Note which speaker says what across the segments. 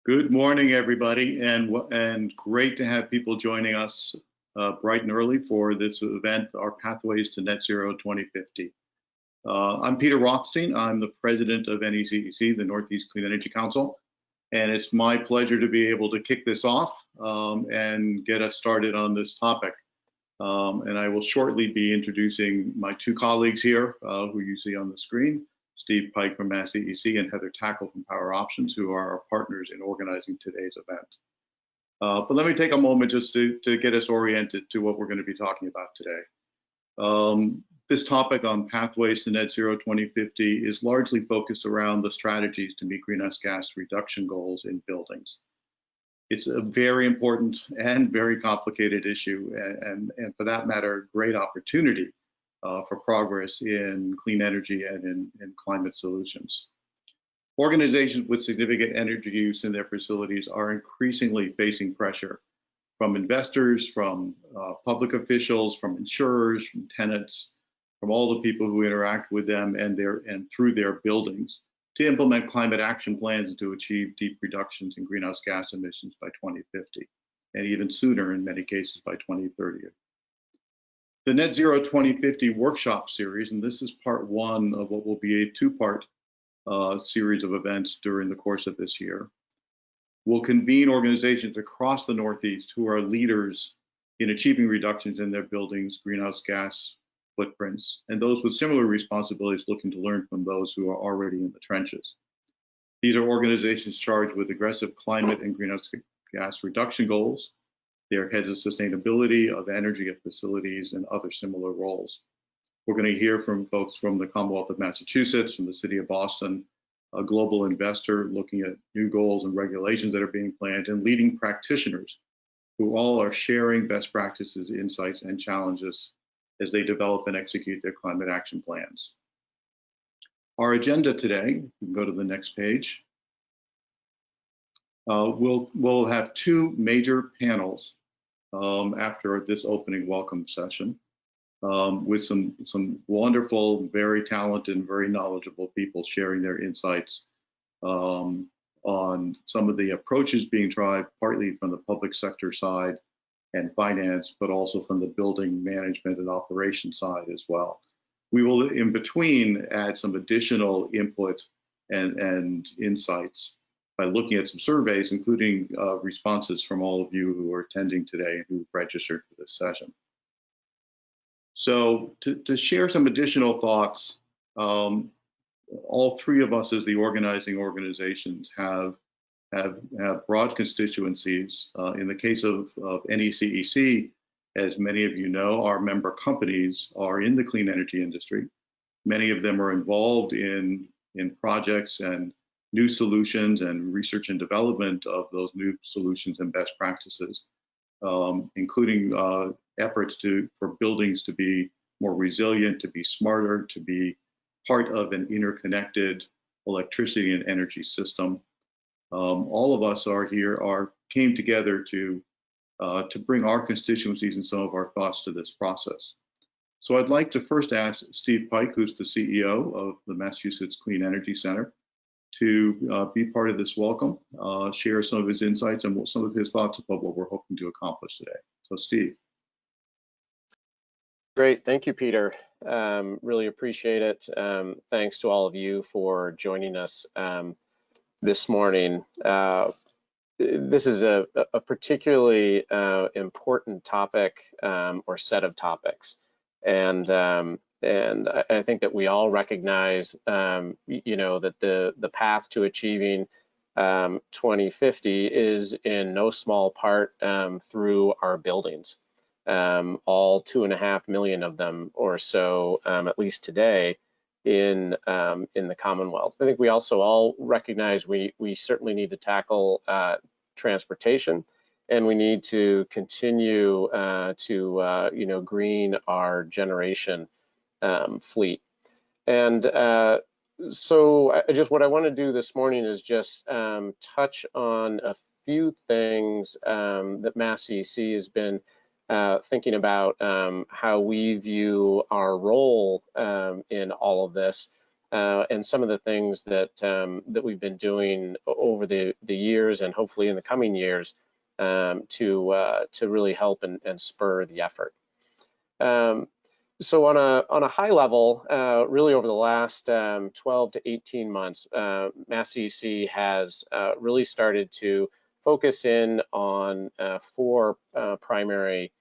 Speaker 1: Good morning, everybody, and great to have people joining us bright and early for this event, our Pathways to Net Zero 2050. I'm Peter Rothstein. I'm the president of NECEC, the Northeast Clean Energy Council, and it's my pleasure to be able to kick this off and get us started on this topic. And I will shortly be introducing my two colleagues here, who you see on the screen. Steve Pike from MassEEC and Heather Tackle from Power Options, who are our partners in organizing today's event. But let me take a moment just to get us oriented to what we're going to be talking about today. This topic on Pathways to Net Zero 2050 is largely focused around the strategies to meet greenhouse gas reduction goals in buildings. It's a very important and very complicated issue, and for that matter, a great opportunity for progress in clean energy and in climate solutions. Organizations with significant energy use in their facilities are increasingly facing pressure from investors, from public officials, from insurers, from tenants, from all the people who interact with them and through their buildings to implement climate action plans and to achieve deep reductions in greenhouse gas emissions by 2050, and even sooner in many cases by 2030. The Net Zero 2050 workshop series, and this is part one of what will be a two-part series of events during the course of this year, will convene organizations across the Northeast who are leaders in achieving reductions in their buildings' greenhouse gas footprints, and those with similar responsibilities looking to learn from those who are already in the trenches. These are organizations charged with aggressive climate and greenhouse gas reduction goals. They're heads of sustainability, of energy at facilities, and other similar roles. We're going to hear from folks from the Commonwealth of Massachusetts, from the City of Boston, a global investor looking at new goals and regulations that are being planned, and leading practitioners who all are sharing best practices, insights, and challenges as they develop and execute their climate action plans. Our agenda today, you can go to the next page. We'll have two major panels after this opening welcome session with some wonderful, very talented, and very knowledgeable people sharing their insights on some of the approaches being tried, partly from the public sector side and finance, but also from the building management and operation side as well. We will, in between, add some additional input and insights by looking at some surveys, including responses from all of you who are attending today who registered for this session. So to share some additional thoughts, all three of us as the organizing organizations have broad constituencies. In the case of NECEC, as many of you know, our member companies are in the clean energy industry. Many of them are involved in projects and new solutions and research and development of those new solutions and best practices, including efforts for buildings to be more resilient, to be smarter, to be part of an interconnected electricity and energy system. All of us came together to bring our constituencies and some of our thoughts to this process. So I'd like to first ask Steve Pike, who's the CEO of the Massachusetts Clean Energy Center, to be part of this welcome, share some of his insights and some of his thoughts about what we're hoping to accomplish today. So Steve.
Speaker 2: Great, thank you, Peter. Really appreciate it. Thanks to all of you for joining us this morning. This is a particularly important topic or set of topics, and I think that we all recognize, that the path to achieving 2050 is in no small part through our buildings. All 2.5 million of them or so, at least today, in the Commonwealth. I think we also all recognize we certainly need to tackle transportation, and we need to continue to green our generation fleet. And so what I want to do this morning is just touch on a few things that MassEEC has been thinking about, how we view our role in all of this, and some of the things that that we've been doing over the years and hopefully in the coming years to really help and spur the effort. So on a high level, really over the last 12 to 18 months, MassDEC has really started to focus in on 4 primary,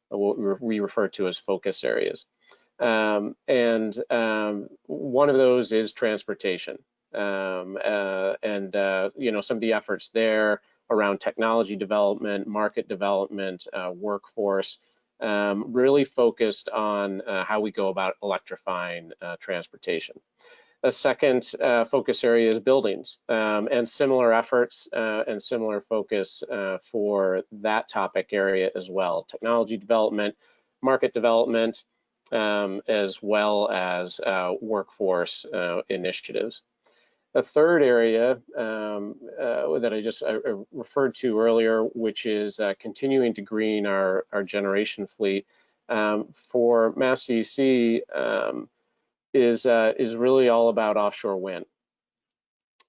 Speaker 2: what we refer to as focus areas. One of those is transportation. You know, some of the efforts there around technology development, market development, workforce, really focused on how we go about electrifying transportation. The second focus area is buildings, and similar efforts and similar focus for that topic area as well. Technology development, market development, as well as workforce initiatives. A third area that I referred to earlier, which is continuing to green our generation fleet, for MassDEC is really all about offshore wind.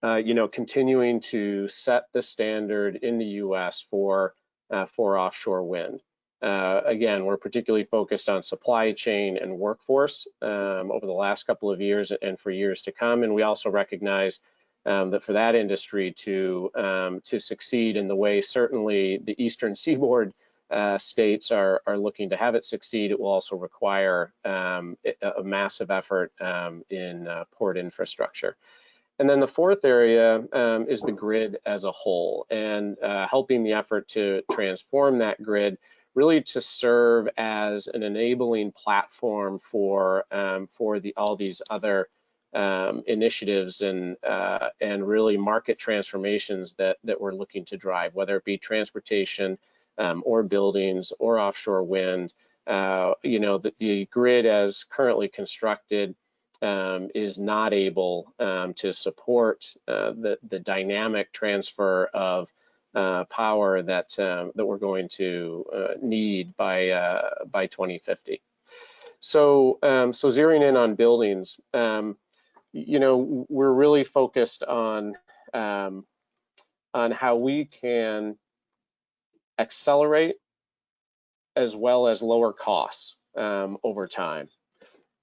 Speaker 2: You know, continuing to set the standard in the U.S. for offshore wind. Again, we're particularly focused on supply chain and workforce over the last couple of years and for years to come. And we also recognize that for that industry to succeed in the way certainly the Eastern Seaboard states are looking to have it succeed, it will also require a massive effort in port infrastructure. And then the fourth area is the grid as a whole, and helping the effort to transform that grid really to serve as an enabling platform for all these other initiatives and really market transformations that we're looking to drive, whether it be transportation or buildings or offshore wind. You know, the grid as currently constructed is not able to support the dynamic transfer of power that we're going to need by 2050. So zeroing in on buildings, you know, we're really focused on how we can accelerate as well as lower costs over time.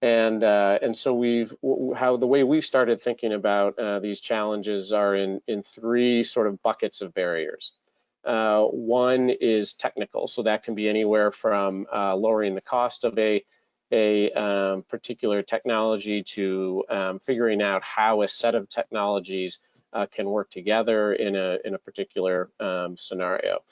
Speaker 2: And so the way we've started thinking about these challenges are in 3 sort of buckets of barriers. One is technical, so that can be anywhere from lowering the cost of a particular technology to figuring out how a set of technologies can work together in a particular scenario.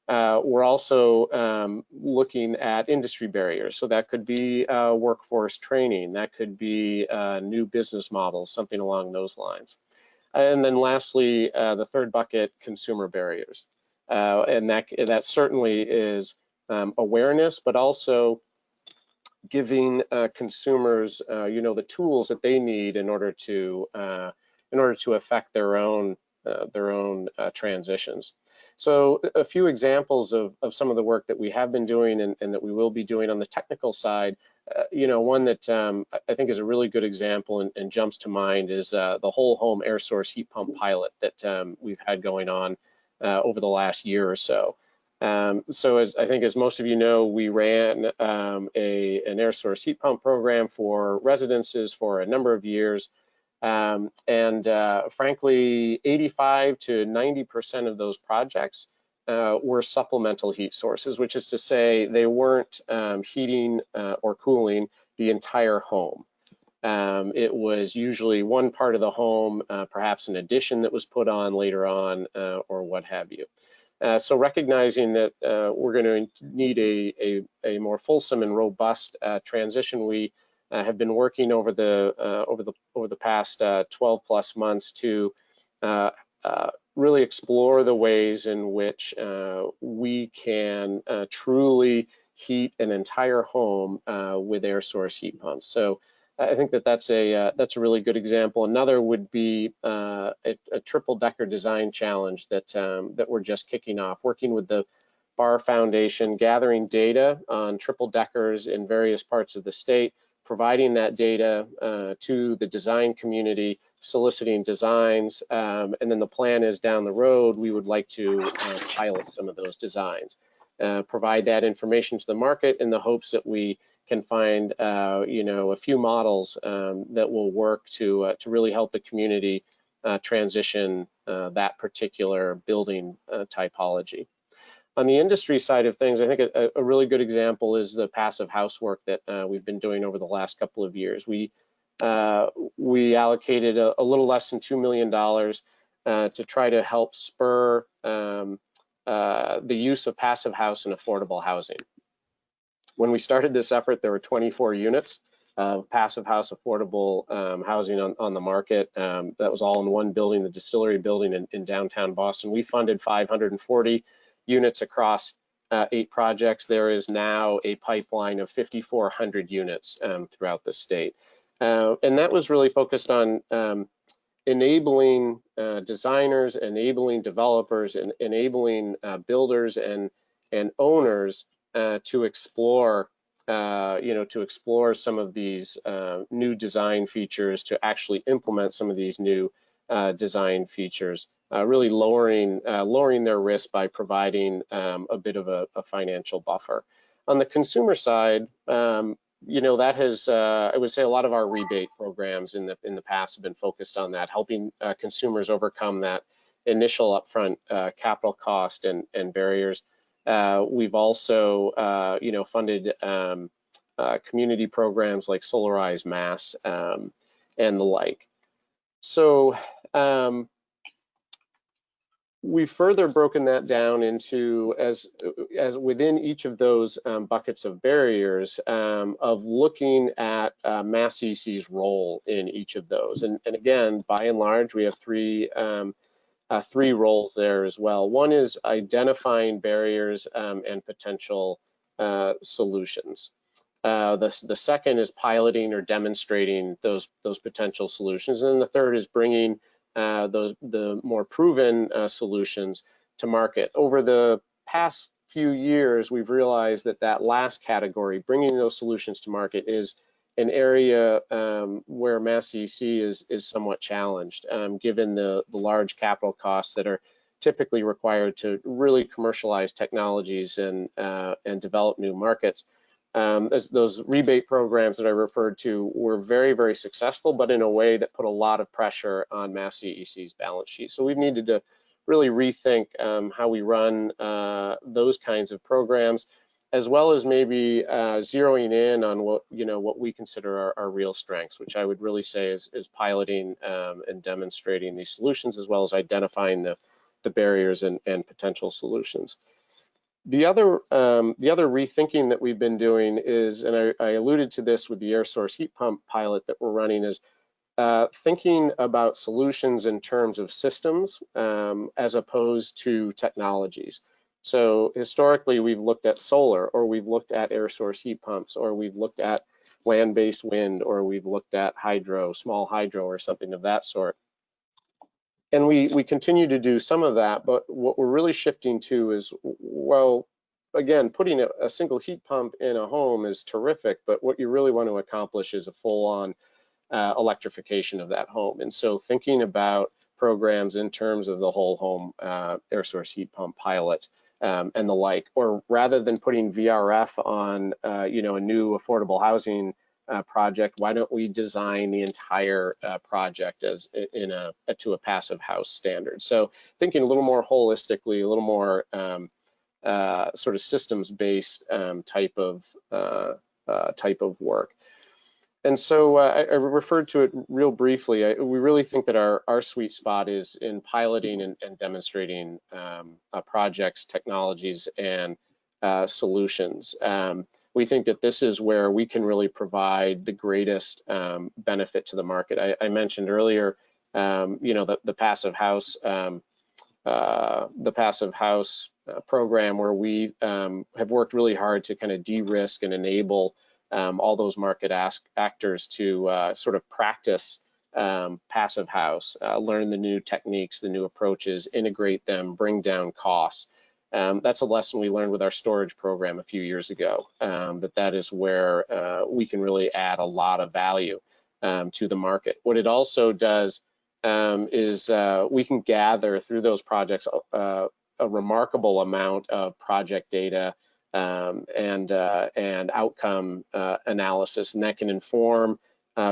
Speaker 2: We're also looking at industry barriers. So that could be workforce training, that could be new business models, something along those lines. And then lastly, the third bucket, consumer barriers. And that certainly is awareness, but also giving consumers, you know, the tools that they need in order to affect their own transitions. So a few examples of some of the work that we have been doing and that we will be doing on the technical side. You know, one that I think is a really good example and jumps to mind is the whole home air source heat pump pilot that we've had going on over the last year or so. So as most of you know, we ran an air source heat pump program for residences for a number of years. Frankly, 85 to 90% of those projects were supplemental heat sources, which is to say they weren't heating or cooling the entire home. It was usually one part of the home, perhaps an addition that was put on later on, or what have you. So recognizing that we're going to need a more fulsome and robust transition, we have been working over the past 12 plus months to really explore the ways in which we can truly heat an entire home with air source heat pumps. So I think that's a really good example. Another would be a triple-decker design challenge that we're just kicking off, working with the Barr Foundation, gathering data on triple-deckers in various parts of the state, providing that data to the design community, soliciting designs, and then the plan is down the road, we would like to pilot some of those designs, provide that information to the market in the hopes that we can find a few models that will work to really help the community transition that particular building typology. On the industry side of things, I think a really good example is the passive house work that we've been doing over the last couple of years. We allocated a little less than $2 million to try to help spur the use of passive house and affordable housing. When we started this effort, there were 24 units of passive house affordable housing on the market. That was all in one building, the Distillery building in downtown Boston. We funded 540 units across 8 projects. There is now a pipeline of 5,400 units throughout the state. And that was really focused on enabling designers, enabling developers, and enabling builders and owners to explore, to explore some of these new design features, to actually implement some of these new design features, really lowering their risk by providing a bit of a financial buffer. On the consumer side, that has, I would say, a lot of our rebate programs in the past have been focused on that, helping consumers overcome that initial upfront capital cost and barriers. We've also, funded community programs like Solarize Mass and the like. So we've further broken that down into as within each of those buckets of barriers of looking at Mass EC's role in each of those. And again, by and large, we have three roles there as well. One is identifying barriers and potential solutions. The second is piloting or demonstrating those potential solutions. And then the third is bringing the more proven solutions to market. Over the past few years, we've realized that last category, bringing those solutions to market, is an area where Mass EC is somewhat challenged, given the large capital costs that are typically required to really commercialize technologies and develop new markets. Those rebate programs that I referred to were very, very successful, but in a way that put a lot of pressure on Mass EC's balance sheet. So we've needed to really rethink how we run those kinds of programs, as well as maybe zeroing in on what we consider our real strengths, which I would really say is piloting and demonstrating these solutions, as well as identifying the barriers and potential solutions. The other rethinking that we've been doing is, and I alluded to this with the air source heat pump pilot that we're running, is thinking about solutions in terms of systems as opposed to technologies. So historically, we've looked at solar, or we've looked at air source heat pumps, or we've looked at land-based wind, or we've looked at hydro, small hydro, or something of that sort. And we continue to do some of that, but what we're really shifting to is, well, again, putting a single heat pump in a home is terrific, but what you really want to accomplish is a full-on electrification of that home. And so thinking about programs in terms of the whole home air source heat pump pilot and the like, or rather than putting VRF on a new affordable housing project, why don't we design the entire project as to a passive house standard? So thinking a little more holistically, a little more sort of systems-based type of work. And so I referred to it real briefly. We really think that our sweet spot is in piloting and demonstrating projects, technologies, and solutions. We think that this is where we can really provide the greatest benefit to the market. I mentioned earlier, the passive house program, where we have worked really hard to kind of de-risk and enable all those market actors to sort of practice passive house, learn the new techniques, the new approaches, integrate them, bring down costs. That's a lesson we learned with our storage program a few years ago, that is where we can really add a lot of value to the market. What it also does is we can gather through those projects a remarkable amount of project data and outcome analysis, and that can inform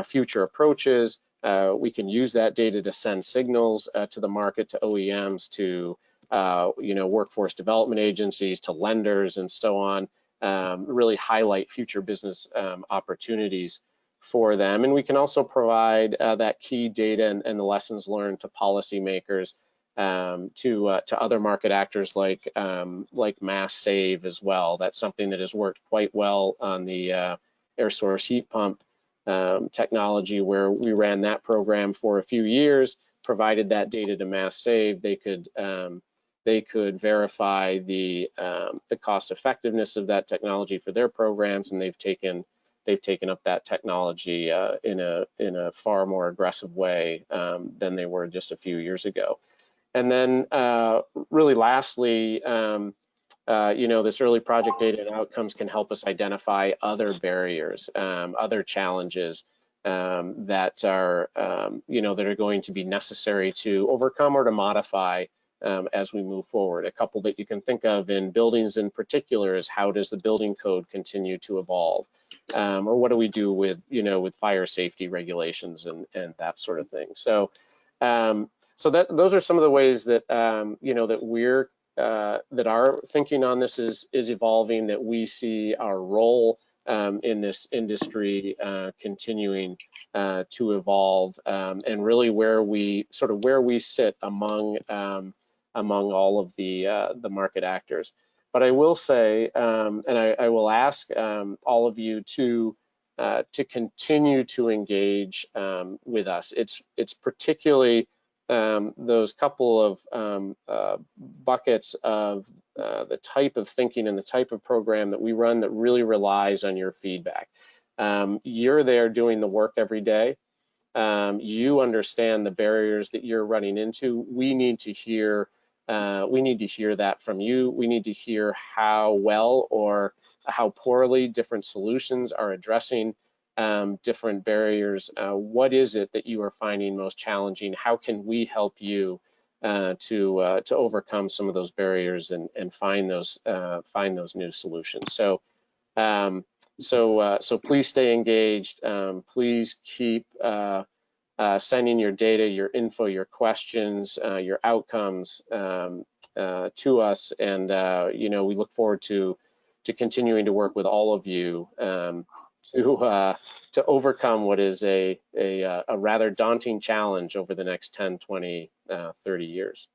Speaker 2: future approaches. We can use that data to send signals to the market, to OEMs, to workforce development agencies, to lenders, and so on. Really highlight future business opportunities for them. And we can also provide that key data and the lessons learned to policymakers, to other market actors like Mass Save as well. That's something that has worked quite well on the air source heat pump technology, where we ran that program for a few years, provided that data to Mass Save. They could verify the cost effectiveness of that technology for their programs, and they've taken up that technology in a far more aggressive way than they were just a few years ago. And then really lastly, this early project data and outcomes can help us identify other barriers, other challenges that are going to be necessary to overcome or to modify as we move forward. A couple that you can think of in buildings in particular is, how does the building code continue to evolve? Or what do we do with fire safety regulations and that sort of thing? So those are some of the ways that that our thinking on this is evolving, that we see our role in this industry continuing to evolve, and really where we sit among all of the market actors. But I will say, and I will ask all of you to continue to engage with us. It's particularly those couple of buckets of the type of thinking and the type of program that we run that really relies on your feedback. You're there doing the work every day. You understand the barriers that you're running into. We need to hear that from you. We need to hear how well or how poorly different solutions are addressing different barriers. What is it that you are finding most challenging? How can we help you to overcome some of those barriers and find those new solutions? So please stay engaged. Please keep sending your data, your info, your questions, your outcomes to us, and we look forward to continuing to work with all of you to overcome what is a rather daunting challenge over the next 10, 20, 30 years.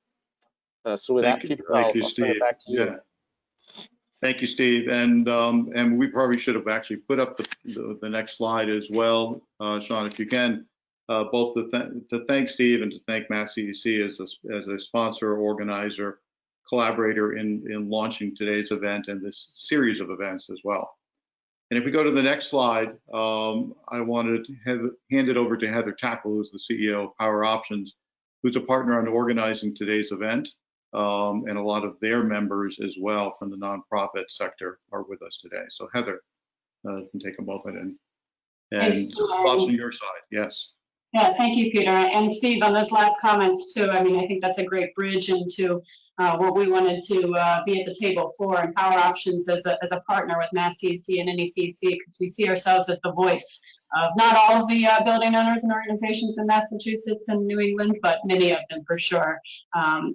Speaker 2: So with that, Peter, I'll turn it back to you.
Speaker 1: Yeah. Thank you, Steve. And we probably should have actually put up the next slide as well, Sean, if you can, both to thank Steve and to thank Mass CEC as a sponsor, organizer, collaborator in launching today's event and this series of events as well. And if we go to the next slide, I wanted to hand it over to Heather Tackle, who's the CEO of Power Options, who's a partner on organizing today's event, and a lot of their members as well from the nonprofit sector are with us today. So Heather, you can take a moment and thoughts on your side. Yes.
Speaker 3: Yeah, thank you, Peter. And Steve, on those last comments too, I mean, I think that's a great bridge into what we wanted to be at the table for, and Power Options as a partner with Mass CEC and NECEC, because we see ourselves as the voice of not all of the building owners and organizations in Massachusetts and New England, but many of them for sure.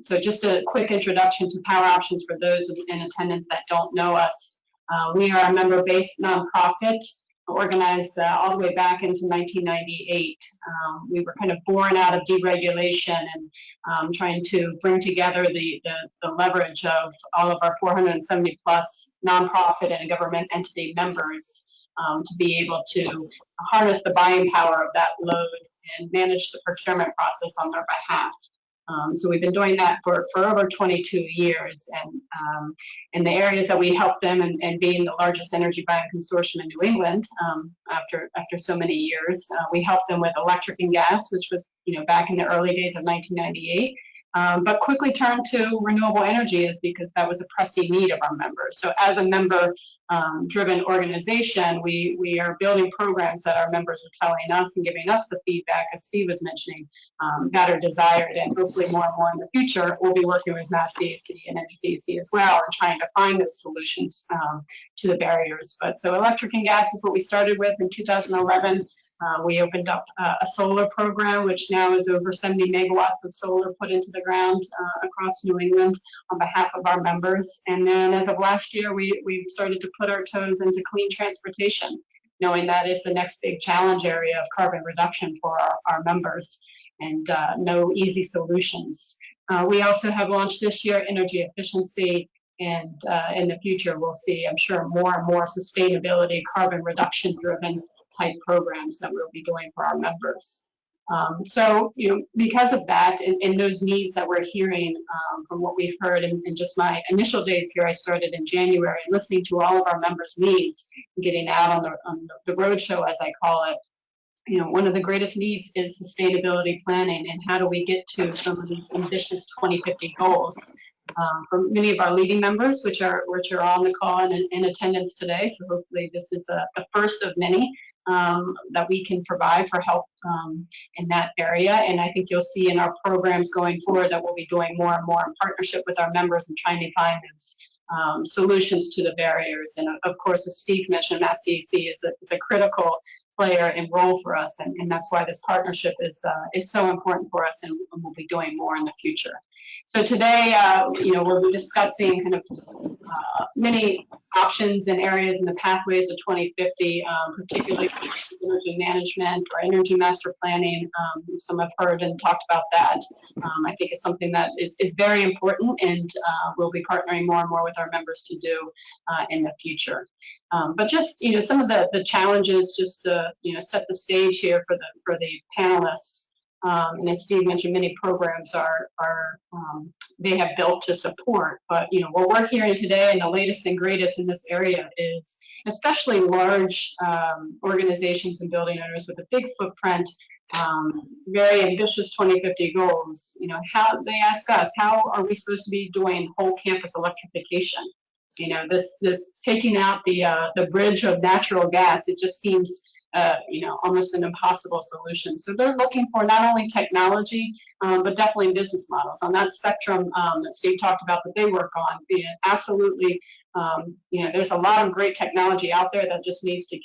Speaker 3: So just a quick introduction to Power Options for those in attendance that don't know us. We are a member-based nonprofit, organized all the way back into 1998. We were kind of born out of deregulation and trying to bring together the leverage of all of our 470 plus nonprofit and government entity members to be able to harness the buying power of that load and manage the procurement process on their behalf. So we've been doing that for over 22 years, and in the areas that we help them, and being the largest energy buying consortium in New England, after so many years, we helped them with electric and gas, which was back in the early days of 1998. but quickly turned to renewable energy is because that was a pressing need of our members. So as a member-driven organization, we are building programs that our members are telling us and giving us the feedback, as Steve was mentioning, that are desired, and hopefully more and more in the future, we'll be working with Mass CEC and NECEC as well and trying to find those solutions to the barriers. But so electric and gas is what we started with in 2011. We opened up a solar program, which now is over 70 megawatts of solar put into the ground across New England on behalf of our members. And then as of last year, we've started to put our toes into clean transportation, knowing that is the next big challenge area of carbon reduction for our members, and no easy solutions. We also have launched this year energy efficiency, and in the future we'll see, I'm sure, more and more sustainability, carbon reduction driven type programs that we'll be doing for our members. So, because of that and those needs that we're hearing from what we've heard in just my initial days here, I started in January, listening to all of our members' needs, getting out on the road show, as I call it. One of the greatest needs is sustainability planning, and how do we get to some of these ambitious 2050 goals. For many of our leading members, which are on the call and in attendance today, so hopefully this is the first of many that we can provide for help in that area. And I think you'll see in our programs going forward that we'll be doing more and more in partnership with our members and trying to find those solutions to the barriers. And of course, as Steve mentioned, Mass CEC is a critical player and role for us, and that's why this partnership is so important for us, and we'll be doing more in the future. So today, we'll be discussing kind of many options and areas in the pathways to 2050, particularly energy management or energy master planning. Some have heard and talked about that. I think it's something that is very important, and we'll be partnering more and more with our members to do in the future. But just some of the challenges, just to set the stage here for the panelists. And as Steve mentioned, many programs they have built to support. But what we're hearing today, and the latest and greatest in this area, is especially large organizations and building owners with a big footprint, very ambitious 2050 goals. How they ask us, how are we supposed to be doing whole campus electrification? This taking out the bridge of natural gas, it just seems almost an impossible solution. So they're looking for not only technology, but definitely business models on that spectrum that Steve talked about that they work on. Absolutely, there's a lot of great technology out there that just needs to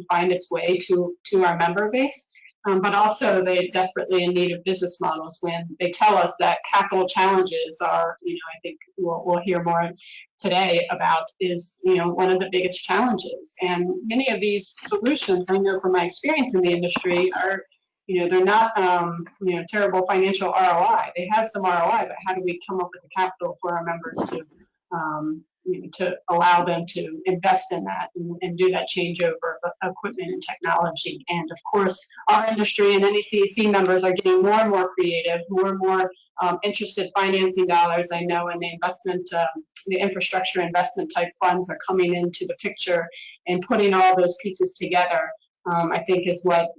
Speaker 3: find its way to our member base. But also they desperately in need of business models when they tell us that capital challenges are, I think we'll hear more today about, is one of the biggest challenges. And many of these solutions, I know from my experience in the industry, are they're not terrible financial ROI. They have some ROI, but how do we come up with the capital for our members to allow them to invest in that and do that changeover of equipment and technology? And of course, our industry and NECEC members are getting more and more creative, more and more interested financing dollars. I know in the investment, the infrastructure investment type funds are coming into the picture, and putting all those pieces together, I think is what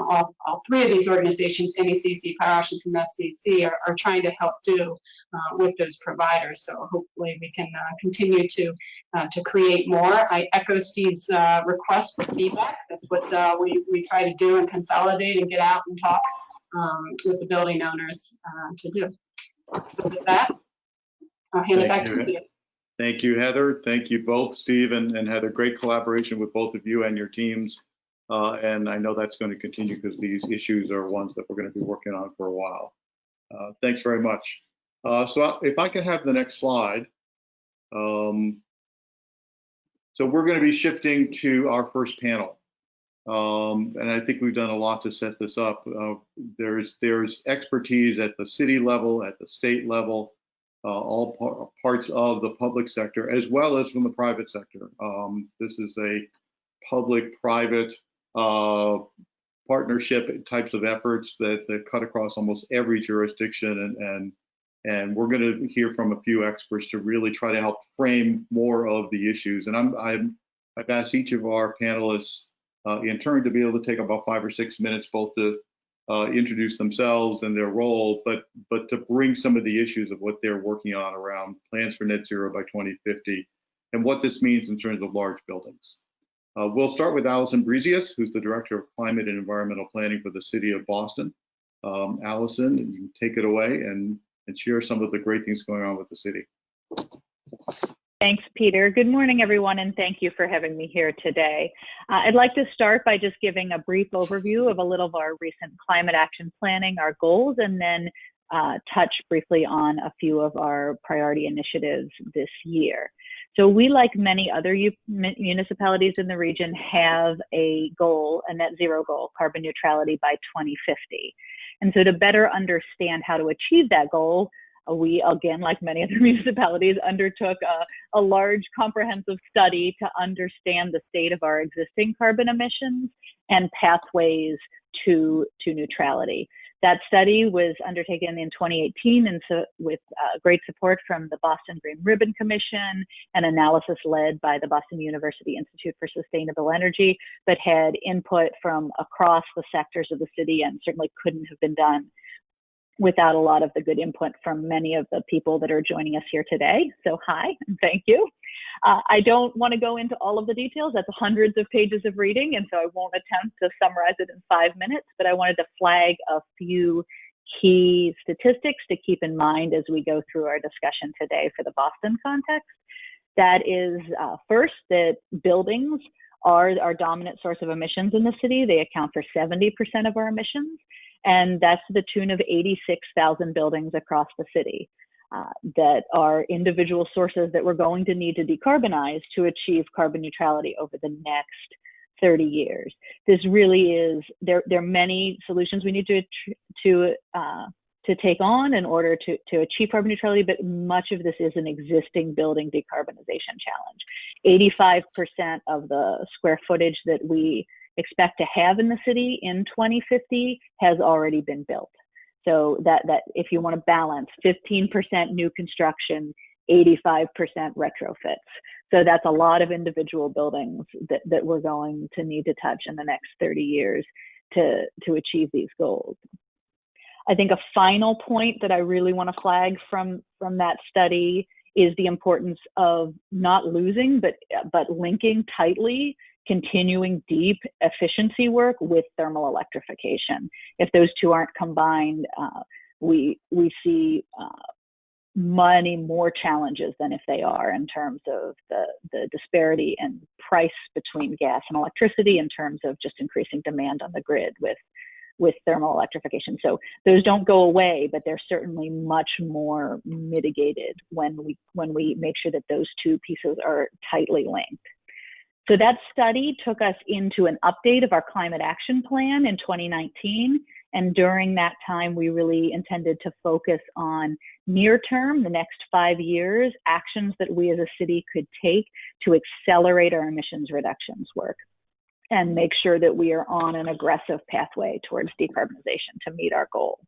Speaker 3: all three of these organizations, NECEC, Power Options, and SCC, are trying to help do with those providers. So hopefully we can continue to create more. I echo Steve's request for feedback. That's what we try to do and consolidate and get out and talk with the building owners to do. So with that, I'll hand it back to you.
Speaker 1: Thank you, Heather. Thank you both, Steve and Heather. Great collaboration with both of you and your teams. And I know that's going to continue because these issues are ones that we're going to be working on for a while. Thanks very much. So if I could have the next slide. So we're going to be shifting to our first panel. And I think we've done a lot to set this up. There's expertise at the city level, at the state level, all parts of the public sector, as well as from the private sector. This is a public-private partnership types of efforts that cut across almost every jurisdiction, and we're going to hear from a few experts to really try to help frame more of the issues. And I've asked each of our panelists in turn to be able to take about 5 or 6 minutes, both to introduce themselves and their role, but to bring some of the issues of what they're working on around plans for net zero by 2050 and what this means in terms of large buildings. We'll start with Allison Brezius, who's the Director of Climate and Environmental Planning for the City of Boston. Allison, you can take it away and share some of the great things going on with the city.
Speaker 4: Thanks, Peter. Good morning, everyone, and thank you for having me here today. I'd like to start by just giving a brief overview of a little of our recent climate action planning, our goals, and then touch briefly on a few of our priority initiatives this year. So we, like many other municipalities in the region, have a goal, a net zero goal, carbon neutrality by 2050. And so to better understand how to achieve that goal, we, again, like many other municipalities, undertook a large comprehensive study to understand the state of our existing carbon emissions and pathways to neutrality. That study was undertaken in 2018 and so with great support from the Boston Green Ribbon Commission and analysis led by the Boston University Institute for Sustainable Energy, but had input from across the sectors of the city and certainly couldn't have been done without a lot of the good input from many of the people that are joining us here today. So hi, and thank you. I don't want to go into all of the details. That's hundreds of pages of reading, and so I won't attempt to summarize it in 5 minutes, but I wanted to flag a few key statistics to keep in mind as we go through our discussion today for the Boston context. That is, first, that buildings are our dominant source of emissions in the city. They account for 70% of our emissions. And that's to the tune of 86,000 buildings across the city that are individual sources that we're going to need to decarbonize to achieve carbon neutrality over the next 30 years. This really is, there are many solutions we need to take on in order to achieve carbon neutrality, but much of this is an existing building decarbonization challenge. 85% of the square footage that we expect to have in the city in 2050 has already been built. So that if you want to balance 15% new construction, 85% retrofits. So that's a lot of individual buildings that we're going to need to touch in the next 30 years to achieve these goals. I think a final point that I really want to flag from that study is the importance of not losing, but linking tightly continuing deep efficiency work with thermal electrification. If those two aren't combined, we see many more challenges than if they are in terms of the disparity in price between gas and electricity in terms of just increasing demand on the grid with thermal electrification. So those don't go away, but they're certainly much more mitigated when we make sure that those two pieces are tightly linked. So that study took us into an update of our climate action plan in 2019. And during that time, we really intended to focus on near term, the next 5 years, actions that we as a city could take to accelerate our emissions reductions work and make sure that we are on an aggressive pathway towards decarbonization to meet our goal.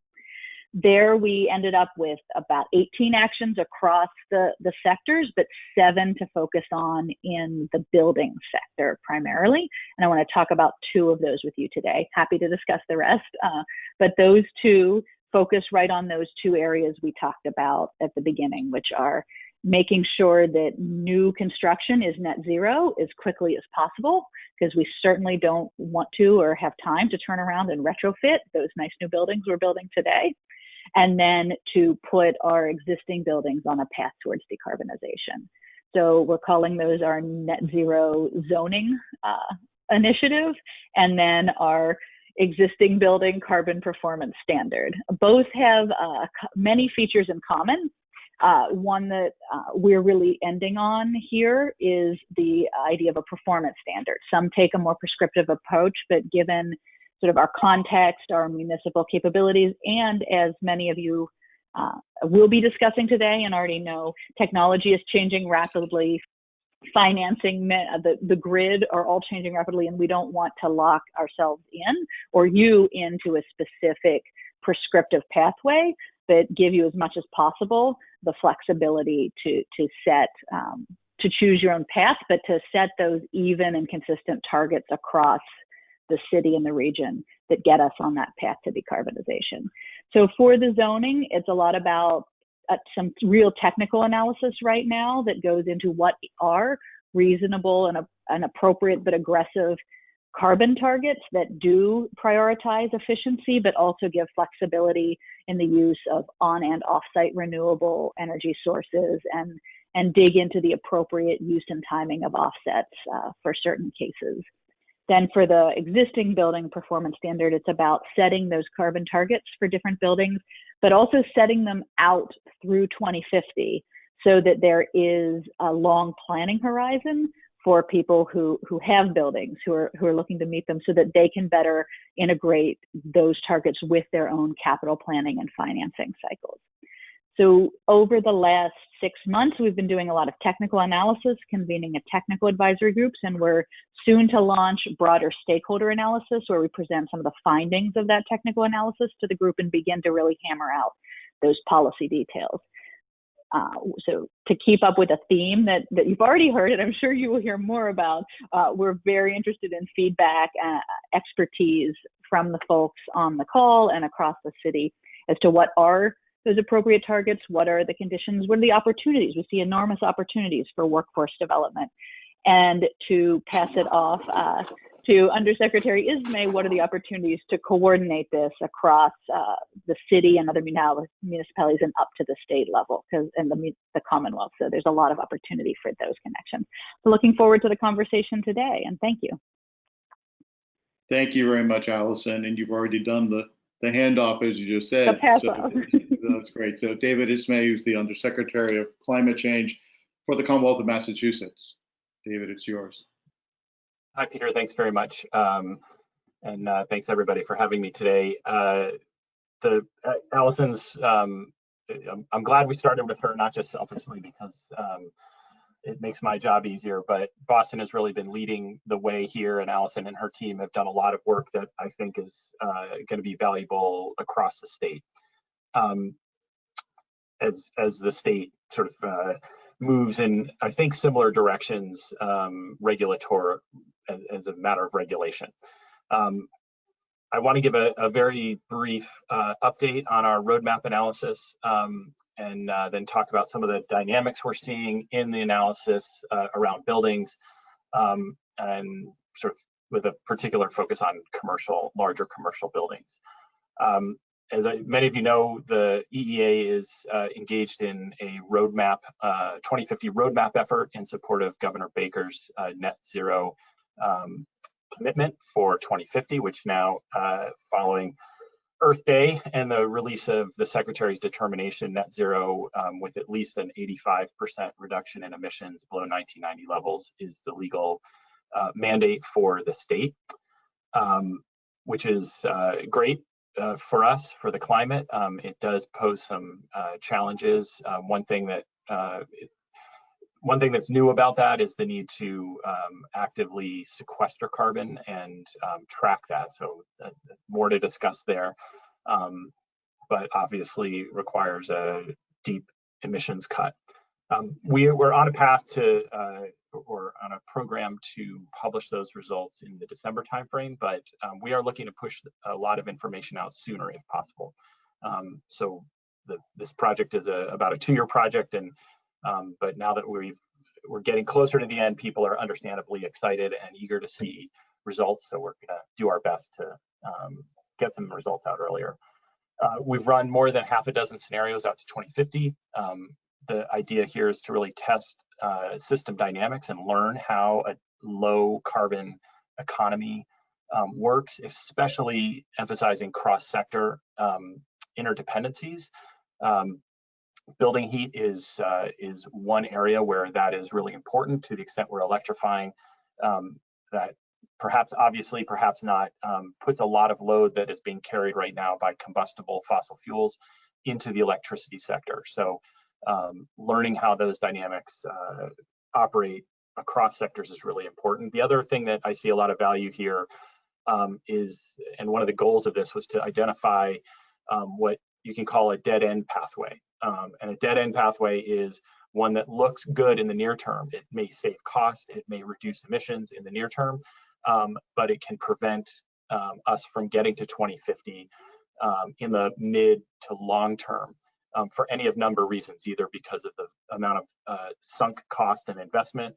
Speaker 4: There we ended up with about 18 actions across the sectors, but 7 to focus on in the building sector primarily. And I want to talk about 2 of those with you today. Happy to discuss the rest, but those 2 focus right on those 2 areas we talked about at the beginning, which are making sure that new construction is net zero as quickly as possible, because we certainly don't want to or have time to turn around and retrofit those nice new buildings we're building today. And then to put our existing buildings on a path towards decarbonization. So we're calling those our net zero zoning initiative, and then our existing building carbon performance standard. Both have many features in common. One that we're really ending on here is the idea of a performance standard. Some take a more prescriptive approach, but given sort of our context, our municipal capabilities, and as many of you will be discussing today and already know, technology is changing rapidly, financing, the grid are all changing rapidly, and we don't want to lock ourselves in or you into a specific prescriptive pathway, but give you as much as possible the flexibility to set, to choose your own path, but to set those even and consistent targets across the city and the region that get us on that path to decarbonization. So for the zoning, it's a lot about some real technical analysis right now that goes into what are reasonable and appropriate but aggressive carbon targets that do prioritize efficiency, but also give flexibility in the use of on and off-site renewable energy sources, and dig into the appropriate use and timing of offsets for certain cases. Then for the existing building performance standard, it's about setting those carbon targets for different buildings, but also setting them out through 2050 so that there is a long planning horizon for people who have buildings, who are looking to meet them, so that they can better integrate those targets with their own capital planning and financing cycles. So over the last 6 months, we've been doing a lot of technical analysis, convening a technical advisory groups, and we're soon to launch broader stakeholder analysis, where we present some of the findings of that technical analysis to the group and begin to really hammer out those policy details. So to keep up with a theme that you've already heard, and I'm sure you will hear more about, we're very interested in feedback, expertise from the folks on the call and across the city as to what are those appropriate targets, what are the conditions, what are the opportunities. We see enormous opportunities for workforce development. And to pass it off to Undersecretary Ismay, what are the opportunities to coordinate this across the city and other municipalities and up to the state level, and the Commonwealth. So there's a lot of opportunity for those connections. So looking forward to the conversation today, and thank you.
Speaker 1: Thank you very much, Allison. And you've already done the handoff, as you just said.
Speaker 4: The pass
Speaker 1: so
Speaker 4: off.
Speaker 1: That's great. So David Ismay, who's the Undersecretary of Climate Change for the Commonwealth of Massachusetts. David, it's yours.
Speaker 5: Hi, Peter. Thanks very much. And thanks, everybody, for having me today. Allison's, I'm glad we started with her, not just selfishly because it makes my job easier, but Boston has really been leading the way here, and Allison and her team have done a lot of work that I think is going to be valuable across the state. As the state sort of moves in, I think, similar directions, regulatory, as a matter of regulation. I want to give a very brief update on our roadmap analysis, and then talk about some of the dynamics we're seeing in the analysis around buildings, and sort of with a particular focus on larger commercial buildings. As many of you know, the EEA is engaged in a roadmap, 2050 roadmap effort in support of Governor Baker's net zero commitment for 2050, which now, following Earth Day and the release of the Secretary's determination, net zero with at least an 85% reduction in emissions below 1990 levels is the legal mandate for the state, which is great. For us, for the climate, it does pose some challenges. One thing that's new about that is the need to actively sequester carbon and track that. So more to discuss there, but obviously requires a deep emissions cut. We're on a path to, or on a program to publish those results in the December timeframe, but we are looking to push a lot of information out sooner if possible. So this project is about a 2-year project, and but now that we're getting closer to the end, people are understandably excited and eager to see results. So we're going to do our best to get some results out earlier. We've run more than half a dozen scenarios out to 2050. The idea here is to really test system dynamics and learn how a low carbon economy works, especially emphasizing cross-sector interdependencies. Building heat is one area where that is really important, to the extent we're electrifying. That perhaps, obviously, perhaps not, puts a lot of load that is being carried right now by combustible fossil fuels into the electricity sector. So learning how those dynamics operate across sectors is really important. The other thing that I see a lot of value here is, and one of the goals of this was to identify what you can call a dead end pathway. And a dead end pathway is one that looks good in the near term. It may save cost, it may reduce emissions in the near term, but it can prevent us from getting to 2050 in the mid to long term for any of number of reasons, either because of the amount of sunk cost and investment,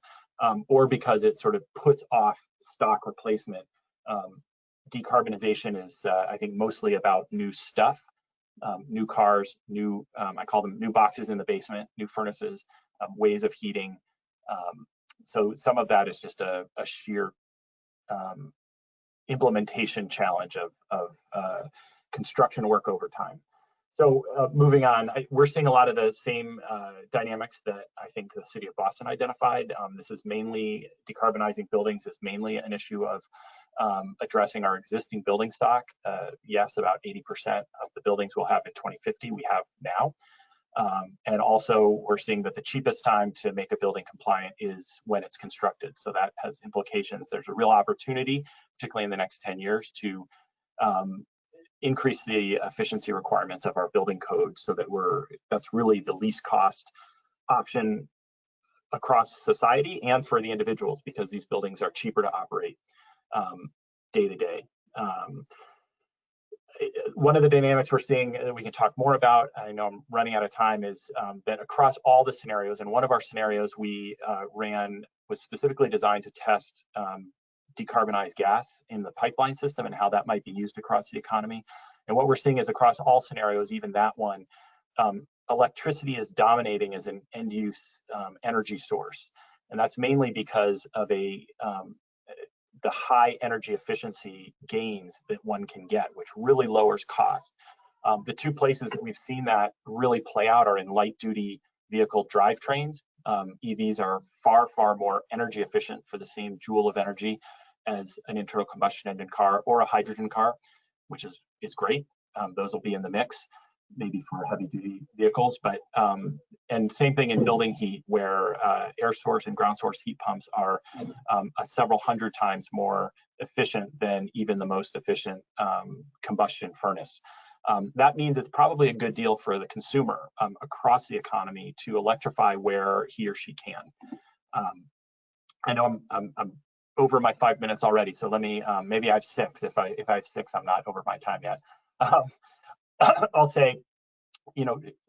Speaker 5: or because it sort of puts off stock replacement. Decarbonization is, I think, mostly about new stuff, new cars, new, I call them new boxes in the basement, new furnaces, ways of heating. So some of that is just a sheer implementation challenge of construction work over time. So moving on, we're seeing a lot of the same dynamics that I think the city of Boston identified. This is mainly, decarbonizing buildings is mainly an issue of addressing our existing building stock. Yes, about 80% of the buildings we'll have in 2050 we have now. And also we're seeing that the cheapest time to make a building compliant is when it's constructed. So that has implications. There's a real opportunity, particularly in the next 10 years, to increase the efficiency requirements of our building code so that that's really the least cost option across society and for the individuals, because these buildings are cheaper to operate day to day. One of the dynamics we're seeing that we can talk more about, I know I'm running out of time, is that across all the scenarios, and one of our scenarios we ran was specifically designed to test decarbonized gas in the pipeline system and how that might be used across the economy. And what we're seeing is across all scenarios, even that one, electricity is dominating as an end use energy source. And that's mainly because of the high energy efficiency gains that one can get, which really lowers cost. The two places that we've seen that really play out are in light duty vehicle drivetrains. EVs are far, far more energy efficient for the same joule of energy as an internal combustion engine car or a hydrogen car, which is great. Those will be in the mix, maybe for heavy duty vehicles, but and same thing in building heat, where air source and ground source heat pumps are several hundred times more efficient than even the most efficient combustion furnace. That means it's probably a good deal for the consumer across the economy to electrify where he or she can. I know I'm over my 5 minutes already, so let me, maybe I have 6. If I have 6, I'm not over my time yet. I'll say,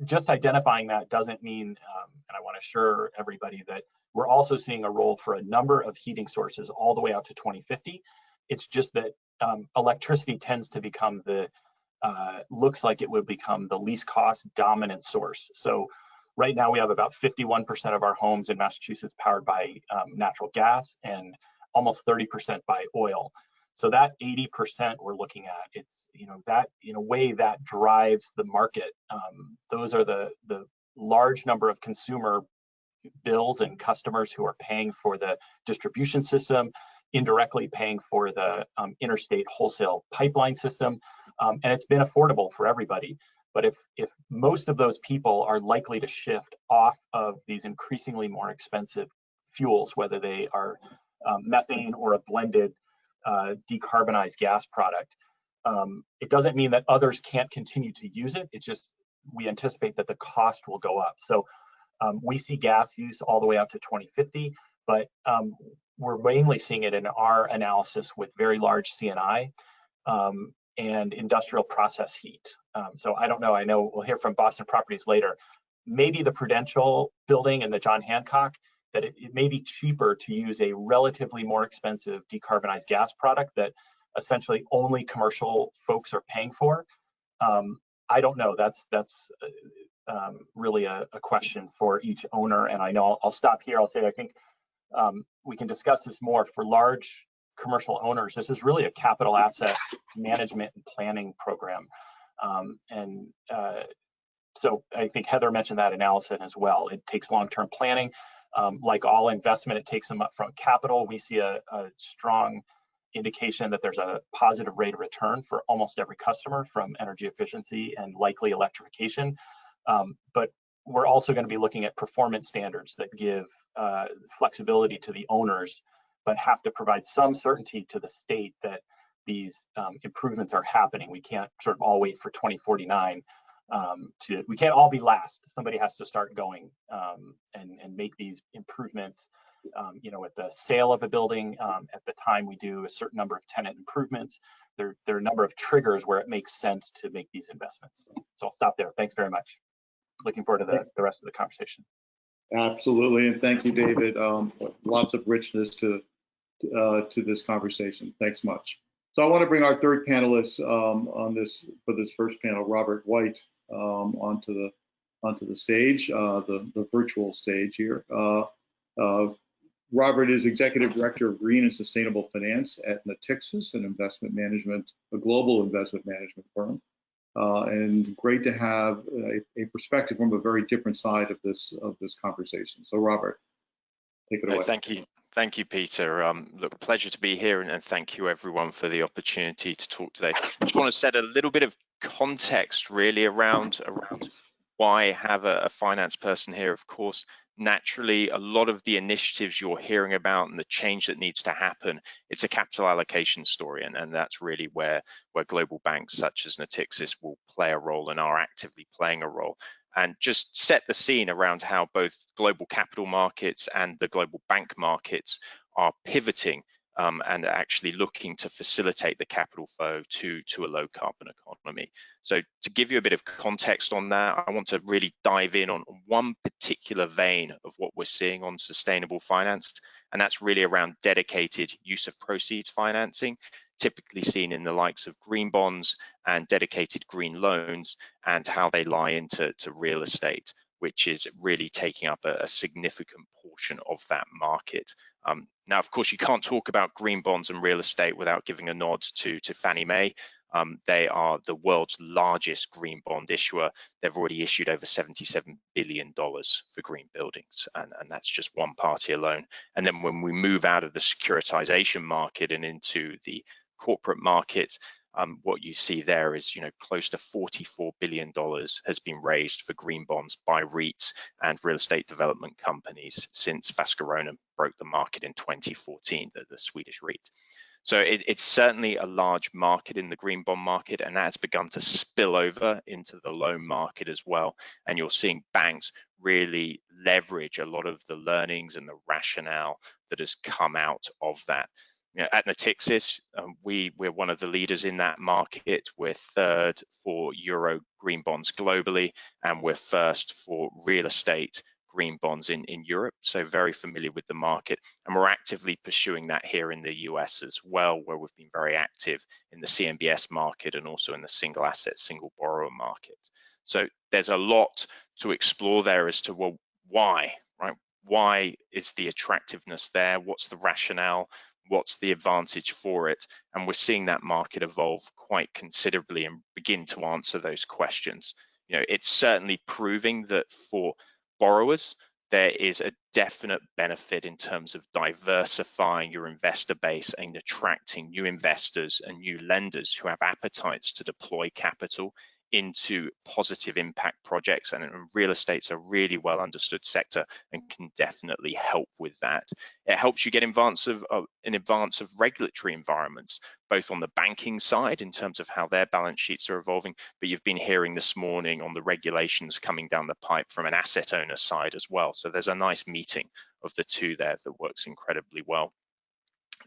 Speaker 5: just identifying that doesn't mean, and I want to assure everybody that we're also seeing a role for a number of heating sources all the way out to 2050. It's just that electricity tends to become looks like it would become the least cost dominant source. So right now we have about 51% of our homes in Massachusetts powered by natural gas and almost 30% by oil. So that 80% we're looking at, it's, that in a way that drives the market. Those are the large number of consumer bills and customers who are paying for the distribution system, indirectly paying for the interstate wholesale pipeline system. And it's been affordable for everybody. But if most of those people are likely to shift off of these increasingly more expensive fuels, whether they are methane or a blended decarbonized gas product, it doesn't mean that others can't continue to use it. It's just we anticipate that the cost will go up. So we see gas use all the way out to 2050, but we're mainly seeing it in our analysis with very large C&I and industrial process heat. So I don't know, I know we'll hear from Boston Properties later. Maybe the Prudential building and the John Hancock, that it may be cheaper to use a relatively more expensive decarbonized gas product that essentially only commercial folks are paying for. I don't know, that's really a question for each owner. And I know I'll stop here. I'll say, I think we can discuss this more. For large commercial owners, this is really a capital asset management and planning program. So I think Heather mentioned that in Allison as well. It takes long-term planning. Like all investment, it takes some upfront capital. We see a strong indication that there's a positive rate of return for almost every customer from energy efficiency and likely electrification. But we're also going to be looking at performance standards that give flexibility to the owners, but have to provide some certainty to the state that these improvements are happening. We can't sort of all wait for 2049. We can't all be last. Somebody has to start going and make these improvements at the sale of a building, at the time we do a certain number of tenant improvements. There are a number of triggers where it makes sense to make these investments. So I'll stop there. Thanks very much. Looking forward to the rest of the conversation.
Speaker 1: Absolutely, and thank you, David. Lots of richness to this conversation. Thanks much. So I want to bring our third panelist for this first panel, Robert White, onto the stage, the virtual stage here. Robert is Executive Director of Green and Sustainable Finance at Natixis, a global investment management firm. And great to have a perspective from a very different side of this conversation. So Robert, take it away.
Speaker 6: Thank you, Peter. Look, pleasure to be here, and thank you everyone for the opportunity to talk today. I just want to set a little bit of context really around why I have a finance person here. Of course, naturally, a lot of the initiatives you're hearing about and the change that needs to happen, it's a capital allocation story, and that's really where global banks such as Natixis will play a role and are actively playing a role. And just set the scene around how both global capital markets and the global bank markets are pivoting and actually looking to facilitate the capital flow to a low carbon economy. So to give you a bit of context on that, I want to really dive in on one particular vein of what we're seeing on sustainable finance, and that's really around dedicated use of proceeds financing, typically seen in the likes of green bonds and dedicated green loans, and how they lie into real estate, which is really taking up a significant portion of that market. Now, of course, you can't talk about green bonds and real estate without giving a nod to Fannie Mae. They are the world's largest green bond issuer. They've already issued over $77 billion for green buildings, and that's just one party alone. And then when we move out of the securitization market and into the corporate market, what you see there is, close to $44 billion has been raised for green bonds by REITs and real estate development companies since Vascaronen broke the market in 2014, the Swedish REIT. So it's certainly a large market in the green bond market, and that has begun to spill over into the loan market as well. And you're seeing banks really leverage a lot of the learnings and the rationale that has come out of that. At Natixis, we're one of the leaders in that market. We're third for Euro green bonds globally, and we're first for real estate green bonds in Europe, so very familiar with the market. And we're actively pursuing that here in the US as well, where we've been very active in the CMBS market and also in the single asset, single borrower market. So there's a lot to explore there as to, well, why, right? Why is the attractiveness there? What's the rationale? What's the advantage for it? And we're seeing that market evolve quite considerably and begin to answer those questions. It's certainly proving that for borrowers, there is a definite benefit in terms of diversifying your investor base and attracting new investors and new lenders who have appetites to deploy capital into positive impact projects, and real estate's a really well understood sector and can definitely help with that. It helps you get in advance of regulatory environments, both on the banking side in terms of how their balance sheets are evolving, but you've been hearing this morning on the regulations coming down the pipe from an asset owner side as well. So there's a nice meeting of the two there that works incredibly well.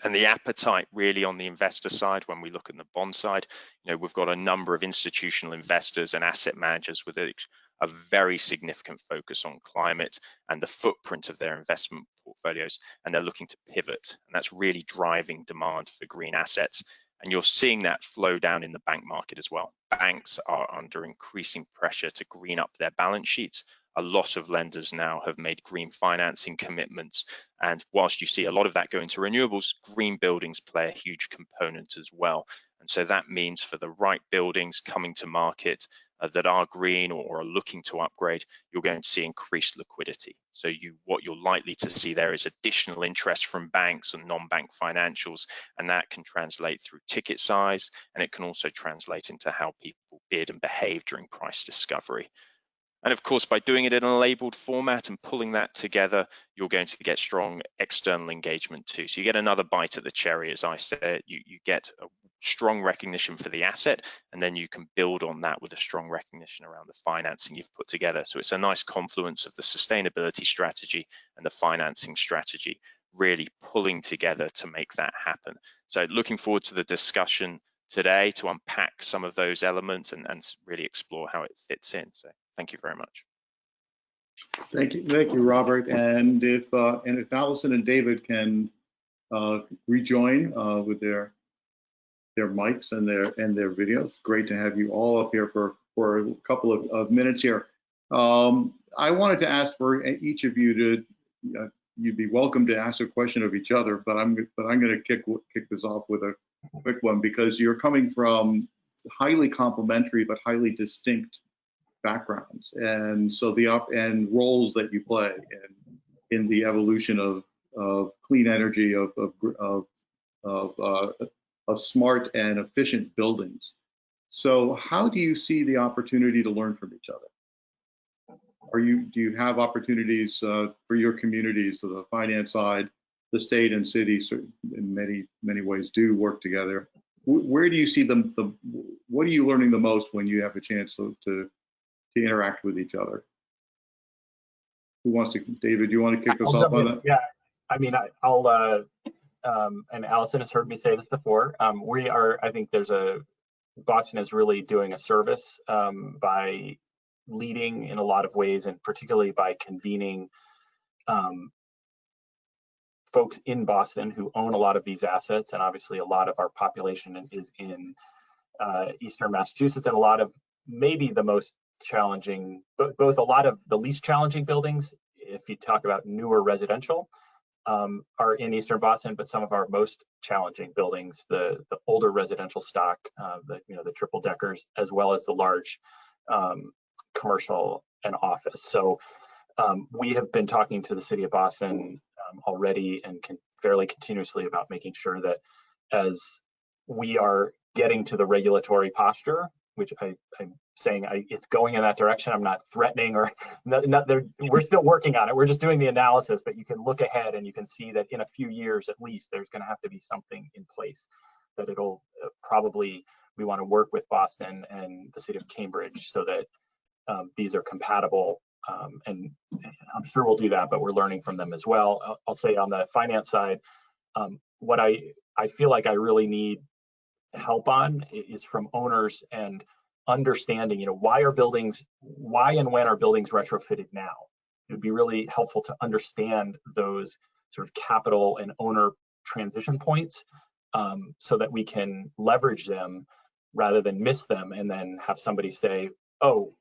Speaker 6: And the appetite really on the investor side, when we look at the bond side, we've got a number of institutional investors and asset managers with a very significant focus on climate and the footprint of their investment portfolios, and they're looking to pivot, and that's really driving demand for green assets. And you're seeing that flow down in the bank market as well. Banks are under increasing pressure to green up their balance sheets. A lot of lenders now have made green financing commitments, and whilst you see a lot of that go into renewables, green buildings play a huge component as well. And so that means for the right buildings coming to market that are green or are looking to upgrade, you're going to see increased liquidity. So what you're likely to see there is additional interest from banks and non-bank financials, and that can translate through ticket size, and it can also translate into how people bid and behave during price discovery. And of course, by doing it in a labeled format and pulling that together, you're going to get strong external engagement too. So you get another bite at the cherry, as I said. You get a strong recognition for the asset, and then you can build on that with a strong recognition around the financing you've put together. So it's a nice confluence of the sustainability strategy and the financing strategy really pulling together to make that happen. So looking forward to the discussion today to unpack some of those elements and really explore how it fits in. So thank you very much.
Speaker 1: Thank you, Robert. And if Allison and David can rejoin with their mics and their videos, great to have you all up here for a couple of minutes here. I wanted to ask for each of you to you'd be welcome to ask a question of each other, but I'm going to kick this off with a quick one, because you're coming from highly complementary but highly distinct backgrounds, and so and roles that you play in the evolution of clean energy, of smart and efficient buildings. So how do you see the opportunity to learn from each other? Do you have opportunities for your communities, so the finance side, the state and cities in many ways do work together? Where do you see them? What are you learning the most when you have a chance to interact with each other? Who wants to? David, do you want to kick us off on that?
Speaker 5: Yeah, I mean, I'll and Allison has heard me say this before. I think Boston is really doing a service by leading in a lot of ways, and particularly by convening folks in Boston who own a lot of these assets. And obviously a lot of our population is in Eastern Massachusetts, and a lot of maybe the most challenging, both a lot of the least challenging buildings, if you talk about newer residential, are in Eastern Boston, but some of our most challenging buildings, the older residential stock, the triple deckers, as well as the large commercial and office. So we have been talking to the city of Boston already and fairly continuously about making sure that as we are getting to the regulatory posture, which I'm saying it's going in that direction. I'm not threatening or we're still working on it. We're just doing the analysis, but you can look ahead and you can see that in a few years at least, there's going to have to be something in place that it'll probably, we want to work with Boston and the city of Cambridge so that these are compatible, and I'm sure we'll do that, but we're learning from them as well. I'll say on the finance side, what I feel like I really need help on is from owners and understanding, why and when are buildings retrofitted now? It would be really helpful to understand those sort of capital and owner transition points, so that we can leverage them rather than miss them and then have somebody say, oh,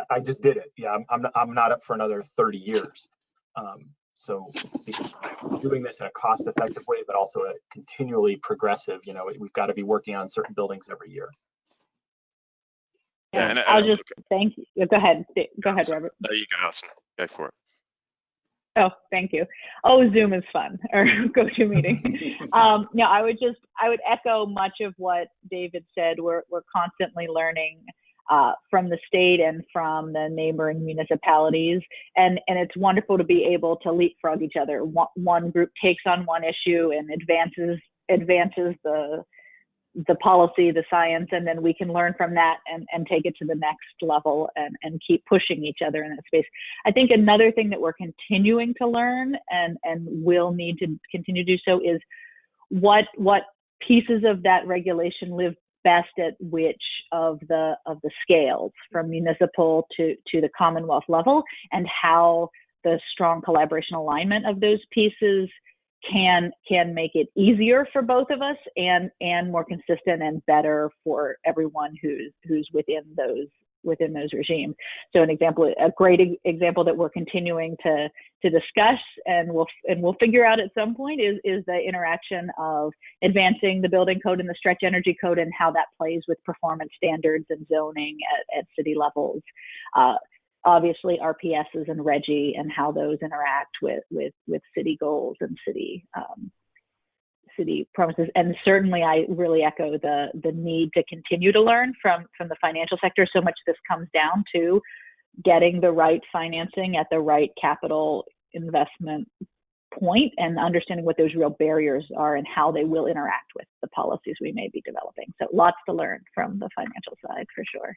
Speaker 5: I just did it. Yeah, I'm not up for another 30 years. So doing this in a cost-effective way, but also a continually progressive, we've got to be working on certain buildings every year.
Speaker 4: Yeah, and I'll just thank you. Go ahead, Robert.
Speaker 6: There you go, Alison. Go for it.
Speaker 4: Oh, thank you. Oh, Zoom is fun, or GoToMeeting. No, I would echo much of what David said. We're constantly learning from the state and from the neighboring municipalities, and it's wonderful to be able to leapfrog each other. One group takes on one issue and advances the policy, the science, and then we can learn from that and take it to the next level and keep pushing each other in that space. I think another thing that we're continuing to learn and will need to continue to do so is what pieces of that regulation live best at which of the scales, from municipal to the Commonwealth level, and how the strong collaboration alignment of those pieces can make it easier for both of us and more consistent and better for everyone who's within those regimes. So a great example that we're continuing to discuss and we'll figure out at some point is the interaction of advancing the building code and the stretch energy code and how that plays with performance standards and zoning at city levels. Obviously RPSs and RGGI and how those interact with city goals and city promises. And certainly I really echo the need to continue to learn from the financial sector. So much of this comes down to getting the right financing at the right capital investment point and understanding what those real barriers are and how they will interact with the policies we may be developing. So lots to learn from the financial side for sure.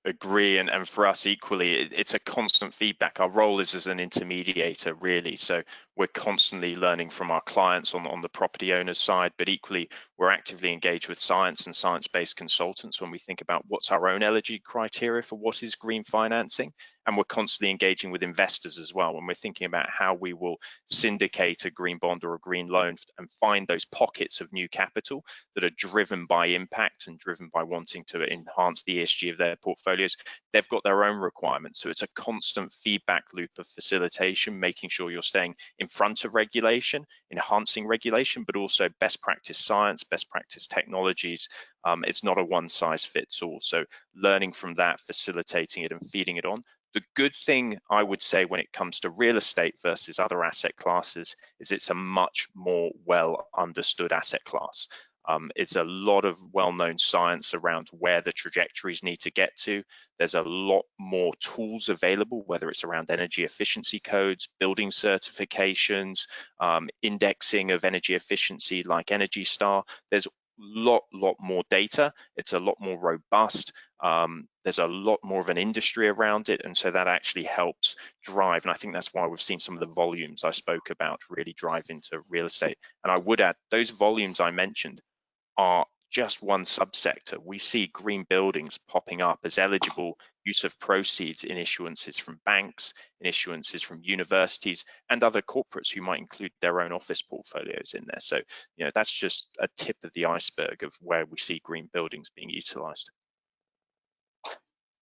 Speaker 6: Agree, and for us equally, it's a constant feedback. Our role is as an intermediator, really. So we're constantly learning from our clients on the property owner's side, but equally we're actively engaged with science and science-based consultants when we think about what's our own eligibility criteria for what is green financing, and we're constantly engaging with investors as well when we're thinking about how we will syndicate a green bond or a green loan and find those pockets of new capital that are driven by impact and driven by wanting to enhance the ESG of their portfolios. They've got their own requirements, so it's a constant feedback loop of facilitation, making sure you're staying in front of regulation, enhancing regulation, but also best practice science, best practice technologies. It's not a one size fits all, so learning from that, facilitating it and feeding it on. The good thing I would say when it comes to real estate versus other asset classes is it's a much more well understood asset class. It's a lot of well-known science around where the trajectories need to get to. There's a lot more tools available, whether it's around energy efficiency codes, building certifications, indexing of energy efficiency like Energy Star. There's lot more data. It's a lot more robust. There's a lot more of an industry around it, and so that actually helps drive, and I think that's why we've seen some of the volumes I spoke about really drive into real estate. And I would add, those volumes I mentioned are just one subsector. We see green buildings popping up as eligible use of proceeds in issuances from banks, in issuances from universities, and other corporates who might include their own office portfolios in there. So, you know, that's just a tip of the iceberg of where we see green buildings being utilized.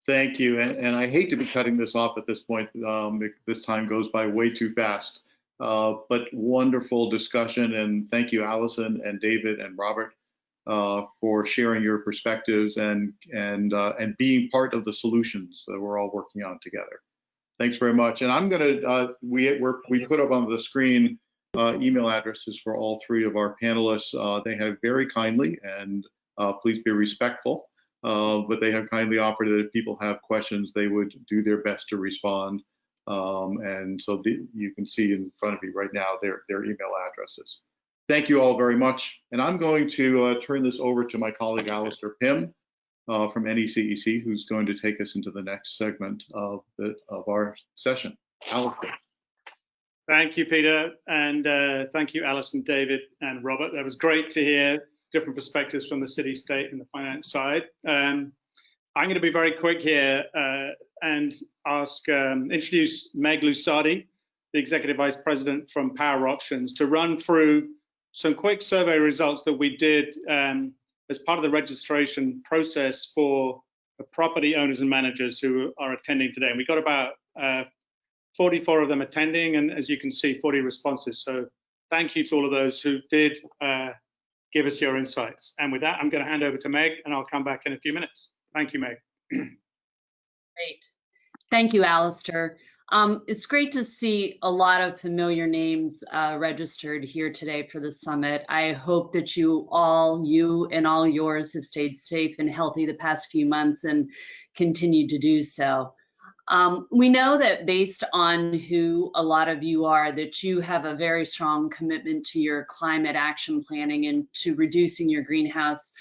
Speaker 1: Thank you, and I hate to be cutting this off at this point. This time goes by way too fast, but wonderful discussion, and thank you, Allison and David and Robert, for sharing your perspectives and being part of the solutions that we're all working on together. Thanks very much. And I'm gonna we put up on the screen email addresses for all three of our panelists. They have very kindly, and please be respectful, but they have kindly offered that if people have questions, they would do their best to respond. And so you can see in front of you right now their email addresses. Thank you all very much. And I'm going to turn this over to my colleague, Alistair Pym from NECEC, who's going to take us into the next segment of our session. Alistair.
Speaker 7: Thank you, Peter, and thank you, Alison, David, and Robert. That was great to hear different perspectives from the city, state, and the finance side. I'm going to be very quick here and introduce Meg Lusardi, the Executive Vice President from Power Options, to run through some quick survey results that we did as part of the registration process for the property owners and managers who are attending today. And we got about 44 of them attending, and as you can see, 40 responses. So thank you to all of those who did give us your insights. And with that, I'm going to hand over to Meg, and I'll come back in a few minutes. Thank you, Meg.
Speaker 8: Great. Thank you, Alistair. It's great to see a lot of familiar names registered here today for the summit. I hope that you and all yours have stayed safe and healthy the past few months and continue to do so. We know that based on who a lot of you are, that you have a very strong commitment to your climate action planning and to reducing your greenhouse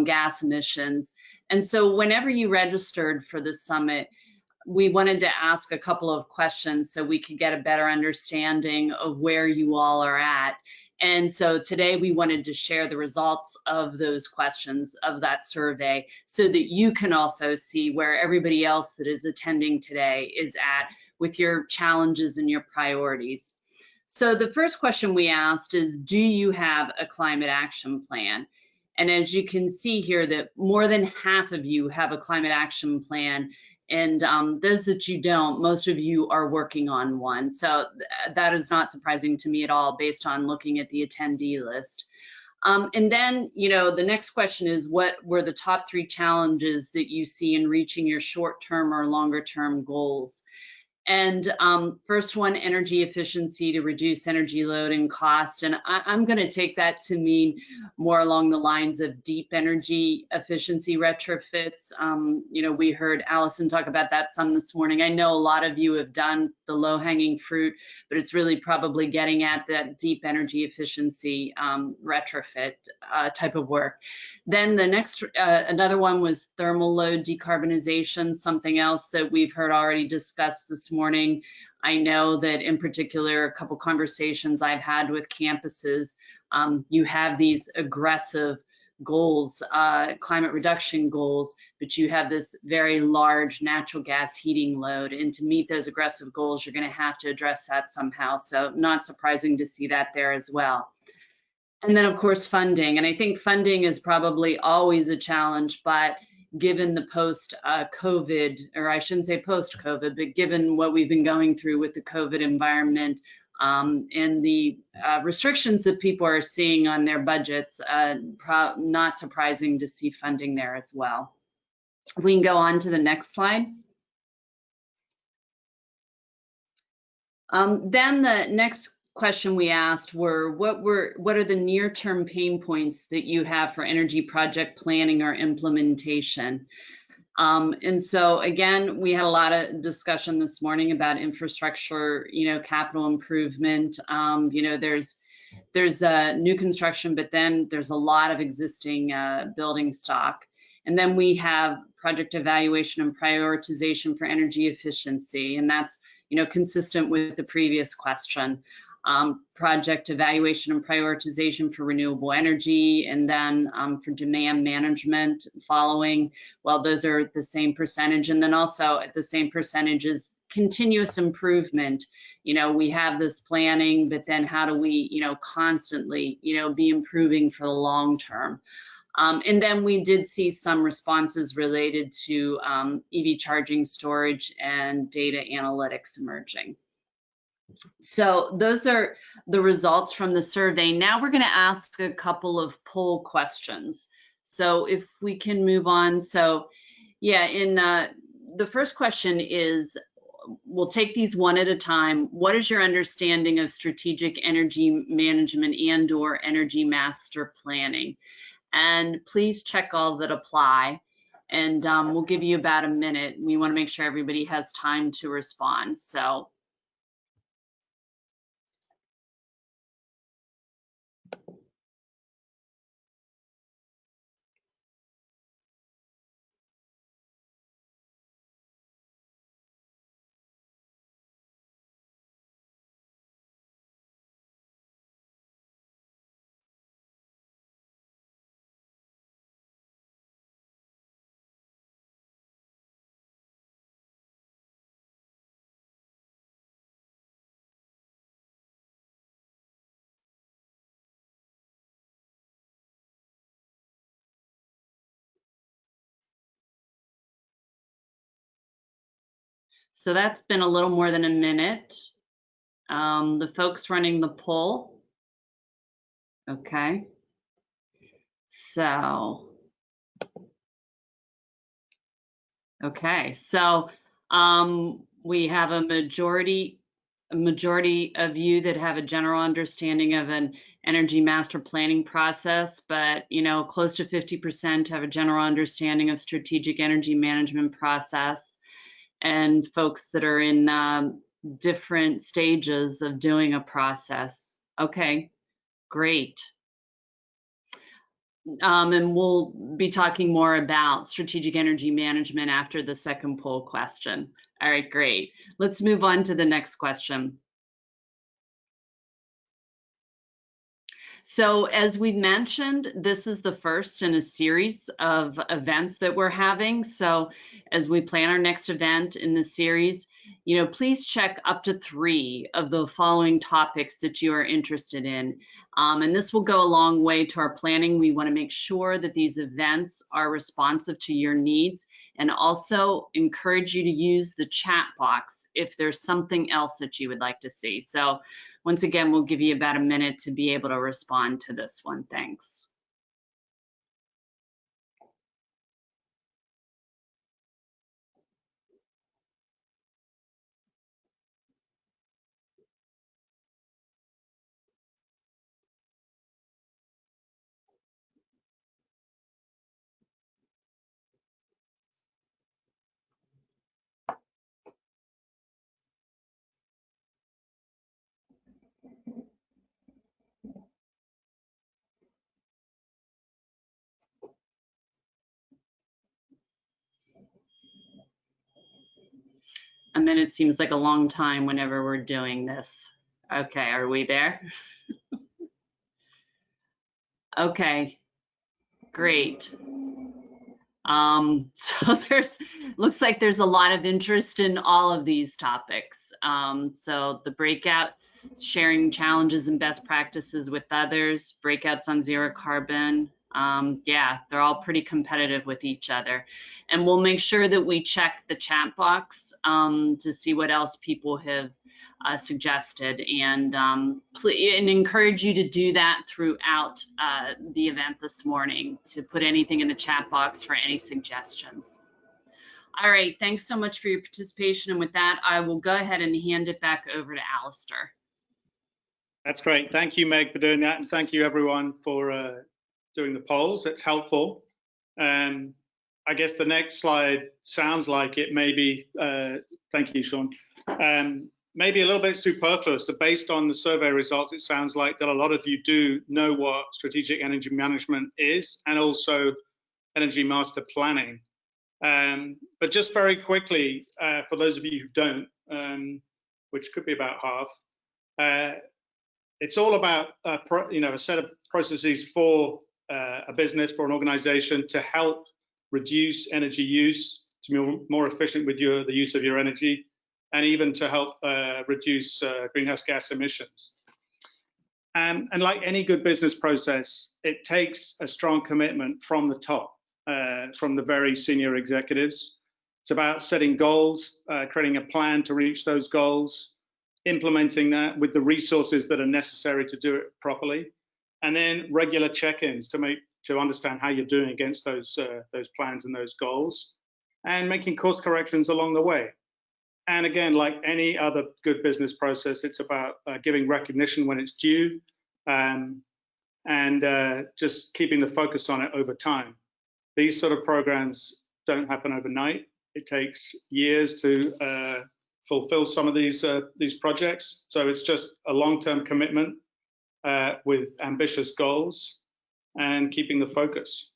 Speaker 8: gas emissions. And so whenever you registered for the summit, we wanted to ask a couple of questions so we could get a better understanding of where you all are at. And so today we wanted to share the results of those questions of that survey so that you can also see where everybody else that is attending today is at with your challenges and your priorities. So the first question we asked is, do you have a climate action plan? And as you can see here, that more than half of you have a climate action plan. And those that you don't, most of you are working on one. So that is not surprising to me at all based on looking at the attendee list. And then, you know, the next question is, what were the top 3 challenges that you see in reaching your short-term or longer-term goals? And first one, energy efficiency to reduce energy load and cost. And I'm going to take that to mean more along the lines of deep energy efficiency retrofits. You know, we heard Allison talk about that some this morning. I know a lot of you have done the low-hanging fruit, but it's really probably getting at that deep energy efficiency retrofit type of work. Then the next, another one was thermal load decarbonization, something else that we've heard already discussed this morning. I know that in particular, a couple conversations I've had with campuses, you have these aggressive goals, climate reduction goals, but you have this very large natural gas heating load. And to meet those aggressive goals, you're going to have to address that somehow. So not surprising to see that there as well. And then, of course, funding. And I think funding is probably always a challenge, but given the post-COVID, or I shouldn't say post-COVID, but given what we've been going through with the COVID environment and the restrictions that people are seeing on their budgets, not surprising to see funding there as well. If we can go on to the next slide. Then the next question we asked were, what are the near-term pain points that you have for energy project planning or implementation? And so again, we had a lot of discussion this morning about infrastructure, you know, capital improvement. You know, there's new construction, but then there's a lot of existing building stock. And then we have project evaluation and prioritization for energy efficiency, and that's, you know, consistent with the previous question. Project evaluation and prioritization for renewable energy, and then for demand management following, well, those are the same percentage. And then also at the same percentage is continuous improvement. You know, we have this planning, but then how do we, you know, constantly, you know, be improving for the long term? And then we did see some responses related to EV charging storage and data analytics emerging. So those are the results from the survey. Now we're going to ask a couple of poll questions. So if we can move on. So yeah, in the first question is, we'll take these one at a time. What is your understanding of strategic energy management and/or energy master planning? And please check all that apply. And we'll give you about a minute. We want to make sure everybody has time to respond. So So that's been a little more than a minute. The folks running the poll. Okay. So, okay. So we have a majority of you that have a general understanding of an energy master planning process, but, you know, close to 50% have a general understanding of strategic energy management process. And folks that are in different stages of doing a process. Okay, great. And we'll be talking more about strategic energy management after the second poll question. All right, great. Let's move on to the next question. So as we mentioned, this is the first in a series of events that we're having. So as we plan our next event in the series, you know, please check up to 3 of the following topics that you are interested in. And this will go a long way to our planning. We want to make sure that these events are responsive to your needs, and also encourage you to use the chat box if there's something else that you would like to see. So once again, we'll give you about a minute to be able to respond to this one. Thanks. A minute seems like a long time whenever we're doing this. Okay, are we there? Okay, great. So looks like there's a lot of interest in all of these topics. So the breakout, sharing challenges and best practices with others, breakouts on zero carbon. Yeah, they're all pretty competitive with each other. And we'll make sure that we check the chat box to see what else people have suggested, and encourage you to do that throughout the event this morning, to put anything in the chat box for any suggestions. All right, thanks so much for your participation. And with that, I will go ahead and hand it back over to Alistair.
Speaker 7: That's great. Thank you, Meg, for doing that. And thank you, everyone, for doing the polls. It's helpful. I guess the next slide sounds like it may be, thank you, Sean, maybe a little bit superfluous. So based on the survey results, it sounds like that a lot of you do know what strategic energy management is, and also energy master planning. But just very quickly, for those of you who don't, which could be about half, it's all about a set of processes for a business, for an organization, to help reduce energy use, to be more efficient with the use of your energy, and even to help reduce greenhouse gas emissions. And like any good business process, it takes a strong commitment from the top, from the very senior executives. It's about setting goals, creating a plan to reach those goals, implementing that with the resources that are necessary to do it properly, and then regular check-ins to understand how you're doing against those plans and those goals, and making course corrections along the way. And again, like any other good business process, it's about giving recognition when it's due, and just keeping the focus on it over time. These sort of programs don't happen overnight. It takes years to fulfill some of these projects. So it's just a long-term commitment with ambitious goals and keeping the focus.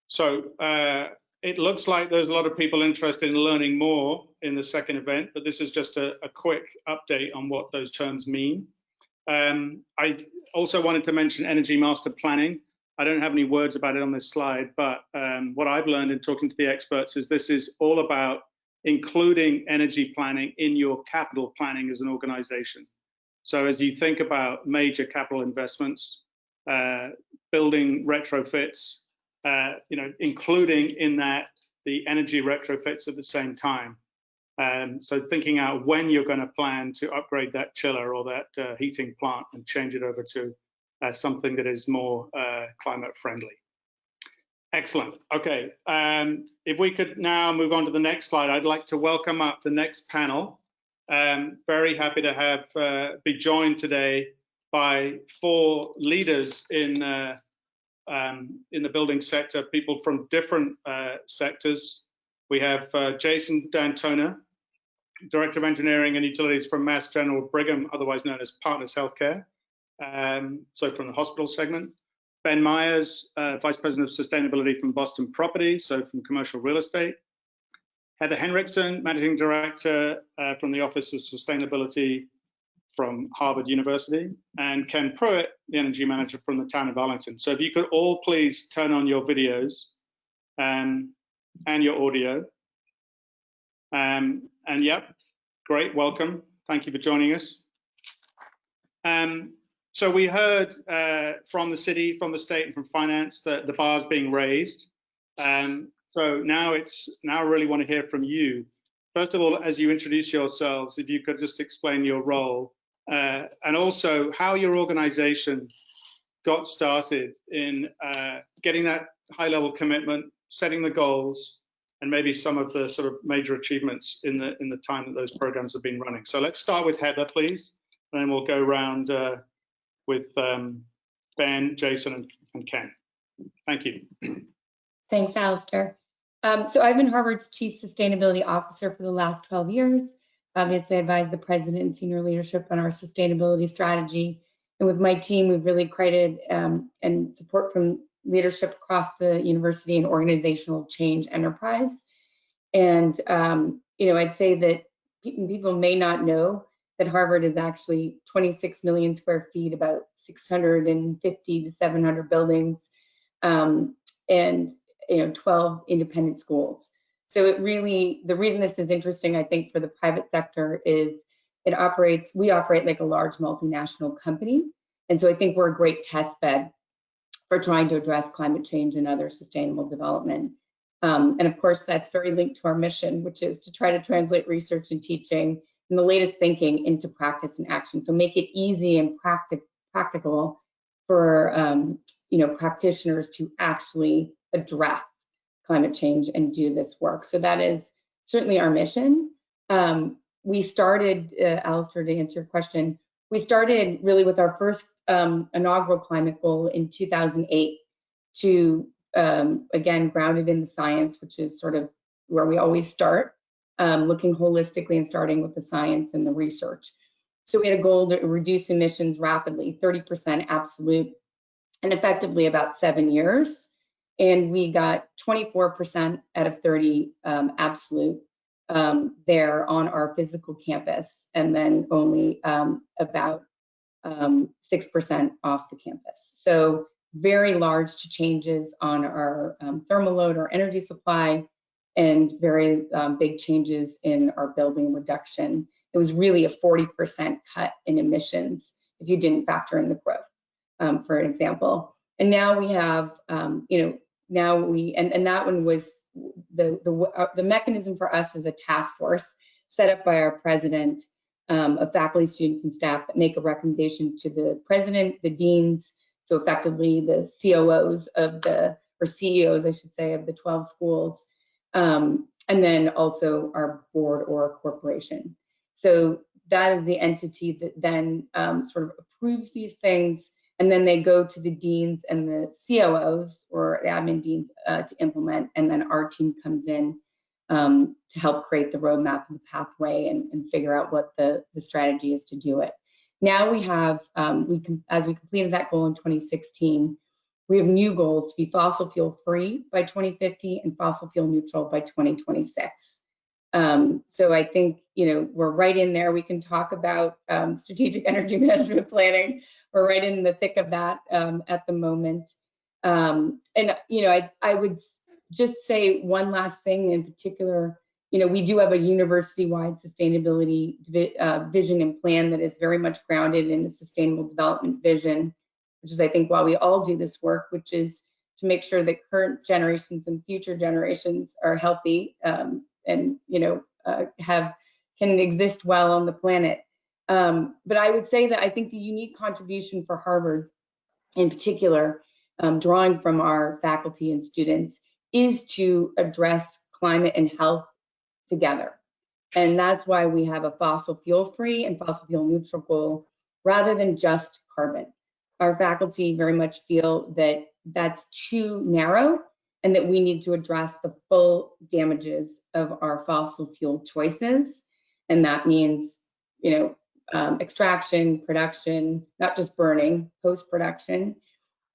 Speaker 7: So it looks like there's a lot of people interested in learning more in the second event, but this is just a quick update on what those terms mean. I also wanted to mention energy master planning. I don't have any words about it on this slide, but what I've learned in talking to the experts is this is all about including energy planning in your capital planning as an organization. So as you think about major capital investments, building retrofits, including in that the energy retrofits at the same time. So thinking out when you're going to plan to upgrade that chiller or that heating plant and change it over to something that is more climate friendly. Excellent. Okay. If we could now move on to the next slide, I'd like to welcome up the next panel. Very happy to have be joined today by 4 leaders in the building sector, people from different sectors. We have Jason D'Antona, Director of Engineering and Utilities from Mass General Brigham, otherwise known as Partners Healthcare, so from the hospital segment. Ben Myers, Vice President of Sustainability from Boston Property, so from commercial real estate. Heather Henriksen, Managing Director from the Office of Sustainability from Harvard University, and Ken Pruitt, the Energy Manager from the town of Arlington. So if you could all please turn on your videos and your audio. And yep, great, welcome. Thank you for joining us. So we heard from the city, from the state, and from finance that the bar is being raised. So now I really want to hear from you. First of all, as you introduce yourselves, if you could just explain your role and also how your organization got started in getting that high-level commitment, setting the goals, and maybe some of the sort of major achievements in the time that those programs have been running. So let's start with Heather, please, and then we'll go around with Ben, Jason, and Ken. Thank you.
Speaker 9: Thanks, Alistair. So I've been Harvard's Chief Sustainability Officer for the last 12 years. Obviously, I advise the president and senior leadership on our sustainability strategy. And with my team, we've really created and support from leadership across the university and organizational change enterprise. And I'd say that people may not know that Harvard is actually 26 million square feet, about 650 to 700 buildings, and 12 independent schools. So it really, the reason this is interesting, I think, for the private sector is we operate like a large multinational company. And so I think we're a great test bed for trying to address climate change and other sustainable development. And of course, that's very linked to our mission, which is to try to translate research and teaching and the latest thinking into practice and action. So make it easy and practical for practitioners to actually address climate change and do this work. So that is certainly our mission. We started, Alistair, to answer your question, we started really with our first inaugural climate goal in 2008 to, again, grounded in the science, which is sort of where we always start, looking holistically and starting with the science and the research. So we had a goal to reduce emissions rapidly, 30% absolute, and effectively about 7 years. And we got 24% out of 30 absolute there on our physical campus, and then only about 6% off the campus. So very large changes on our thermal load, our energy supply, and very big changes in our building reduction. It was really a 40% cut in emissions if you didn't factor in the growth, for example. And now we have, and that one was the mechanism for us as a task force set up by our president of faculty, students, and staff that make a recommendation to the president, the deans, so effectively the COOs or CEOs, I should say, of the 12 schools, and then also our board or our corporation. So that is the entity that then sort of approves these things, and then they go to the deans and the COOs or admin deans to implement, and then our team comes in to help create the roadmap and the pathway and figure out what the strategy is to do it. Now we have, as we completed that goal in 2016, we have new goals to be fossil fuel free by 2050 and fossil fuel neutral by 2026. So I think, we're right in there. We can talk about strategic energy management planning. We're right in the thick of that at the moment. And, I would just say one last thing in particular. We do have a university-wide sustainability vision and plan that is very much grounded in the sustainable development vision, which is, I think, why we all do this work, which is to make sure that current generations and future generations are healthy and can exist well on the planet. But I would say that I think the unique contribution for Harvard, in particular, drawing from our faculty and students, is to address climate and health together. And that's why we have a fossil fuel free and fossil fuel neutral goal rather than just carbon. Our faculty very much feel that that's too narrow and that we need to address the full damages of our fossil fuel choices. And that means, extraction, production, not just burning, post-production,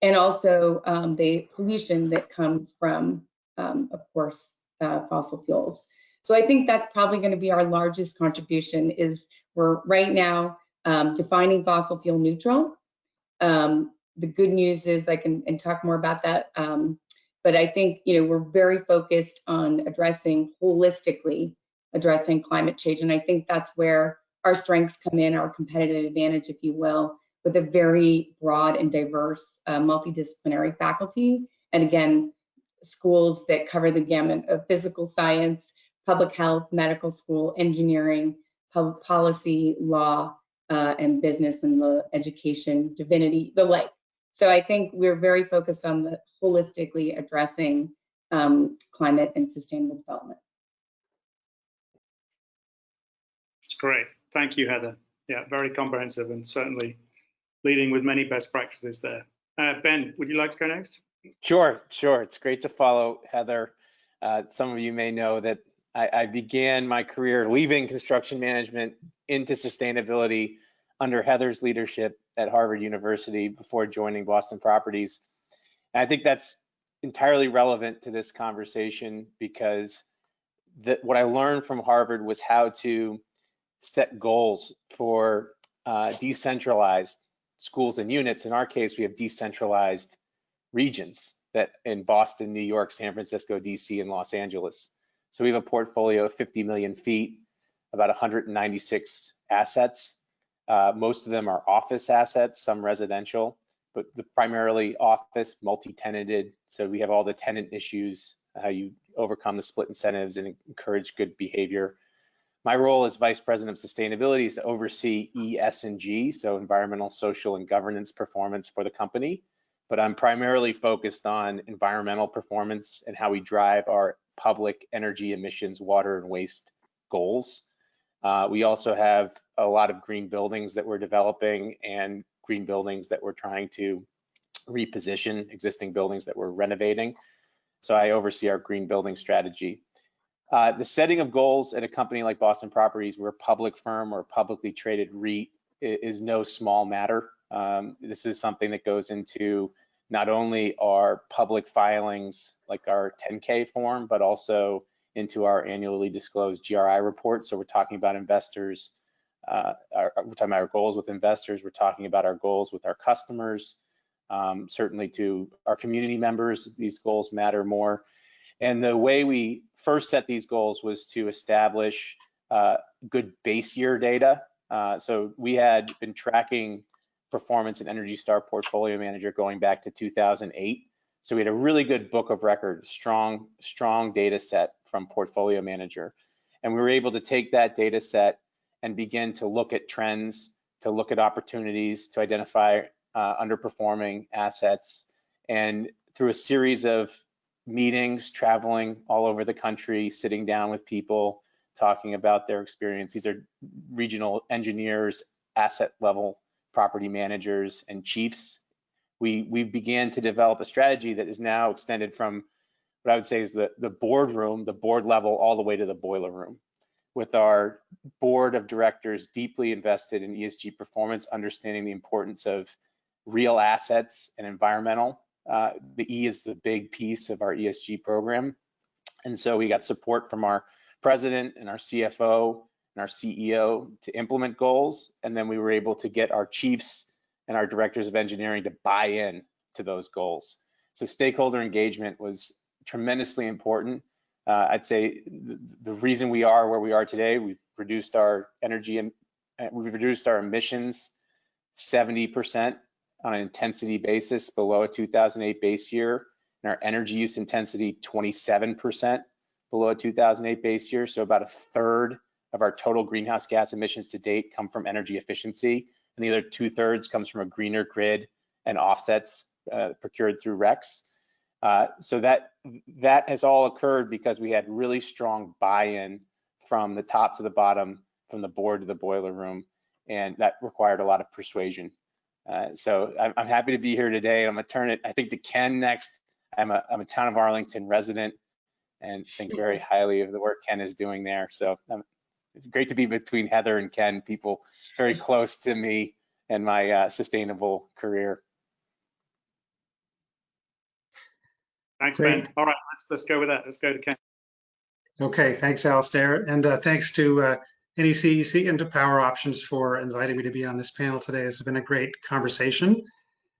Speaker 9: and also the pollution that comes from, of course, fossil fuels. So I think that's probably going to be our largest contribution. Is we're right now defining fossil fuel neutral. The good news is I can talk more about that, but I think we're very focused on holistically addressing climate change, and I think that's where our strengths come in, our competitive advantage, if you will, with a very broad and diverse multidisciplinary faculty, and again, schools that cover the gamut of physical science, public health, medical school, engineering, public policy, law, and business, and the education, divinity, the like. So I think we're very focused on the holistically addressing climate and sustainable development.
Speaker 7: It's great. Thank you, Heather. Yeah, very comprehensive and certainly leading with many best practices there. Ben, would you like to go next?
Speaker 10: Sure. It's great to follow Heather. Some of you may know that I began my career leaving construction management into sustainability under Heather's leadership at Harvard University before joining Boston Properties. And I think that's entirely relevant to this conversation because what I learned from Harvard was how to set goals for decentralized schools and units. In our case, we have decentralized regions that in Boston, New York, San Francisco, DC, and Los Angeles. So we have a portfolio of 50 million feet, about 196 assets. Most of them are office assets, some residential, but primarily office, multi-tenanted. So we have all the tenant issues, how you overcome the split incentives and encourage good behavior. My role as Vice President of Sustainability is to oversee E, S, and G, so environmental, social, and governance performance for the company. But I'm primarily focused on environmental performance and how we drive our public energy emissions, water, and waste goals. We also have a lot of green buildings that we're developing and green buildings that we're trying to reposition, existing buildings that we're renovating. So I oversee our green building strategy. The setting of goals at a company like Boston Properties, we're a public firm or a publicly traded REIT, is no small matter. This is something that goes into not only our public filings, like our 10K form, but also into our annually disclosed GRI report. So we're talking about investors, we're talking about our goals with investors, we're talking about our goals with our customers, certainly to our community members, these goals matter more. And the way we first set these goals was to establish good base year data. So we had been tracking performance in Energy Star Portfolio Manager going back to 2008. So we had a really good book of record, strong data set from Portfolio Manager. And we were able to take that data set and begin to look at trends, to look at opportunities, to identify underperforming assets. And through a series of meetings, traveling all over the country, sitting down with people, talking about their experience. These are regional engineers, asset level property managers, and chiefs. We began to develop a strategy that is now extended from what I would say is the boardroom, the board level, all the way to the boiler room, with our board of directors deeply invested in ESG performance, understanding the importance of real assets and environmental. The E is the big piece of our ESG program. And so we got support from our president and our CFO and our CEO to implement goals. And then we were able to get our chiefs and our directors of engineering to buy in to those goals. So stakeholder engagement was tremendously important. I'd say the reason we are where we are today, we've reduced our energy and we've reduced our emissions 70% on an intensity basis below a 2008 base year, and our energy use intensity 27% below a 2008 base year. So about a third of our total greenhouse gas emissions to date come from energy efficiency, and the other 2/3 comes from a greener grid and offsets procured through RECs. So that has all occurred because we had really strong buy-in from the top to the bottom, from the board to the boiler room, and that required a lot of persuasion. So I'm happy to be here today. I'm gonna turn it, I think, to Ken next. I'm a Town of Arlington resident and think very highly of the work Ken is doing there. So great to be between Heather and Ken, people very close to me and my sustainable career.
Speaker 7: Thanks,
Speaker 11: Great.
Speaker 7: Ben. All right, let's go with that. Let's go to Ken.
Speaker 11: Okay, thanks, Alistair. And thanks to NECEC and to Power Options for inviting me to be on this panel today. This has been a great conversation.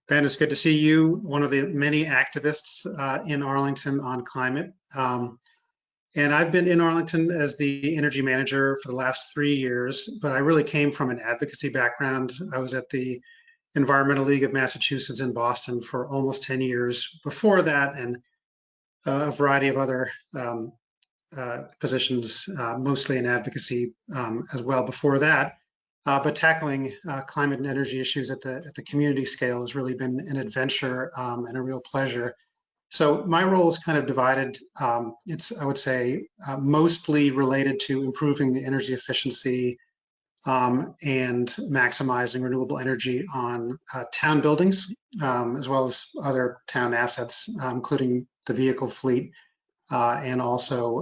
Speaker 11: Ben, it's good to see you, one of the many activists in Arlington on climate. And I've been in Arlington as the energy manager for the last 3 years, but I really came from an advocacy background. I was at the Environmental League of Massachusetts in Boston for almost 10 years before that, and a variety of other positions, mostly in advocacy as well before that. But tackling climate and energy issues at the community scale has really been an adventure and a real pleasure. So my role is kind of divided. It's, I would say, mostly related to improving the energy efficiency and maximizing renewable energy on town buildings, as well as other town assets, including the vehicle fleet and also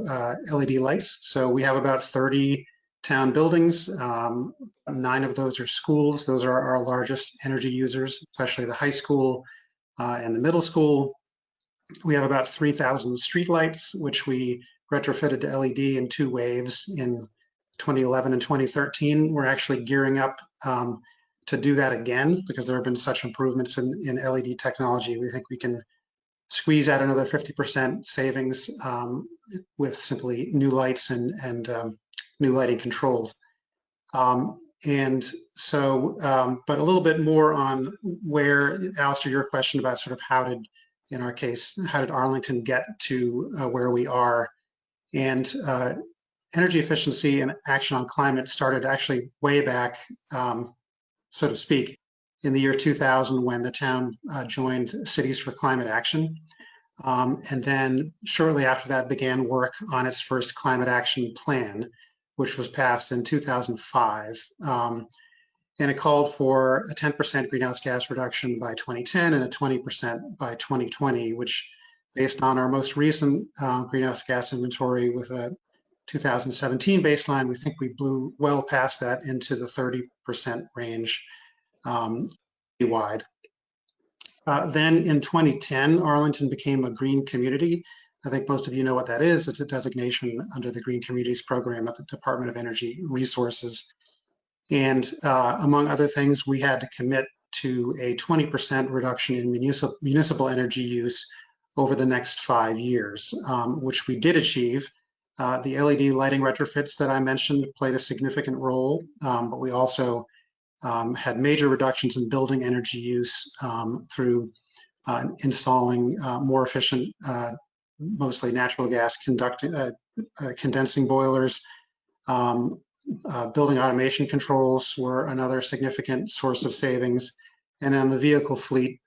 Speaker 11: LED lights. So we have about 30 town buildings. 9 of those are schools. Those are our largest energy users, especially the high school and the middle school. We have about 3,000 streetlights, which we retrofitted to LED in 2 waves in 2011 and 2013. We're actually gearing up to do that again because there have been such improvements in LED technology. We think we can squeeze out another 50% savings with simply new lights and new lighting controls. And so, but a little bit more on where, Alistair, your question about sort of how did, in our case, how did Arlington get to where we are? And energy efficiency and action on climate started actually way back, so to speak, in the year 2000 when the town joined Cities for Climate Action. And then shortly after that began work on its first climate action plan, which was passed in 2005. And it called for a 10% greenhouse gas reduction by 2010 and a 20% by 2020, which based on our most recent greenhouse gas inventory with a 2017 baseline, we think we blew well past that into the 30% range wide. Then in 2010, Arlington became a green community. I think most of you know what that is. It's a designation under the Green Communities program at the Department of Energy Resources. And among other things, we had to commit to a 20% reduction in municipal energy use over the next 5 years, which we did achieve. The LED lighting retrofits that I mentioned played a significant role, but we also had major reductions in building energy use through installing more efficient, mostly natural gas condensing boilers. Building automation controls were another significant source of savings. And on the vehicle fleet,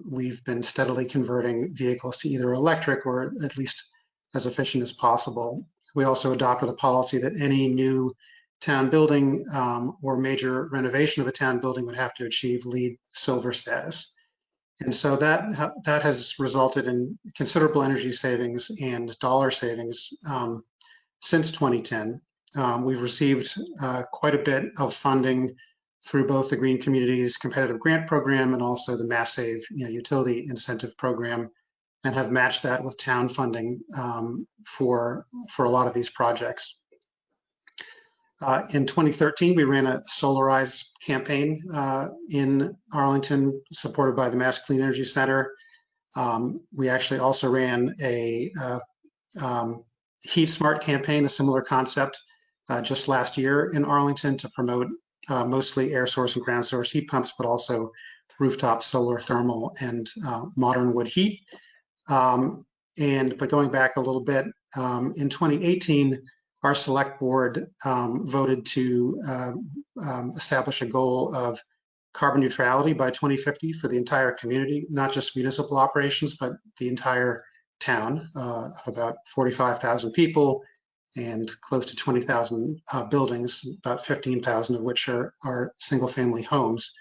Speaker 11: we've been steadily converting vehicles to either electric or at least as efficient as possible. We also adopted a policy that any new town building or major renovation of a town building would have to achieve LEED Silver status. And so that has resulted in considerable energy savings and dollar savings since 2010. We've received quite a bit of funding through both the Green Communities Competitive Grant Program and also the Mass Save Utility Incentive Program, and have matched that with town funding for a lot of these projects. In 2013, we ran a Solarize campaign in Arlington, supported by the Mass Clean Energy Center. We actually also ran a Heat Smart campaign, a similar concept, just last year in Arlington to promote mostly air source and ground source heat pumps, but also rooftop solar, thermal, and modern wood heat. But going back a little bit, in 2018, our select board voted to establish a goal of carbon neutrality by 2050 for the entire community, not just municipal operations, but the entire town of about 45,000 people and close to 20,000 buildings, about 15,000 of which are single family homes.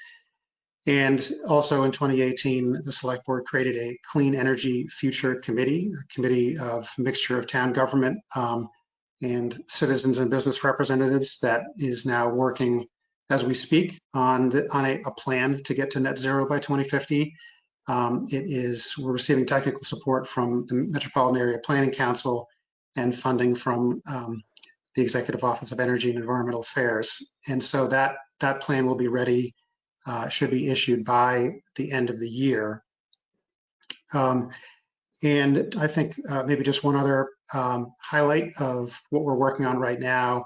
Speaker 11: And also in 2018, the select board created a Clean Energy Future Committee, a committee of mixture of town government and citizens and business representatives that is now working as we speak on a plan to get to net zero by 2050. We're receiving technical support from the Metropolitan Area Planning Council and funding from the Executive Office of Energy and Environmental Affairs. And so that plan will be ready, should be issued by the end of the year. And I think maybe just one other highlight of what we're working on right now.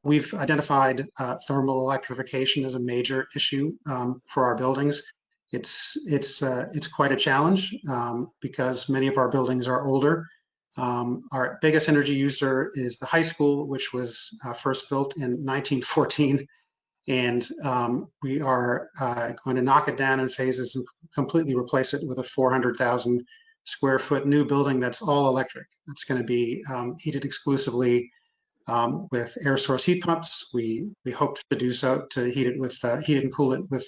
Speaker 11: We've identified thermal electrification as a major issue for our buildings. It's quite a challenge because many of our buildings are older. Our biggest energy user is the high school, which was first built in 1914. And we are going to knock it down in phases and completely replace it with a 400,000 square foot new building that's all electric. It's going to be heated exclusively with air source heat pumps. We hoped to do so, to heat it with heat and cool it with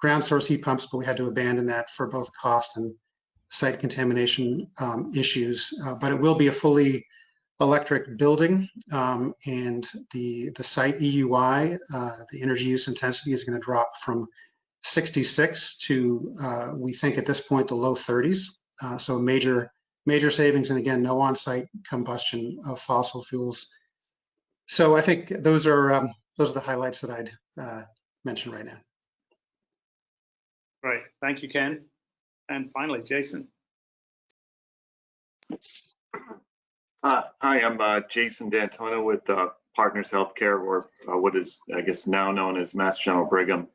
Speaker 11: ground source heat pumps, but we had to abandon that for both cost and site contamination issues. But it will be a fully electric building, and the site EUI, the energy use intensity, is going to drop from 66 to we think at this point the low 30s. So a major major savings, and again, no on-site combustion of fossil fuels. So I think those are the highlights that I'd mention right now.
Speaker 7: Great, thank you, Ken. And finally, Jason.
Speaker 12: Hi, I'm Jason D'Antonio with Partners Healthcare, or what is, I guess, now known as Mass General Brigham.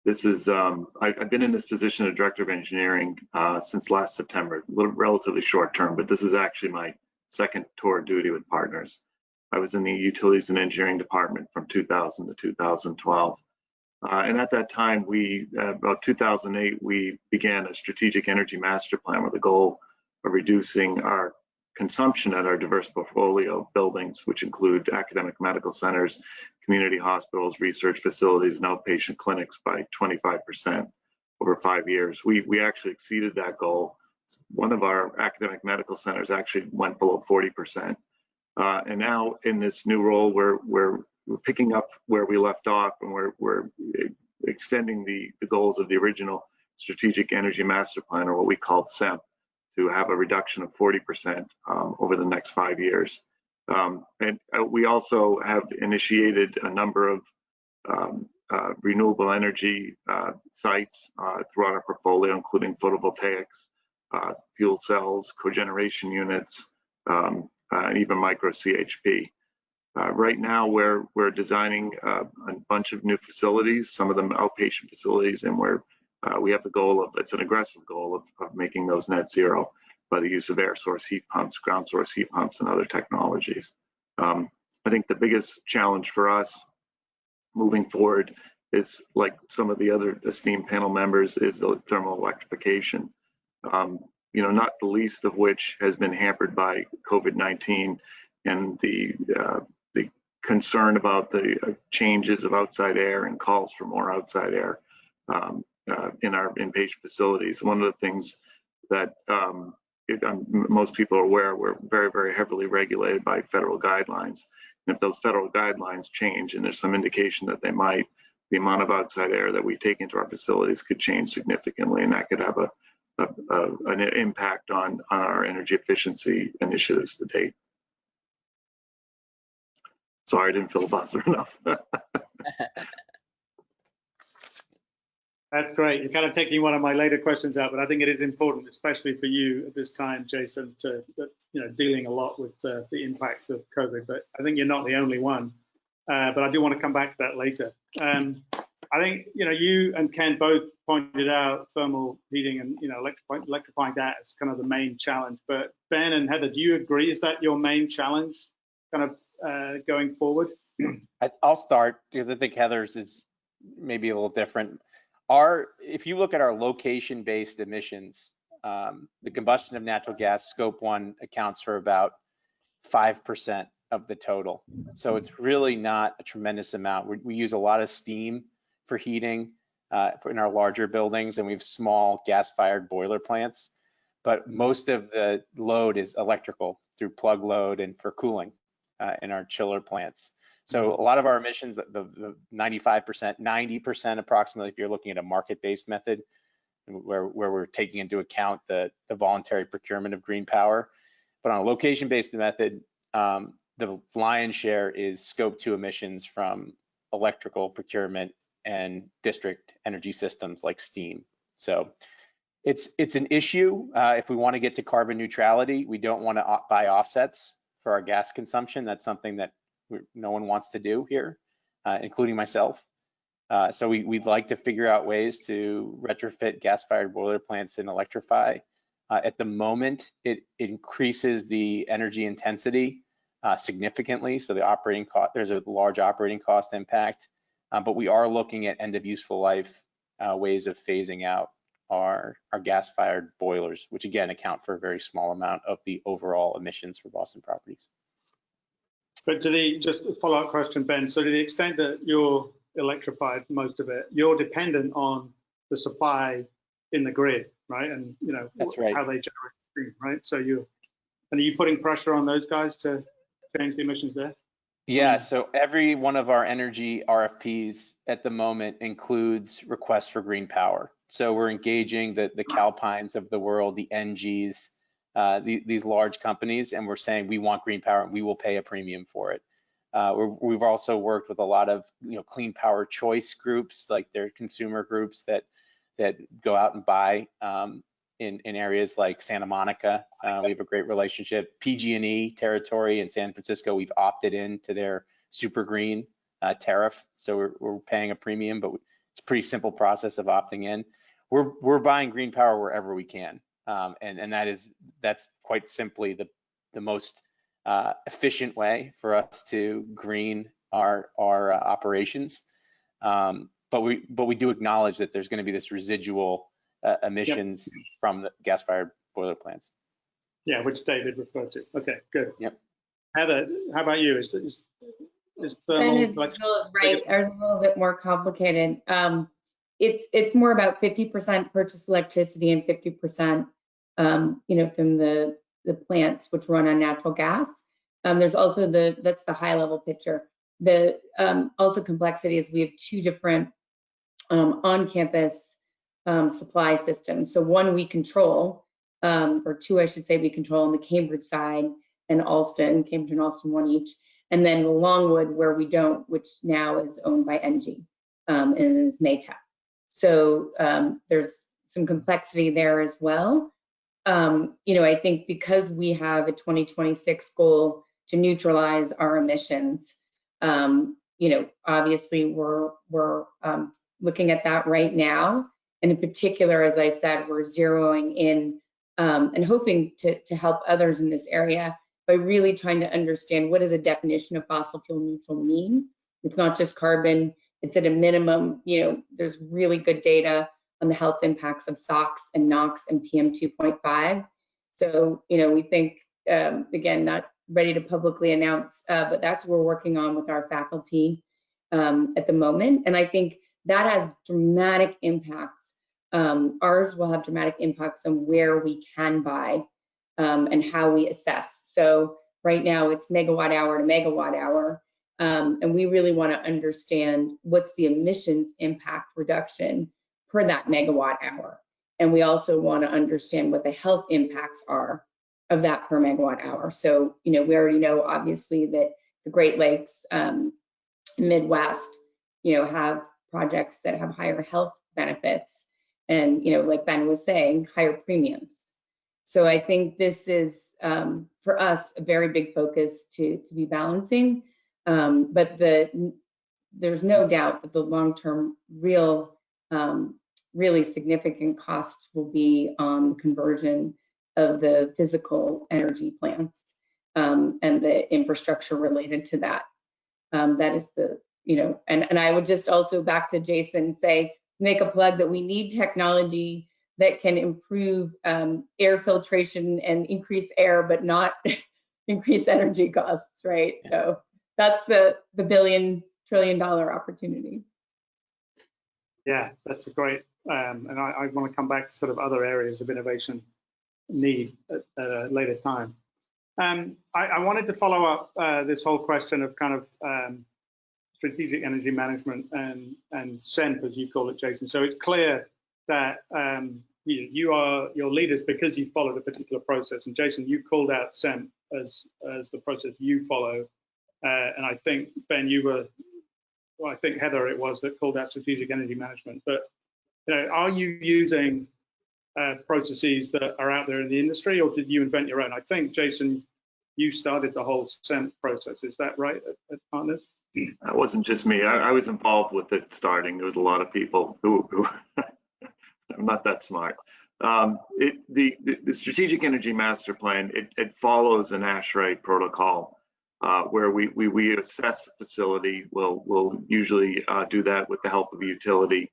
Speaker 12: This is, I've been in this position of Director of Engineering since last September, relatively short term, but this is actually my second tour of duty with Partners. I was in the Utilities and Engineering Department from 2000 to 2012. And at that time, about 2008, we began a strategic energy master plan with the goal of reducing our consumption at our diverse portfolio of buildings, which include academic medical centers, community hospitals, research facilities, and outpatient clinics by 25% over 5 years. We actually exceeded that goal. One of our academic medical centers actually went below 40%. And now in this new role, we're picking up where we left off, and we're extending the goals of the original Strategic Energy Master Plan, or what we called SEMP, to have a reduction of 40% over the next 5 years. And we also have initiated a number of renewable energy sites throughout our portfolio, including photovoltaics, fuel cells, cogeneration units, and even micro CHP. Right now, we're designing a bunch of new facilities, some of them outpatient facilities, and we have the goal of, it's an aggressive goal of making those net zero by the use of air source heat pumps, ground source heat pumps, and other technologies. I think the biggest challenge for us moving forward is, like some of the other esteemed panel members, is the thermal electrification. Not the least of which has been hampered by COVID-19 and the concern about the changes of outside air and calls for more outside air in our inpatient facilities. One of the things that most people are aware, we're very, very heavily regulated by federal guidelines. And if those federal guidelines change, and there's some indication that they might, the amount of outside air that we take into our facilities could change significantly, and that could have an impact on our energy efficiency initiatives to date. Sorry, I didn't filibuster enough.
Speaker 7: That's great. You're kind of taking one of my later questions out, but I think it is important, especially for you at this time, Jason, to dealing a lot with the impact of COVID. But I think you're not the only one. But I do want to come back to that later. I think you and Ken both pointed out thermal heating and electrifying that as kind of the main challenge. But Ben and Heather, do you agree? Is that your main challenge, kind of going forward?
Speaker 10: I'll start, because I think Heather's is maybe a little different. If you look at our location-based emissions, the combustion of natural gas, Scope 1, accounts for about 5% of the total. So it's really not a tremendous amount. We use a lot of steam for heating in our larger buildings, and we have small gas-fired boiler plants. But most of the load is electrical through plug load and for cooling in our chiller plants. So a lot of our emissions, the 95%, 90% approximately, if you're looking at a market-based method, where we're taking into account the voluntary procurement of green power. But on a location-based method, the lion's share is Scope 2 emissions from electrical procurement and district energy systems like steam. So it's an issue. If we want to get to carbon neutrality, we don't want to buy offsets for our gas consumption. That's something that no one wants to do here, including myself. So we'd like to figure out ways to retrofit gas-fired boiler plants and electrify. At the moment, it increases the energy intensity significantly. So the operating cost, there's a large operating cost impact, but we are looking at end of useful life ways of phasing out our gas-fired boilers, which again account for a very small amount of the overall emissions for Boston Properties.
Speaker 7: But just a follow-up question, Ben. So to the extent that you're electrified, most of it, you're dependent on the supply in the grid, right? And
Speaker 10: that's right.
Speaker 7: How they generate steam, right? So are you putting pressure on those guys to change the emissions there?
Speaker 10: Yeah, so every one of our energy RFPs at the moment includes requests for green power. So we're engaging the Calpines of the world, the NGs, these large companies, and we're saying we want green power and we will pay a premium for it. We've also worked with a lot of clean power choice groups, like their consumer groups that go out and buy in areas like Santa Monica. We have a great relationship. PG&E territory in San Francisco, we've opted into their super green tariff, so we're paying a premium, but it's a pretty simple process of opting in. We're buying green power wherever we can, and that's quite simply the most efficient way for us to green our operations. But we do acknowledge that there's going to be this residual emissions from the gas-fired boiler plants.
Speaker 7: Yeah, which David referred to. Okay, good.
Speaker 10: Yep.
Speaker 7: Heather, how about you? Is
Speaker 9: Ben is right. Ours is a little bit more complicated. It's more about 50% purchased electricity and 50%, from the plants which run on natural gas. There's also that's the high level picture. The also complexity is we have two different on-campus supply systems. So one we control, or two I should say we control on the Cambridge side and Cambridge and Alston, one each. And then Longwood, where we don't, which now is owned by Engie and is Maytag. So there's some complexity there as well. I think because we have a 2026 goal to neutralize our emissions, obviously we're looking at that right now. And in particular, as I said, we're zeroing in and hoping to help others in this area by really trying to understand what does a definition of fossil fuel neutral mean. It's not just carbon, it's at a minimum, there's really good data on the health impacts of SOx and NOx and PM 2.5. So, we think, again, not ready to publicly announce, but that's what we're working on with our faculty at the moment. And I think that has dramatic impacts. Ours will have dramatic impacts on where we can buy and how we assess. So right now it's megawatt hour to megawatt hour. And we really want to understand what's the emissions impact reduction per that megawatt hour. And we also want to understand what the health impacts are of that per megawatt hour. So, we already know obviously that the Great Lakes, Midwest, have projects that have higher health benefits and, like Ben was saying, higher premiums. So I think this is, for us, a very big focus to be balancing. But there's no doubt that the long-term really significant cost will be on conversion of the physical energy plants and the infrastructure related to that. That is and I would just also back to Jason say, make a plug that we need technology that can improve air filtration and increase air, but not increase energy costs, right? Yeah. So that's the $1 trillion opportunity.
Speaker 7: Yeah, that's a great, and I want to come back to sort of other areas of innovation need at a later time. I wanted to follow up this whole question of kind of strategic energy management and SEMP, as you call it, Jason. So it's clear that you are your leaders because you followed a particular process. And Jason, you called out SEMP as the process you follow. And I think, Ben, I think Heather it was that called out strategic energy management. But are you using processes that are out there in the industry, or did you invent your own? I think, Jason, you started the whole SEMP process. Is that right at Partners?
Speaker 12: That wasn't just me. I was involved with it starting. There was a lot of people who I'm not that smart. The Strategic Energy Master Plan, it follows an ASHRAE protocol where we assess the facility. We'll usually do that with the help of a utility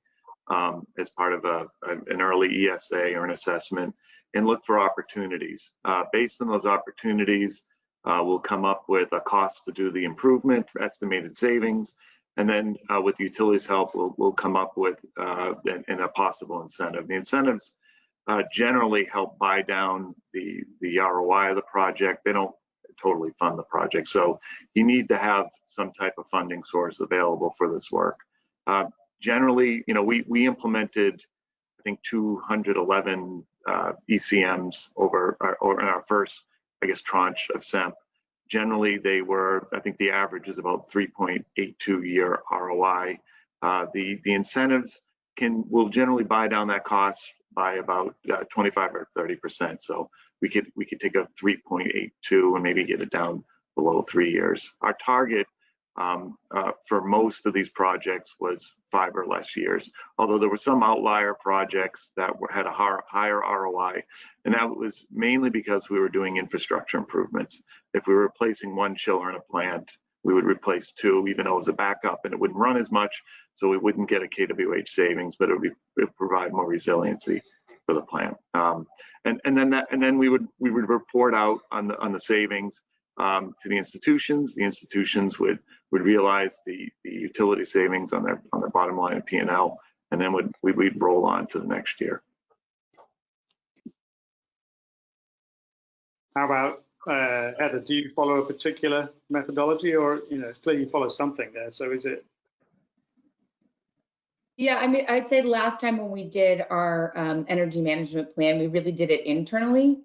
Speaker 12: as part of an early ESA or an assessment, and look for opportunities. Based on those opportunities, we'll come up with a cost to do the improvement, estimated savings, and then with the utilities' help, we'll come up with a possible incentive. The incentives generally help buy down the ROI of the project. They don't totally fund the project, so you need to have some type of funding source available for this work. Generally, we implemented, I think, 211 ECMs or in our first, I guess, tranche of SEMP. Generally, they were, I think the average is about 3.82 year ROI. The incentives will generally buy down that cost by about 25 or 30%. So we could take a 3.82 and maybe get it down below 3 years. Our target for most of these projects was 5 or less years, although there were some outlier projects that had a higher ROI, and that was mainly because we were doing infrastructure improvements. If we were replacing one chiller in a plant, we would replace 2, even though it was a backup, and it wouldn't run as much, so we wouldn't get a kWh savings, but it would provide more resiliency for the plant. And then we would report out on the savings to the institutions. The institutions would realize the utility savings on their bottom line of P&L, and then we'd roll on to the next year.
Speaker 7: How about Heather? Do you follow a particular methodology, or it's clear you follow something there? So is it?
Speaker 9: Yeah, I mean, I'd say the last time when we did our energy management plan, we really did it internally.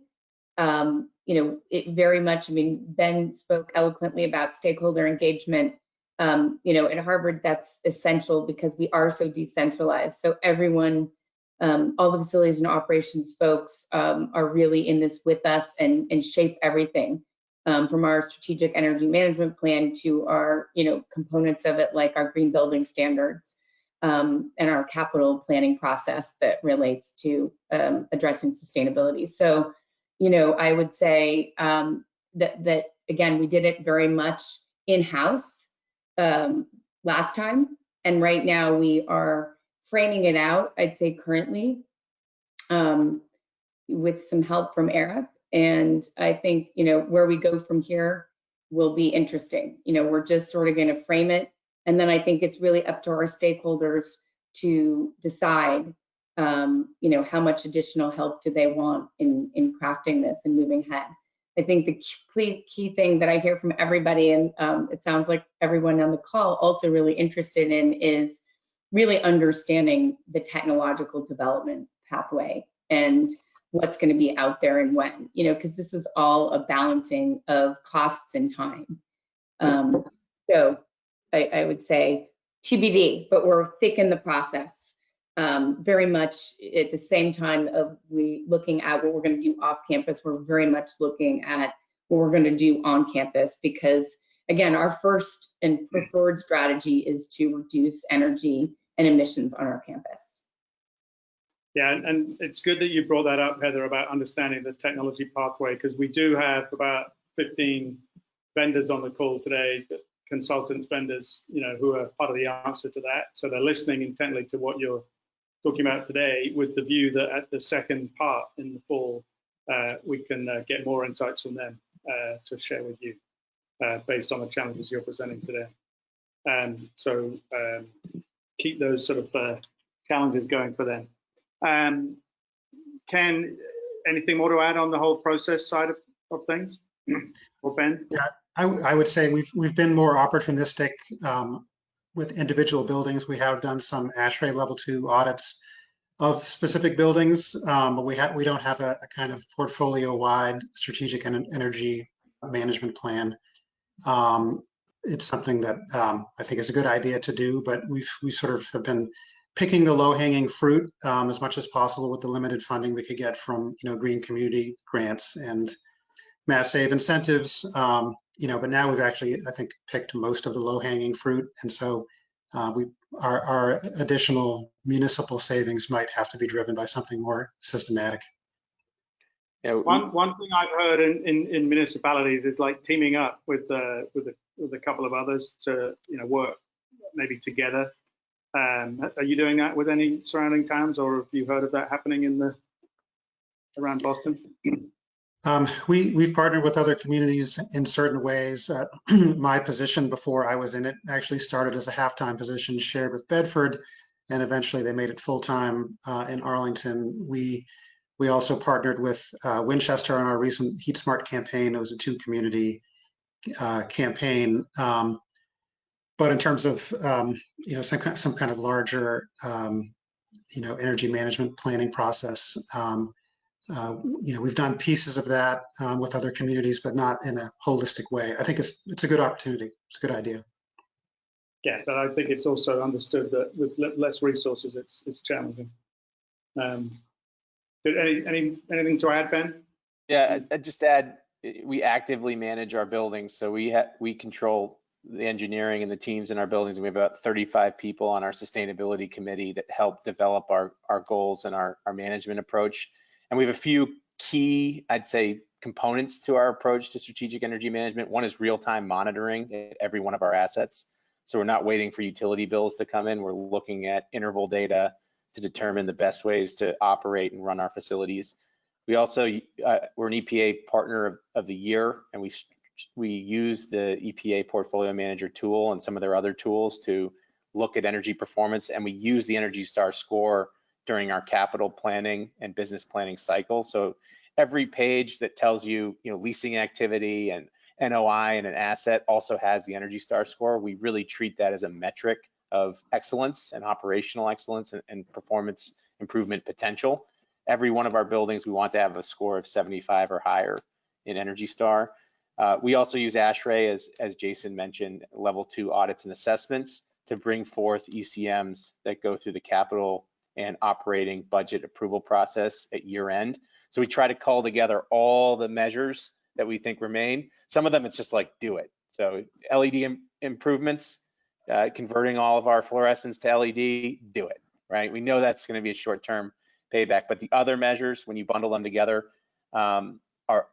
Speaker 9: It very much, I mean, Ben spoke eloquently about stakeholder engagement. At Harvard, that's essential because we are so decentralized. So everyone, all the facilities and operations folks are really in this with us and shape everything from our strategic energy management plan to our, components of it, like our green building standards and our capital planning process that relates to addressing sustainability. So, I would say that again, we did it very much in-house last time, and right now we are framing it out, I'd say currently, with some help from Arab. And I think, where we go from here will be interesting. We're just sort of going to frame it. And then I think it's really up to our stakeholders to decide, how much additional help do they want in crafting this and moving ahead. I think the key thing that I hear from everybody, and it sounds like everyone on the call also really interested in, is really understanding the technological development pathway and what's going to be out there and when, because this is all a balancing of costs and time. So I would say TBD, but we're thick in the process. Very much at the same time of we looking at what we're going to do off campus, we're very much looking at what we're going to do on campus, because again, our first and preferred strategy is to reduce energy and emissions on our campus.
Speaker 7: Yeah, and it's good that you brought that up, Heather, about understanding the technology pathway, because we do have about 15 vendors on the call today, consultants, vendors, who are part of the answer to that. So they're listening intently to what you're talking about today, with the view that at the second part in the fall, we can get more insights from them to share with you based on the challenges you're presenting today. So keep those sort of challenges going for them. Ken, anything more to add on the whole process side of things? Or Ben?
Speaker 11: Yeah, I would say we've been more opportunistic with individual buildings. We have done some ASHRAE level 2 audits of specific buildings, but we don't have a kind of portfolio-wide strategic energy management plan. It's something that I think is a good idea to do, but we sort of have been picking the low-hanging fruit as much as possible with the limited funding we could get from green community grants and Mass Save incentives. But now we've actually, I think, picked most of the low-hanging fruit, and so our additional municipal savings might have to be driven by something more systematic.
Speaker 7: Yeah, one thing I've heard in municipalities is like teaming up with a couple of others to work maybe together. Are you doing that with any surrounding towns, or have you heard of that happening around Boston?
Speaker 11: We've partnered with other communities in certain ways. My position before I was in it actually started as a half-time position shared with Bedford, and eventually they made it full-time in Arlington. We also partnered with Winchester on our recent Heat Smart campaign. It was a 2-community campaign. But in terms of some kind of larger energy management planning process, we've done pieces of that with other communities, but not in a holistic way. I think it's a good opportunity. It's a good idea.
Speaker 7: Yeah, but I think it's also understood that with less resources, it's challenging. Anything to add, Ben?
Speaker 10: Yeah, I'd just add, we actively manage our buildings, so we control the engineering and the teams in our buildings, and we have about 35 people on our sustainability committee that help develop our goals and our management approach. And we have a few key, I'd say, components to our approach to strategic energy management. One is real-time monitoring at every one of our assets. So we're not waiting for utility bills to come in. We're looking at interval data to determine the best ways to operate and run our facilities. We also, we're an EPA Partner of the Year, and we use the EPA Portfolio Manager tool and some of their other tools to look at energy performance, and we use the Energy Star score during our capital planning and business planning cycle. So every page that tells you, leasing activity and NOI in an asset also has the Energy Star score. We really treat that as a metric of excellence and operational excellence and performance improvement potential. Every one of our buildings, we want to have a score of 75 or higher in Energy Star. We also use ASHRAE, as Jason mentioned, level 2 audits and assessments to bring forth ECMs that go through the capital and operating budget approval process at year end. So we try to call together all the measures that we think remain. Some of them, it's just like, do it. So LED improvements, converting all of our fluorescents to LED, do it, right? We know that's going to be a short-term payback, but the other measures, when you bundle them together, are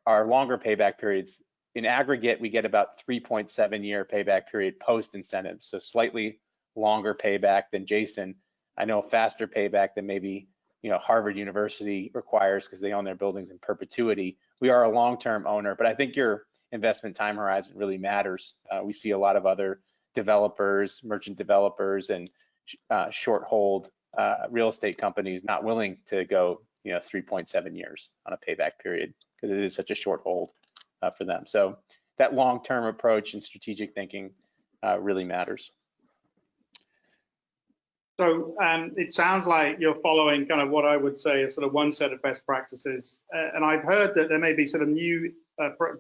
Speaker 10: longer payback periods. In aggregate, we get about 3.7 year payback period post incentives, so slightly longer payback than Jason. I know a faster payback than maybe Harvard University requires because they own their buildings in perpetuity. We are a long-term owner, but I think your investment time horizon really matters. We see a lot of other developers, merchant developers, and short hold real estate companies not willing to go 3.7 years on a payback period because it is such a short hold for them. So that long-term approach and strategic thinking really matters.
Speaker 7: So it sounds like you're following kind of what I would say is sort of one set of best practices. And I've heard that there may be sort of new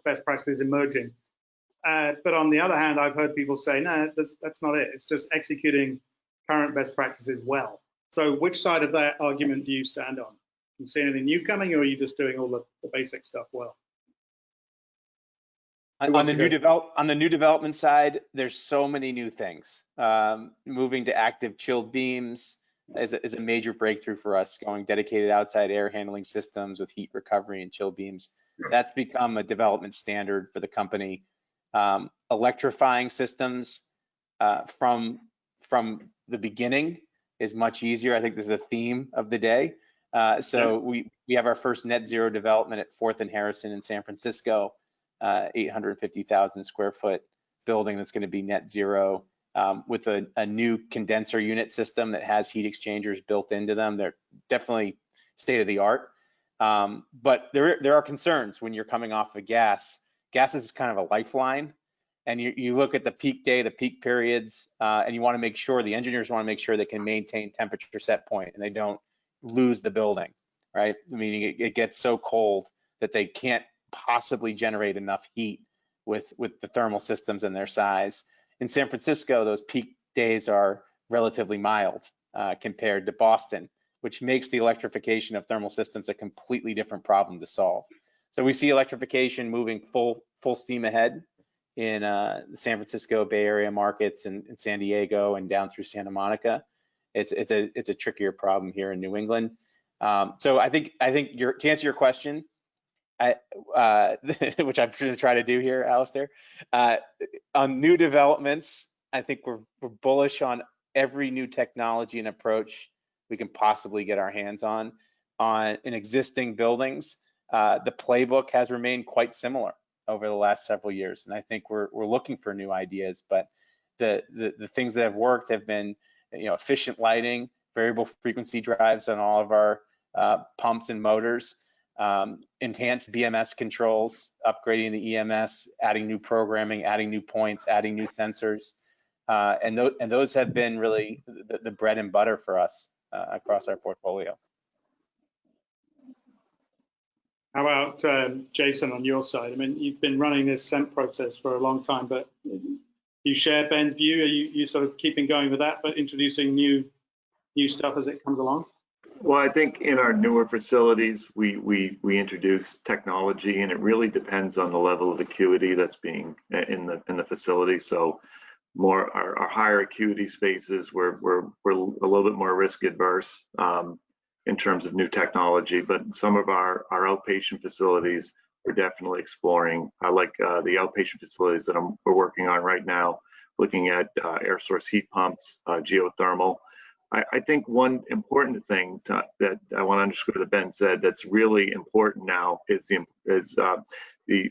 Speaker 7: best practices emerging. But on the other hand, I've heard people say, no, that's not it. It's just executing current best practices well. So which side of that argument do you stand on? Do you see anything new coming, or are you just doing all the basic stuff well?
Speaker 10: On the new development side, there's so many new things. Moving to active chilled beams is a major breakthrough for us. Going dedicated outside air handling systems with heat recovery and chill beams. That's become a development standard for the company. Electrifying systems from the beginning is much easier. I think this is the theme of the day. So we have our first net zero development at 4th and Harrison in San Francisco. 850,000 square foot building that's going to be net zero with a new condenser unit system that has heat exchangers built into them. They're definitely state of the art. But there are concerns when you're coming off of gas. Gas is kind of a lifeline. And you look at the peak day, the peak periods, and you want to make sure, the engineers want to make sure they can maintain temperature set point and they don't lose the building, right? Meaning it gets so cold that they can't possibly generate enough heat with the thermal systems and their size. In San Francisco, those peak days are relatively mild compared to Boston, which makes the electrification of thermal systems a completely different problem to solve. So we see electrification moving full steam ahead in the San Francisco Bay Area markets and in San Diego and down through Santa Monica. It's a trickier problem here in New England. So I think to answer your question, which I'm going to try to do here, Alistair, on new developments, I think we're bullish on every new technology and approach we can possibly get our hands on in existing buildings. The playbook has remained quite similar over the last several years, and I think we're looking for new ideas. But the things that have worked have been, efficient lighting, variable frequency drives on all of our pumps and motors. Enhanced BMS controls, upgrading the EMS, adding new programming, adding new points, adding new sensors, and those have been really the bread and butter for us across our portfolio.
Speaker 7: How about Jason on your side? I mean, you've been running this scent process for a long time, but you share Ben's view? Are you sort of keeping going with that, but introducing new stuff as it comes along?
Speaker 12: Well, I think in our newer facilities, we introduce technology, and it really depends on the level of acuity that's being in the facility. So more our higher acuity spaces, we're a little bit more risk adverse in terms of new technology. But some of our outpatient facilities, we're definitely exploring. I like the outpatient facilities that we're working on right now, looking at air source heat pumps, geothermal. I think one important thing that I want to underscore that Ben said that's really important now is the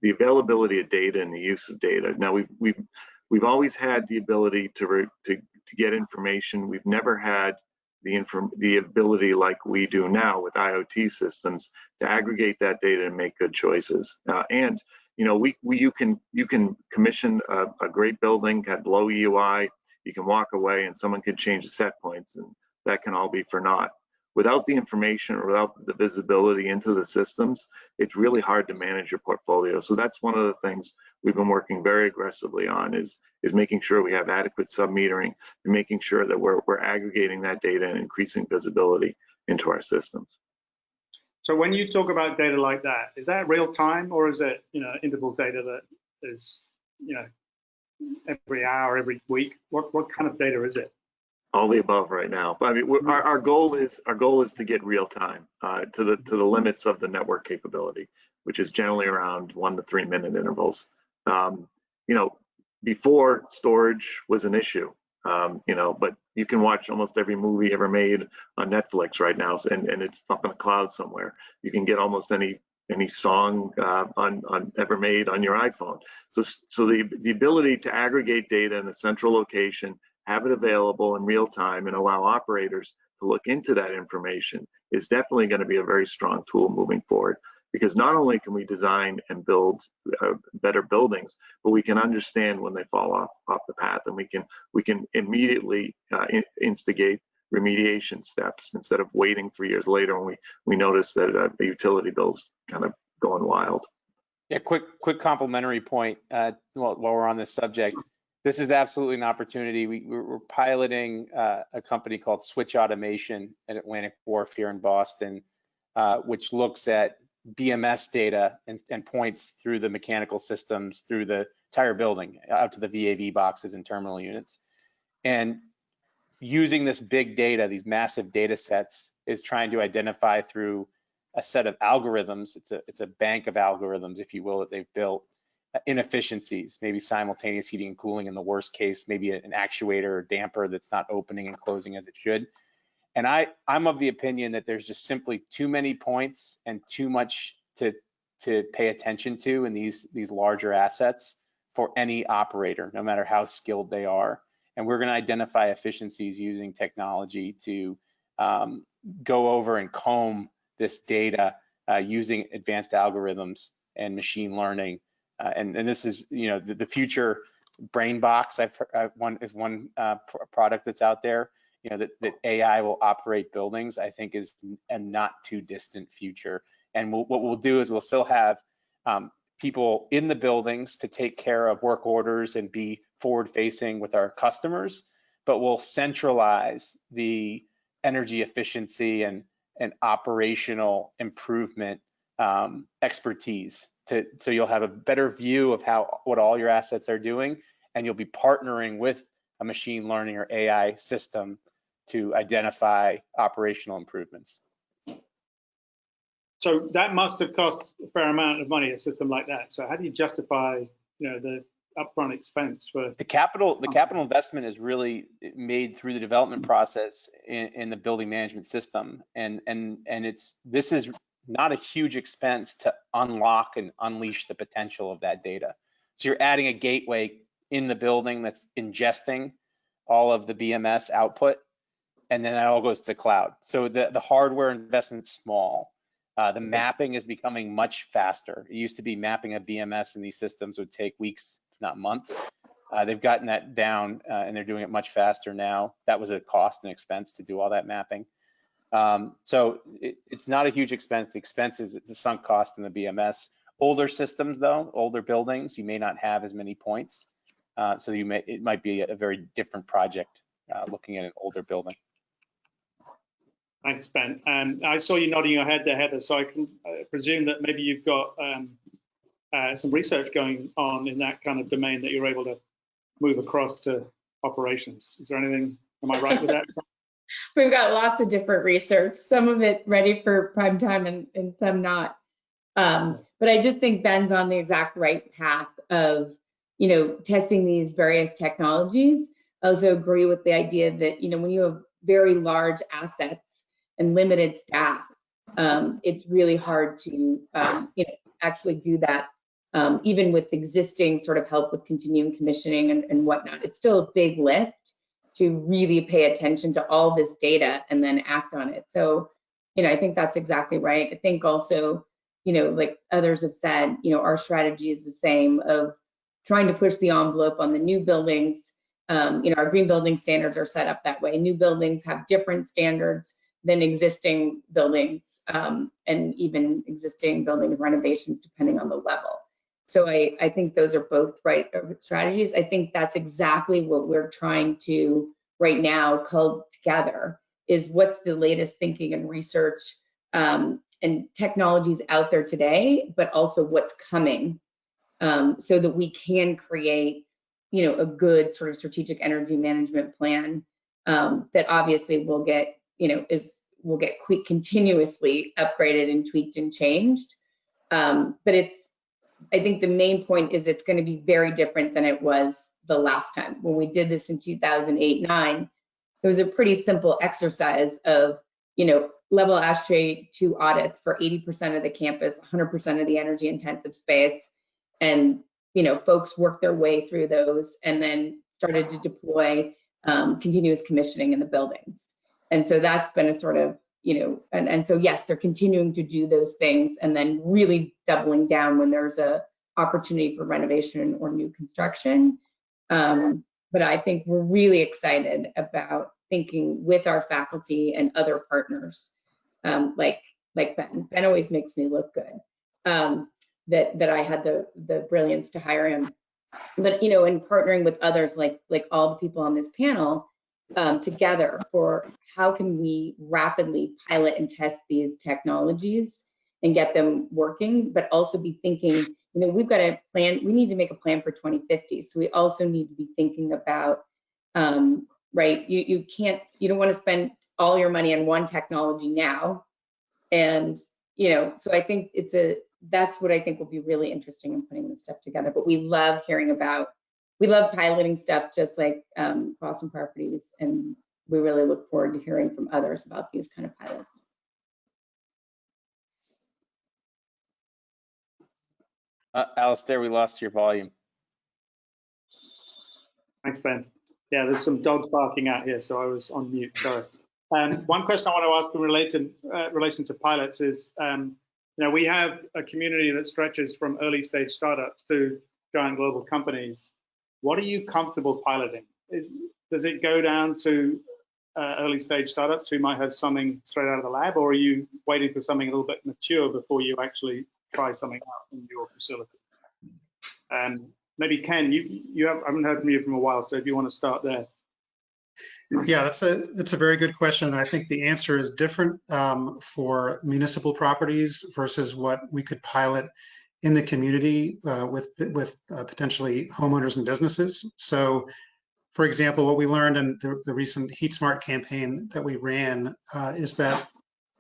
Speaker 12: availability of data and the use of data. Now we've always had the ability to get information. We've never had the ability like we do now with IoT systems to aggregate that data and make good choices. And you know, you can commission a great building, have low EUI. You can walk away and someone could change the set points, and that can all be for naught. Without the information or without the visibility into the systems, it's really hard to manage your portfolio. So that's one of the things we've been working very aggressively on is making sure we have adequate sub-metering and making sure that we're aggregating that data and increasing visibility into our systems.
Speaker 7: So when you talk about data like that, is that real time, or is it, you know, interval data that is, you know, every hour, every week? What kind of data is it?
Speaker 12: All the above right now. But I mean, our goal is to get real time to the limits of the network capability, which is generally around 1 to 3 minute intervals. You know, before storage was an issue, you know, but you can watch almost every movie ever made on Netflix right now, and it's up in a cloud somewhere. You can get almost any song on ever made on your iPhone. So the ability to aggregate data in a central location, have it available in real time, and allow operators to look into that information is definitely going to be a very strong tool moving forward. Because not only can we design and build better buildings, but we can understand when they fall off the path, and we can immediately instigate remediation steps instead of waiting for years later when we notice that the utility bill's kind of going wild.
Speaker 10: Yeah, quick complimentary point while we're on this subject. This is absolutely an opportunity. We're piloting a company called Switch Automation at Atlantic Wharf here in Boston, which looks at BMS data and points through the mechanical systems, through the entire building, out to the VAV boxes and terminal units. And using this big data, these massive data sets, is trying to identify through a set of algorithms, it's a bank of algorithms, if you will, that they've built, inefficiencies, maybe simultaneous heating and cooling in the worst case, maybe an actuator or damper that's not opening and closing as it should. And I'm of the opinion that there's just simply too many points and too much to pay attention to in these larger assets for any operator, no matter how skilled they are. And we're going to identify efficiencies using technology to go over and comb this data using advanced algorithms and machine learning. And this is, you know, the future brain box. Is one product that's out there. You know, that AI will operate buildings, I think is a not too distant future. And what we'll do is we'll still have people in the buildings to take care of work orders and be forward facing with our customers, but we'll centralize the energy efficiency and operational improvement expertise so you'll have a better view of what all your assets are doing, and you'll be partnering with a machine learning or AI system to identify operational improvements.
Speaker 7: So that must have cost a fair amount of money, a system like that. So how do you justify, you know, the upfront expense for
Speaker 10: the capital investment is really made through the development process in the building management system, and this is not a huge expense to unlock and unleash the potential of that data. So you're adding a gateway in the building that's ingesting all of the BMS output, and then that all goes to the cloud. So the hardware investment's small. The mapping is becoming much faster. It used to be mapping a BMS in these systems would take weeks, if not months. They've gotten that down and they're doing it much faster now. That was a cost and expense to do all that mapping. So it's not a huge expense. The expense is it's a sunk cost in the BMS. Older systems though, older buildings, you may not have as many points. So it might be a very different project looking at an older building.
Speaker 7: Thanks, Ben. I saw you nodding your head there, Heather, so I can presume that maybe you've got some research going on in that kind of domain that you're able to move across to operations. Is there anything, am I right with that?
Speaker 9: We've got lots of different research, some of it ready for prime time and some not. But I just think Ben's on the exact right path of, testing these various technologies. I also agree with the idea that, when you have very large assets and limited staff, it's really hard to, actually do that. Even with existing sort of help with continuing commissioning and whatnot, it's still a big lift to really pay attention to all this data and then act on it. So, I think that's exactly right. I think also, like others have said, our strategy is the same of trying to push the envelope on the new buildings. Our green building standards are set up that way. New buildings have different standards than existing buildings, and even existing building renovations, depending on the level. So I think those are both right strategies. I think that's exactly what we're trying to right now cull together, is what's the latest thinking and research and technologies out there today, but also what's coming, so that we can create, a good sort of strategic energy management plan that obviously will get, will get continuously upgraded and tweaked and changed. But I think the main point is it's going to be very different than it was the last time. When we did this in 2008-9, it was a pretty simple exercise of, level ASHRAE 2 audits for 80% of the campus, 100% of the energy intensive space. And, folks worked their way through those and then started to deploy continuous commissioning in the buildings. And so that's been a sort of, and so yes, they're continuing to do those things and then really doubling down when there's a opportunity for renovation or new construction. But I think we're really excited about thinking with our faculty and other partners, like Ben. Ben always makes me look good, that I had the brilliance to hire him. But, in partnering with others, like all the people on this panel, together for how can we rapidly pilot and test these technologies and get them working, but also be thinking, we've got a plan, we need to make a plan for 2050. So we also need to be thinking about, right, you don't want to spend all your money on one technology now. And, so I think that's what I think will be really interesting in putting this stuff together. But we love piloting stuff just like Boston Properties, and we really look forward to hearing from others about these kind of pilots.
Speaker 10: Alistair, we lost your volume.
Speaker 7: Thanks, Ben. Yeah, there's some dogs barking out here, so I was on mute, sorry. One question I want to ask in relation to pilots is, we have a community that stretches from early stage startups to giant global companies. What are you comfortable piloting? Does it go down to early stage startups who might have something straight out of the lab, or are you waiting for something a little bit mature before you actually try something out in your facility? Maybe Ken, I haven't heard from you from a while, so if you want to start there.
Speaker 11: Yeah, that's a very good question. I think the answer is different for municipal properties versus what we could pilot in the community with potentially homeowners and businesses. So, for example, what we learned in the recent Heat Smart campaign that we ran is that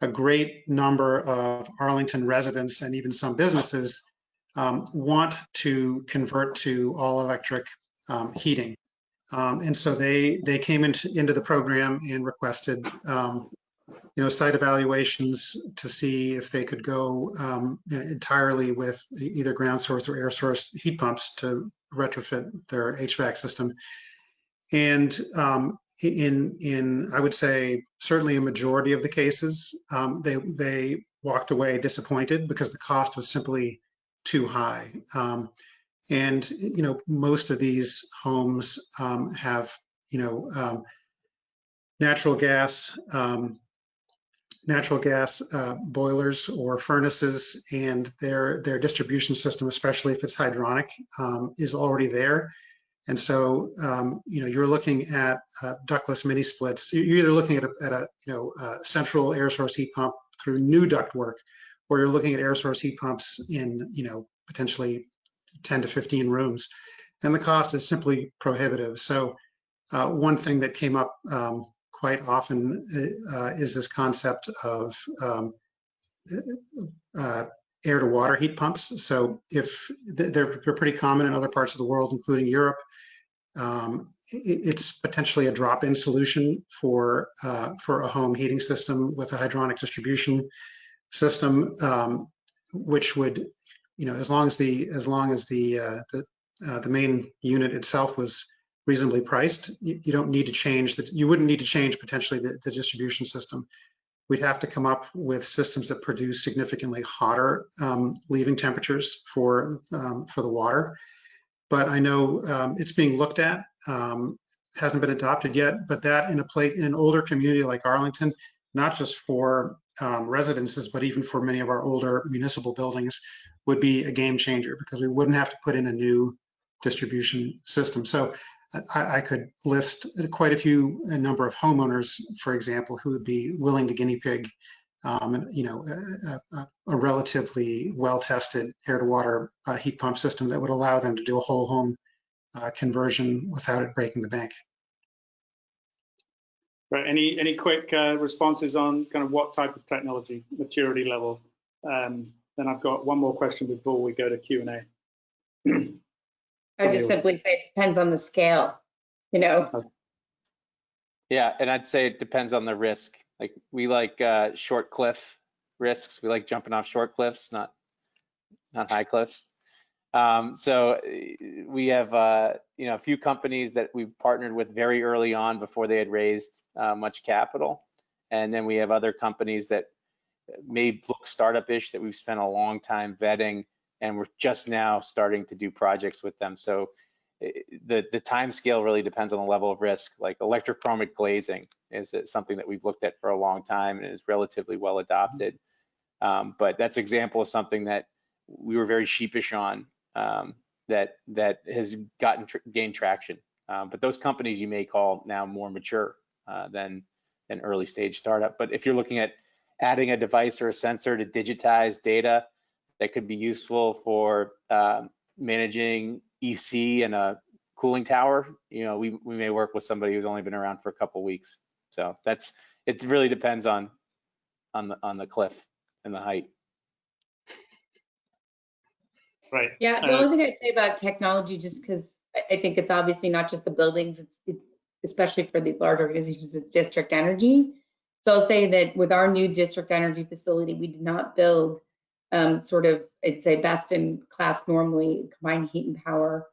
Speaker 11: a great number of Arlington residents and even some businesses want to convert to all electric heating. And so they came into the program and requested site evaluations to see if they could go entirely with either ground source or air source heat pumps to retrofit their HVAC system. And in I would say certainly a majority of the cases, they walked away disappointed because the cost was simply too high. And most of these homes have natural gas natural gas boilers or furnaces, and their distribution system, especially if it's hydronic, is already there. And so, you're looking at ductless mini splits. You're either looking at a central air source heat pump through new duct work, or you're looking at air source heat pumps in, potentially 10 to 15 rooms. And the cost is simply prohibitive. So one thing that came up quite often is this concept of air to water heat pumps. So if they're pretty common in other parts of the world, including Europe, it's potentially a drop-in solution for a home heating system with a hydronic distribution system, which would, as long as the main unit itself was reasonably priced, you don't need to change that. You wouldn't need to change potentially the distribution system. We'd have to come up with systems that produce significantly hotter leaving temperatures for the water. But I know it's being looked at. Hasn't been adopted yet, but that in an older community like Arlington, not just for residences, but even for many of our older municipal buildings, would be a game changer, because we wouldn't have to put in a new distribution system. So I could list quite a number of homeowners, for example, who would be willing to guinea pig a relatively well-tested air-to-water heat pump system that would allow them to do a whole home conversion without it breaking the bank.
Speaker 7: Right. Any quick responses on kind of what type of technology, maturity level? Then I've got one more question before we go to Q&A.
Speaker 9: I would just simply say it depends on the scale,
Speaker 10: Yeah, and I'd say it depends on the risk. Like, we like short cliff risks. We like jumping off short cliffs, not high cliffs. So we have a few companies that we've partnered with very early on before they had raised much capital, and then we have other companies that may look startup-ish that we've spent a long time vetting, and we're just now starting to do projects with them. So the time scale really depends on the level of risk. Like electrochromic glazing is something that we've looked at for a long time and is relatively well adopted. But that's an example of something that we were very sheepish on, that has gained traction. But those companies you may call now more mature than an early stage startup. But if you're looking at adding a device or a sensor to digitize data that could be useful for managing EC in a cooling tower, we may work with somebody who's only been around for a couple of weeks. So it really depends on the cliff and the height.
Speaker 7: Right.
Speaker 9: Yeah, the only thing I'd say about technology, just because I think it's obviously not just the buildings, it's especially for these large organizations, it's district energy. So I'll say that with our new district energy facility, we did not build I'd say best in class normally combined heat and power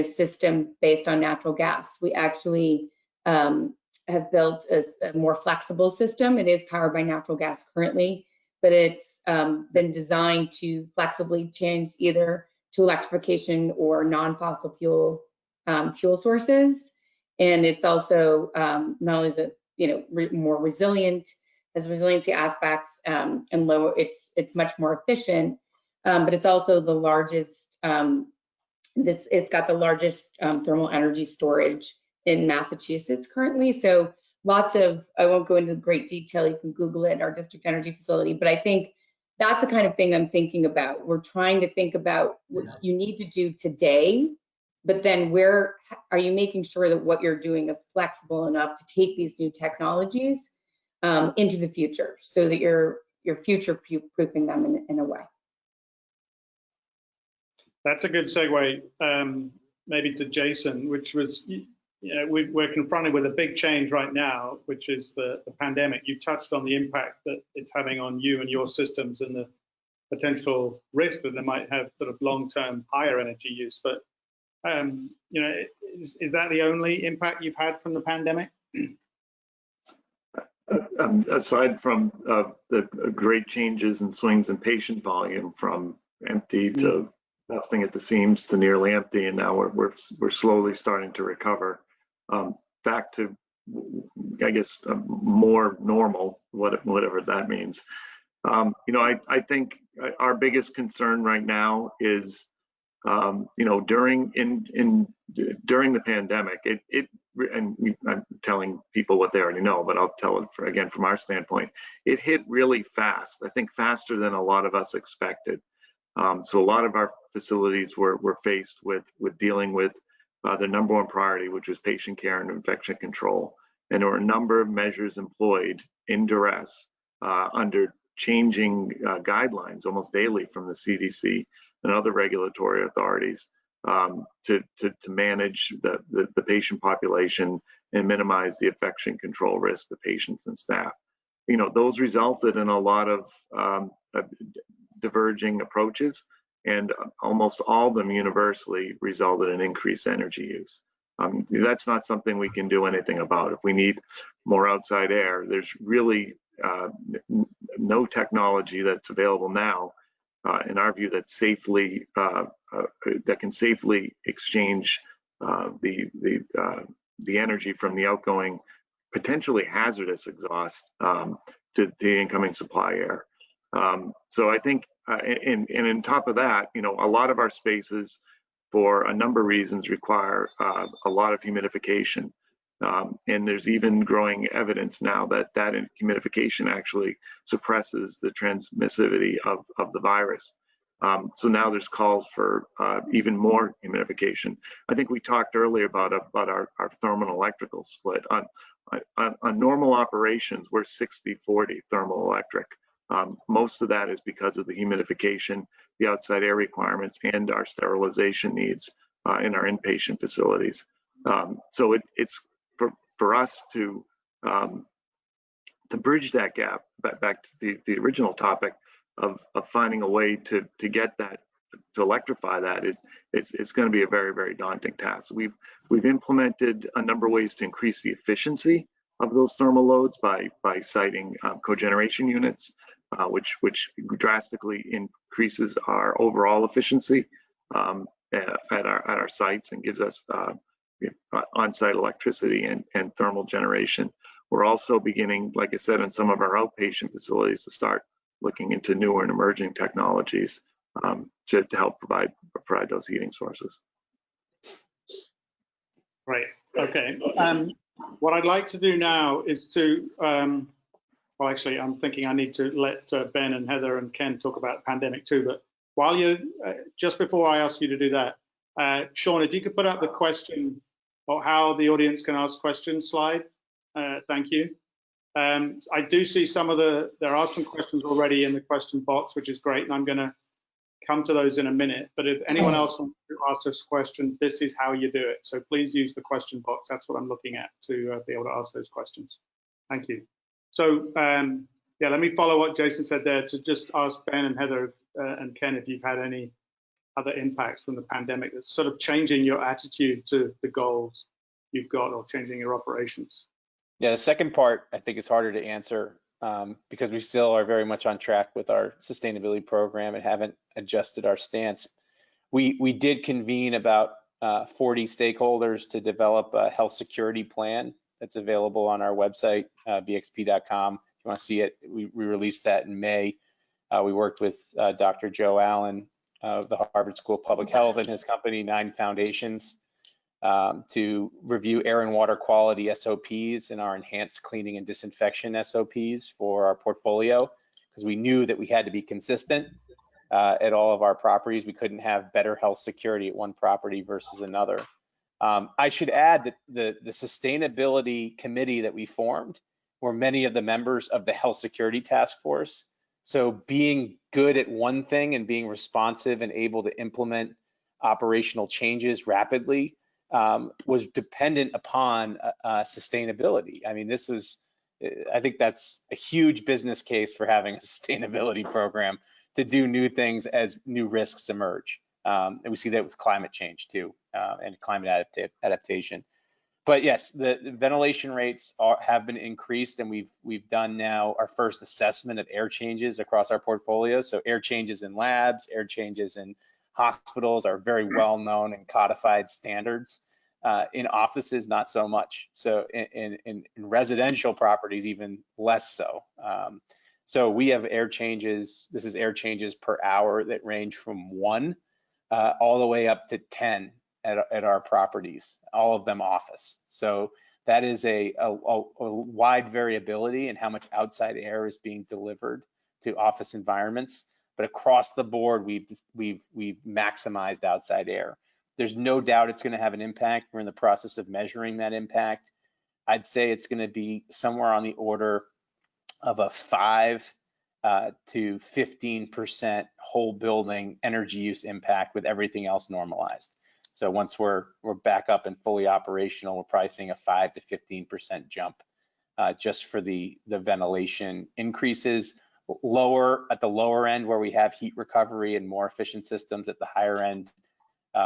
Speaker 9: system based on natural gas. We actually have built a more flexible system. It is powered by natural gas currently, but it's been designed to flexibly change either to electrification or non-fossil fuel sources. And it's also not only is it more resilient, has resiliency aspects, and low. It's much more efficient, but it's also the largest. It's got the largest thermal energy storage in Massachusetts currently. So lots of, I won't go into great detail. You can Google it, our district energy facility. But I think that's the kind of thing I'm thinking about. We're trying to think about what you need to do today, but then where are you making sure that what you're doing is flexible enough to take these new technologies into the future, so that you're future proofing them in a way.
Speaker 7: That's a good segue, maybe to Jason, which was, we're confronted with a big change right now, which is the pandemic. You touched on the impact that it's having on you and your systems and the potential risk that they might have sort of long-term higher energy use. But, is that the only impact you've had from the pandemic?
Speaker 12: Aside from the great changes and swings in patient volume from empty to busting at the seams to nearly empty, and now we're slowly starting to recover. Back to I guess, more normal, whatever that means. I think our biggest concern right now is, during the pandemic, I'm telling people what they already know, but I'll tell it again from our standpoint. It hit really fast. I think faster than a lot of us expected. So a lot of our facilities were faced with dealing with the number one priority, which was patient care and infection control. And there were a number of measures employed in duress under changing guidelines almost daily from the CDC and other regulatory authorities to manage the patient population and minimize the infection control risk to patients and staff. Those resulted in a lot of diverging approaches, and almost all of them universally resulted in increased energy use. That's not something we can do anything about. If we need more outside air, there's really no technology that's available now, in our view, that can safely exchange the energy from the outgoing, potentially hazardous exhaust to the incoming supply air. So I think, and on top of that, a lot of our spaces, for a number of reasons, require a lot of humidification. And there's even growing evidence now that humidification actually suppresses the transmissivity of the virus. So now there's calls for even more humidification. I think we talked earlier about our thermal and electrical split. On normal operations, we're 60-40 thermal electric. Most of that is because of the humidification, the outside air requirements, and our sterilization needs in our inpatient facilities. So it's for us to bridge that gap back to the original topic of finding a way to get that, to electrify that, it's going to be a very, very daunting task. We've implemented a number of ways to increase the efficiency of those thermal loads by citing cogeneration units, which drastically increases our overall efficiency at our sites and gives us on-site electricity and thermal generation. We're also beginning, like I said, in some of our outpatient facilities to start looking into newer and emerging technologies to help provide those heating sources.
Speaker 7: Right. Okay. What I'd like to do now is to, well, actually, I'm thinking I need to let Ben and Heather and Ken talk about the pandemic too. But while you're, just before I ask you to do that, Sean, if you could put up the question or how the audience can ask questions slide. Thank you. I do see there are some questions already in the question box, which is great, and I'm going to come to those in a minute. But if anyone else wants to ask us a question, this is how you do it. So please use the question box. That's what I'm looking at to be able to ask those questions. Thank you. So yeah, let me follow what Jason said there to just ask Ben and Heather and Ken if you've had any other impacts from the pandemic that's sort of changing your attitude to the goals you've got or changing your operations.
Speaker 10: Yeah, the second part I think is harder to answer because we still are very much on track with our sustainability program and haven't adjusted our stance. We did convene about 40 stakeholders to develop a health security plan that's available on our website, bxp.com. If you want to see it, we released that in May. We worked with Dr. Joe Allen of the Harvard School of Public Health and his company, 9 Foundations, to review air and water quality SOPs and our enhanced cleaning and disinfection SOPs for our portfolio, because we knew that we had to be consistent at all of our properties. We couldn't have better health security at one property versus another. I should add that the sustainability committee that we formed were many of the members of the health security task force. So being good at one thing and being responsive and able to implement operational changes rapidly was dependent upon sustainability. I mean, I think that's a huge business case for having a sustainability program to do new things as new risks emerge. And we see that with climate change too, and climate adaptation. But yes, the ventilation rates have been increased, and we've done now our first assessment of air changes across our portfolio. So air changes in labs, air changes in hospitals are very well known and codified standards. In offices, not so much. So in residential properties, even less so. So we have air changes. This is air changes per hour that range from 1 all the way up to 10 at our properties, all of them office. So that is a wide variability in how much outside air is being delivered to office environments. But across the board, we've maximized outside air. There's no doubt it's going to have an impact. We're in the process of measuring that impact. I'd say it's going to be somewhere on the order of a 5 to 15% whole building energy use impact with everything else normalized. So once we're back up and fully operational, we're probably seeing a 5 to 15% jump just for the ventilation increases. Lower at the lower end where we have heat recovery and more efficient systems, at the higher end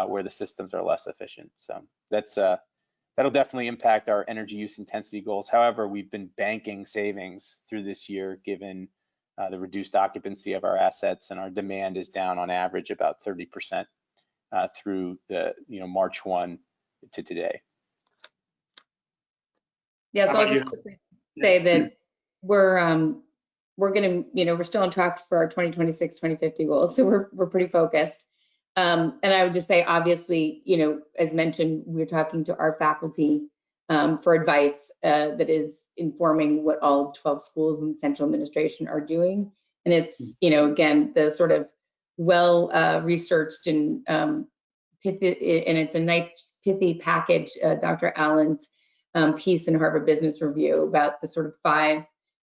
Speaker 10: where the systems are less efficient. So that'll definitely impact our energy use intensity goals. However, we've been banking savings through this year given the reduced occupancy of our assets, and our demand is down on average about 30% through the March 1 to today.
Speaker 9: Yeah, so I'll just quickly say that we're going to, we're still on track for our 2026-2050 goals, so we're pretty focused. And I would just say, obviously, as mentioned, we're talking to our faculty for advice that is informing what all 12 schools and central administration are doing. And it's, again, the sort of well-researched and pithy, and it's a nice pithy package, Dr. Allen's piece in Harvard Business Review about the sort of 5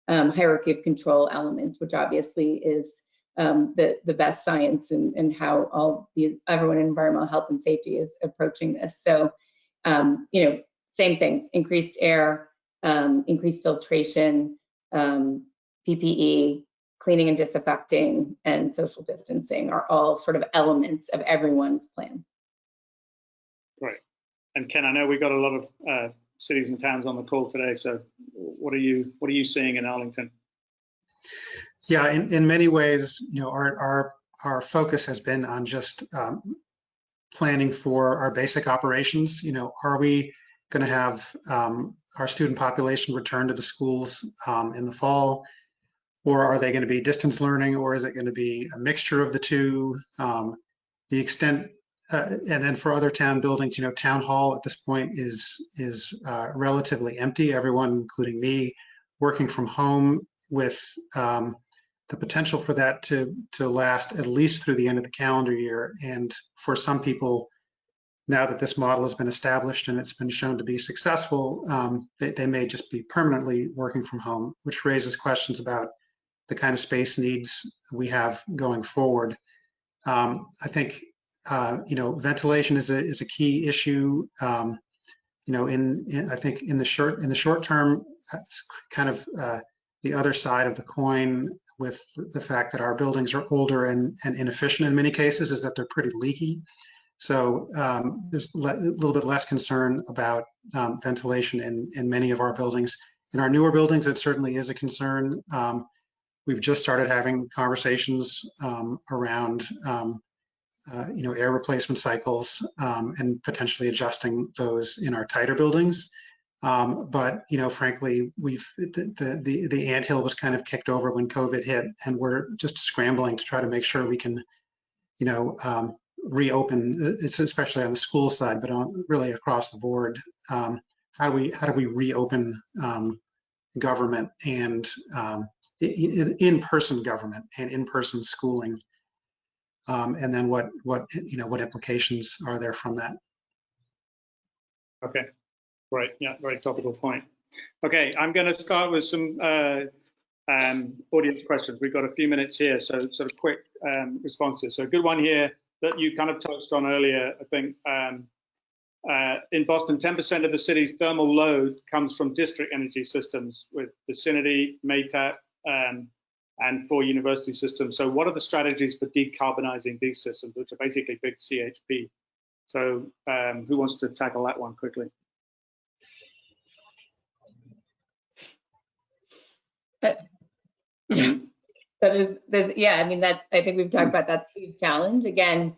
Speaker 9: hierarchy of control elements, which obviously is the best science and how everyone in environmental health and safety is approaching this. So, same things: increased air, increased filtration, PPE, cleaning and disinfecting, and social distancing are all sort of elements of everyone's plan.
Speaker 7: Right. And Ken, I know we got a lot of cities and towns on the call today. So what are you seeing in Arlington?
Speaker 11: Yeah, in many ways, our focus has been on just planning for our basic operations. Are we going to have our student population return to the schools in the fall, or are they going to be distance learning, or is it going to be a mixture of the two? The extent, and then for other town buildings, town hall at this point is relatively empty. Everyone, including me, working from home with the potential for that to last at least through the end of the calendar year. And for some people, now that this model has been established and it's been shown to be successful, they may just be permanently working from home, which raises questions about the kind of space needs we have going forward. I think ventilation is a key issue. I think in the short term, it's kind of the other side of the coin with the fact that our buildings are older and inefficient in many cases, is that they're pretty leaky. So there's a little bit less concern about ventilation in many of our buildings. In our newer buildings, it certainly is a concern. We've just started having conversations around air replacement cycles and potentially adjusting those in our tighter buildings. But frankly, the anthill was kind of kicked over when COVID hit, and we're just scrambling to try to make sure we can, reopen. It's especially on the school side, but really across the board. How do we reopen government and in-person government and in-person schooling? And then what implications are there from that?
Speaker 7: Okay, right. Yeah, very topical point. Okay, I'm going to start with some audience questions. We've got a few minutes here, so sort of quick responses. So a good one here that you kind of touched on earlier, I think. In Boston, 10% of the city's thermal load comes from district energy systems with Vicinity, Maytap, and 4 university systems. So what are the strategies for decarbonizing these systems, which are basically big CHP? So who wants to tackle that one quickly?
Speaker 9: I mean, I think we've talked about that's a huge challenge. Again,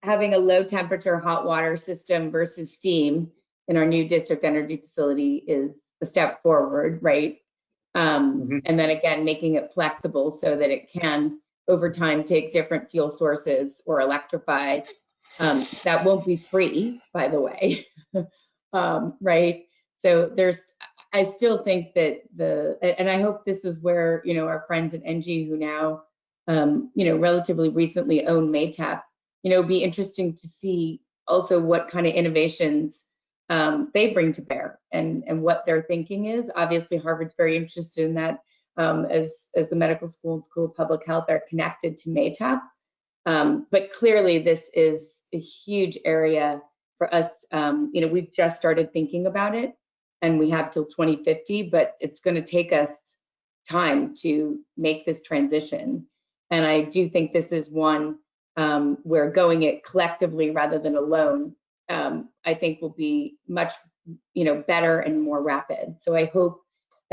Speaker 9: having a low temperature hot water system versus steam in our new district energy facility is a step forward, right? And then again, making it flexible so that it can over time take different fuel sources or electrify. That won't be free, by the way, right? So I still think that and I hope this is where, our friends at NG who now, relatively recently own Maytap, be interesting to see also what kind of innovations they bring to bear and what their thinking is. Obviously, Harvard's very interested in that, as the medical school and School of Public Health are connected to Maytap. But clearly, this is a huge area for us. We've just started thinking about it, and we have till 2050, but it's going to take us time to make this transition. And I do think this is one where going it collectively rather than alone, I think will be much, better and more rapid. So I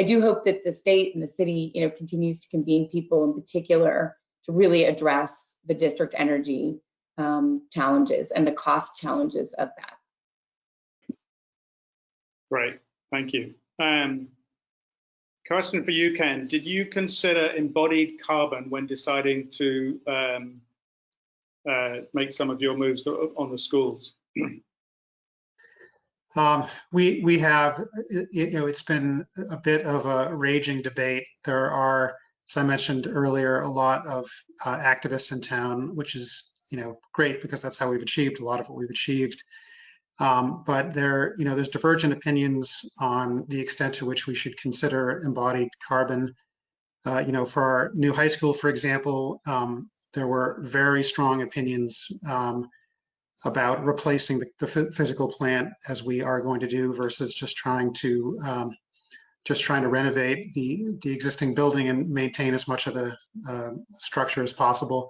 Speaker 9: do hope that the state and the city, continues to convene people in particular to really address the district energy challenges and the cost challenges of that.
Speaker 7: Great, thank you. Question for you, Ken. Did you consider embodied carbon when deciding to make some of your moves on the schools?
Speaker 11: We have, it's been a bit of a raging debate. There are, as I mentioned earlier, a lot of activists in town, which is, great because that's how we've achieved a lot of what we've achieved. But there's divergent opinions on the extent to which we should consider embodied carbon. For our new high school, for example, there were very strong opinions about replacing the physical plant as we are going to do versus just trying to renovate the existing building and maintain as much of the structure as possible.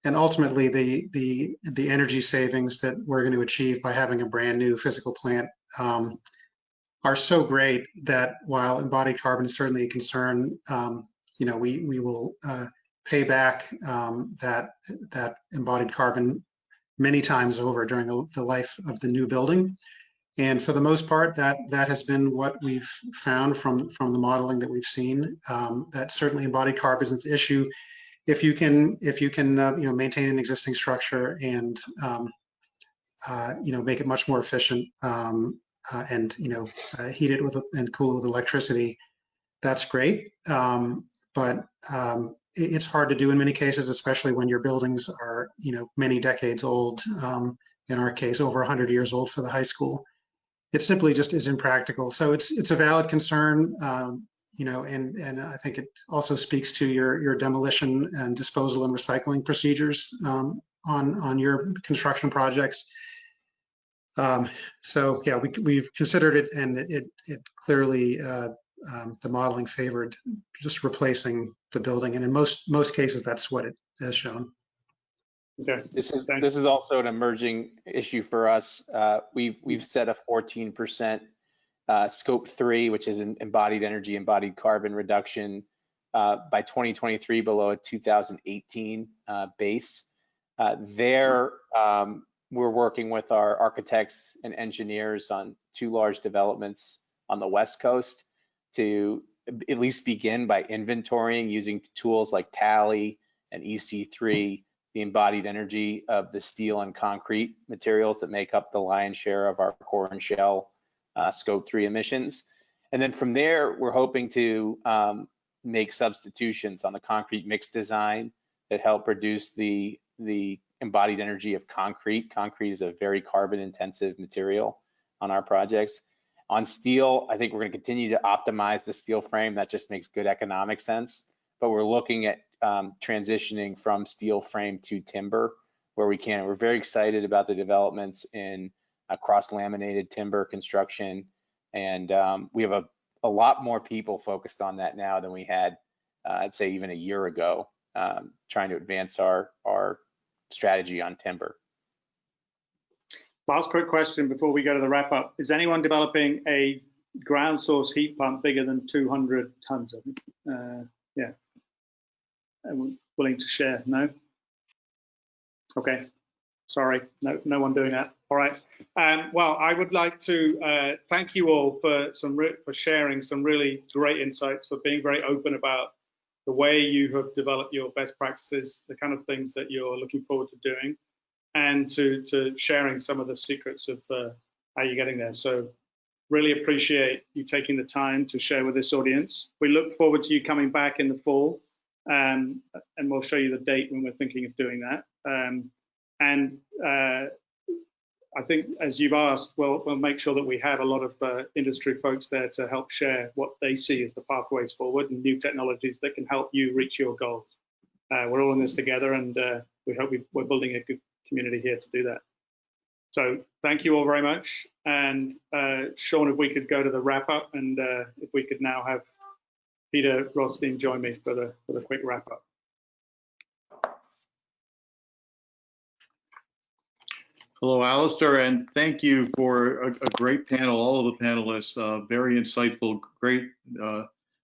Speaker 11: And ultimately, the energy savings that we're going to achieve by having a brand new physical plant are so great that while embodied carbon is certainly a concern, we will pay back that embodied carbon many times over during the life of the new building. And for the most part, that has been what we've found from the modeling that we've seen. That certainly embodied carbon is an issue if you can maintain an existing structure and make it much more efficient and heat it and cool it with electricity. That's great, but it's hard to do in many cases, especially when your buildings are many decades old. In our case, over 100 years old for the high school. It simply just is impractical. So it's a valid concern. And I think it also speaks to your demolition and disposal and recycling procedures on your construction projects. So yeah, we've considered it, and it clearly the modeling favored just replacing the building, and in most cases that's what it has shown.
Speaker 7: Okay.
Speaker 10: This is also an emerging issue for us. We've set a 14%. Scope 3, which is an embodied energy, embodied carbon reduction by 2023 below a 2018 base. We're working with our architects and engineers on 2 large developments on the West Coast to at least begin by inventorying using tools like Tally and EC3, the embodied energy of the steel and concrete materials that make up the lion's share of our core and shell Scope 3 emissions. And then from there, we're hoping to make substitutions on the concrete mix design that help reduce the embodied energy of concrete. Concrete is a very carbon intensive material on our projects. On steel, I think we're going to continue to optimize the steel frame. That just makes good economic sense. But we're looking at transitioning from steel frame to timber where we can. We're very excited about the developments in cross-laminated timber construction, and we have a lot more people focused on that now than we had, I'd say, even a year ago, trying to advance our strategy on timber.
Speaker 7: Last quick question before we go to the wrap up. Is anyone developing a ground source heat pump bigger than 200 tons? Yeah. Willing to share? No? Okay. Sorry, no one doing that. All right. Well, I would like to thank you all for sharing some really great insights, for being very open about the way you have developed your best practices, the kind of things that you're looking forward to doing, and to sharing some of the secrets of how you're getting there. So really appreciate you taking the time to share with this audience. We look forward to you coming back in the fall, and we'll show you the date when we're thinking of doing that. I think, as you've asked, we'll make sure that we have a lot of industry folks there to help share what they see as the pathways forward and new technologies that can help you reach your goals. We're all in this together, and we hope we're building a good community here to do that. So thank you all very much. And Sean, if we could go to the wrap up, and if we could now have Peter Rothstein join me for the quick wrap up.
Speaker 1: Hello, Alistair, and thank you for a great panel, all of the panelists, very insightful, great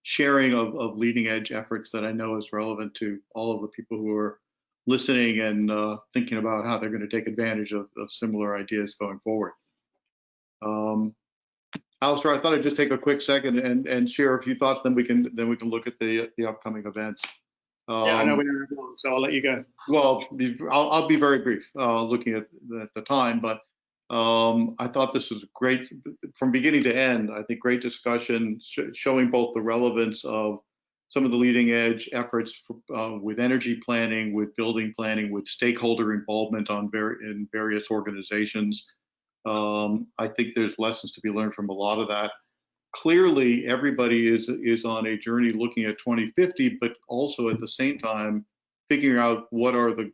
Speaker 1: sharing of leading edge efforts that I know is relevant to all of the people who are listening and thinking about how they're going to take advantage of similar ideas going forward. Alistair, I thought I'd just take a quick second and share a few thoughts, then we can look at the upcoming events.
Speaker 7: Yeah, I know we don't have long, so I'll let you go.
Speaker 1: Well, I'll be very brief, looking at the time, but I thought this was great from beginning to end. I think great discussion showing both the relevance of some of the leading edge efforts with energy planning, with building planning, with stakeholder involvement in various organizations. I think there's lessons to be learned from a lot of that. Clearly, everybody is on a journey looking at 2050, but also at the same time figuring out what are the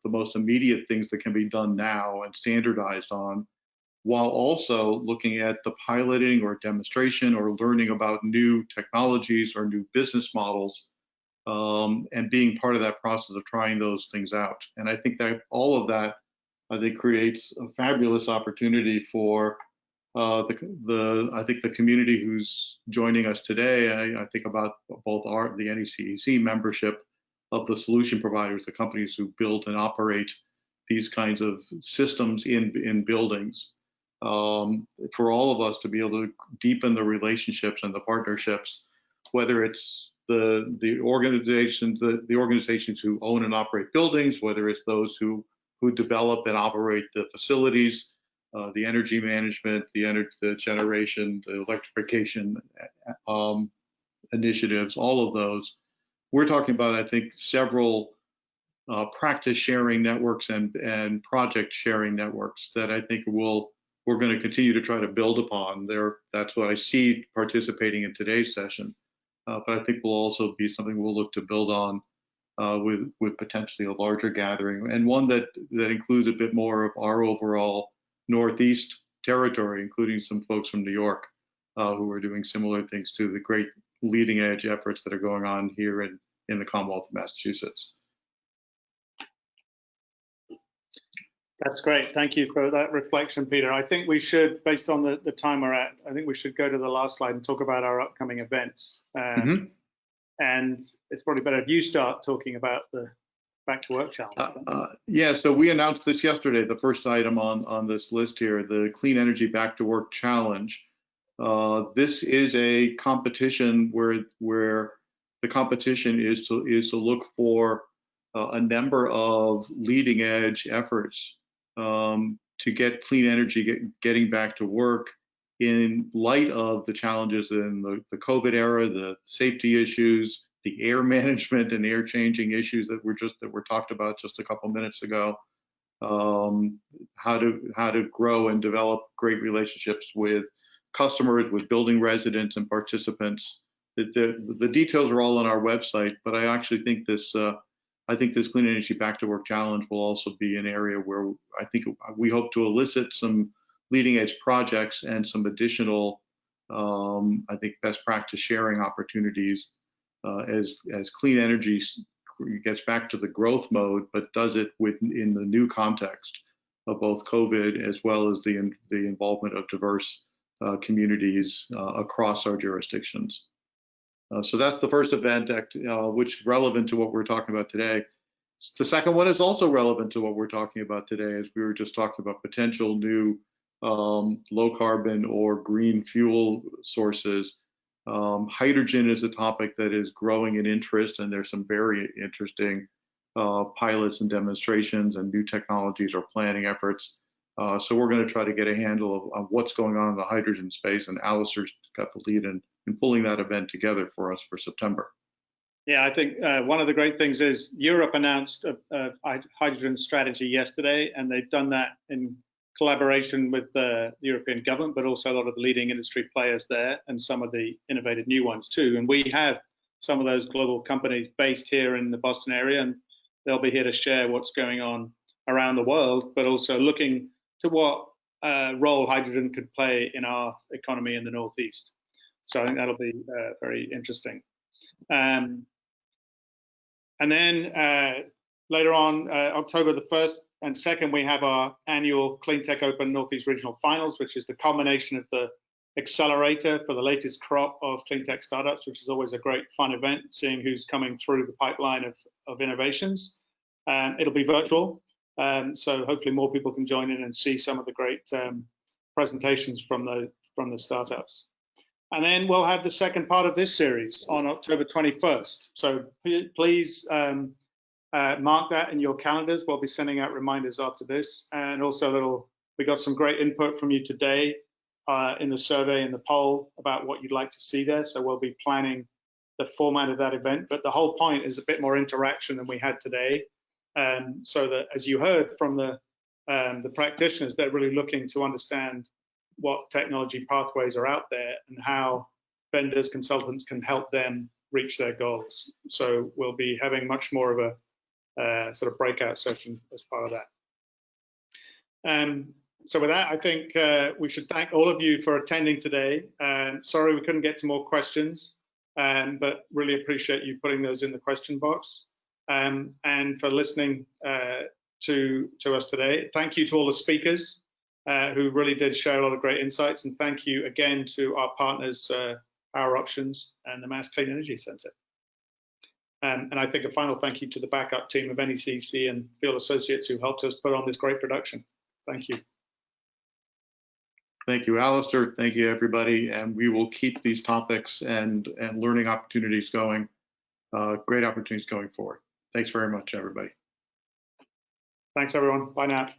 Speaker 1: most immediate things that can be done now and standardized on, while also looking at the piloting or demonstration or learning about new technologies or new business models, and being part of that process of trying those things out. And I think that all of that, I think, creates a fabulous opportunity for I think the community who's joining us today. I think about both the NECEC membership of the solution providers, the companies who build and operate these kinds of systems in buildings. For all of us to be able to deepen the relationships and the partnerships, whether it's the organizations who own and operate buildings, whether it's those who develop and operate the facilities, the energy management, the generation, the electrification initiatives, all of those. We're talking about, I think, several practice sharing networks and project sharing networks that I think we're going to continue to try to build upon. That's what I see participating in today's session. But I think will also be something we'll look to build on with potentially a larger gathering, and one that includes a bit more of our overall Northeast territory, including some folks from New York who are doing similar things to the great leading edge efforts that are going on here in the Commonwealth of Massachusetts.
Speaker 7: That's great. Thank you for that reflection, Peter. I think we should, based on the time we're at, I think we should go to the last slide and talk about our upcoming events. And it's probably better if you start talking about the Back to Work Challenge.
Speaker 1: Yeah, so we announced this yesterday, the first item on this list here, the Clean Energy Back to Work Challenge. This is a competition where the competition is to look for a number of leading edge efforts to get clean energy getting back to work in light of the challenges in the COVID era, the safety issues, the air management and air changing issues that were talked about just a couple minutes ago. How to grow and develop great relationships with customers, with building residents and participants. The details are all on our website, but I actually think this Clean Energy Back to Work Challenge will also be an area where I think we hope to elicit some leading edge projects and some additional, I think, best practice sharing opportunities as clean energy gets back to the growth mode, but does it in the new context of both COVID as well as the involvement of diverse communities across our jurisdictions. So that's the first event, which is relevant to what we're talking about today. The second one is also relevant to what we're talking about today, as we were just talking about potential new low carbon or green fuel sources. Hydrogen is a topic that is growing in interest, and there's some very interesting pilots and demonstrations and new technologies or planning efforts. So we're going to try to get a handle of what's going on in the hydrogen space, and Alistair's got the lead in pulling that event together for us for September.
Speaker 7: Yeah, I think one of the great things is Europe announced a hydrogen strategy yesterday, and they've done that in collaboration with the European government, but also a lot of the leading industry players there and some of the innovative new ones too. And we have some of those global companies based here in the Boston area, and they'll be here to share what's going on around the world, but also looking to what role hydrogen could play in our economy in the Northeast. So I think that'll be very interesting. And then later on, October the 1st and 2nd, we have our annual Cleantech Open Northeast Regional Finals, which is the culmination of the accelerator for the latest crop of cleantech startups, which is always a great fun event, seeing who's coming through the pipeline of innovations. It'll be virtual, so hopefully more people can join in and see some of the great presentations from the startups. And then we'll have the second part of this series on October 21st. So please mark that in your calendars. We'll be sending out reminders after this. And also we got some great input from you today in the survey and the poll about what you'd like to see there. So we'll be planning the format of that event. But the whole point is a bit more interaction than we had today. So that, as you heard from the practitioners, they're really looking to understand what technology pathways are out there and how vendors, consultants can help them reach their goals. So we'll be having much more of a sort of breakout session as part of that. So with that, I think we should thank all of you for attending today. Sorry we couldn't get to more questions, but really appreciate you putting those in the question box, and for listening to us today. Thank you to all the speakers who really did share a lot of great insights, and thank you again to our partners, Power Options and the Mass Clean Energy Center. And I think a final thank you to the backup team of NECC and field associates who helped us put on this great production. Thank you.
Speaker 1: Thank you, Alistair. Thank you, everybody. And we will keep these topics and learning opportunities going, great opportunities going forward. Thanks very much, everybody.
Speaker 7: Thanks, everyone. Bye now.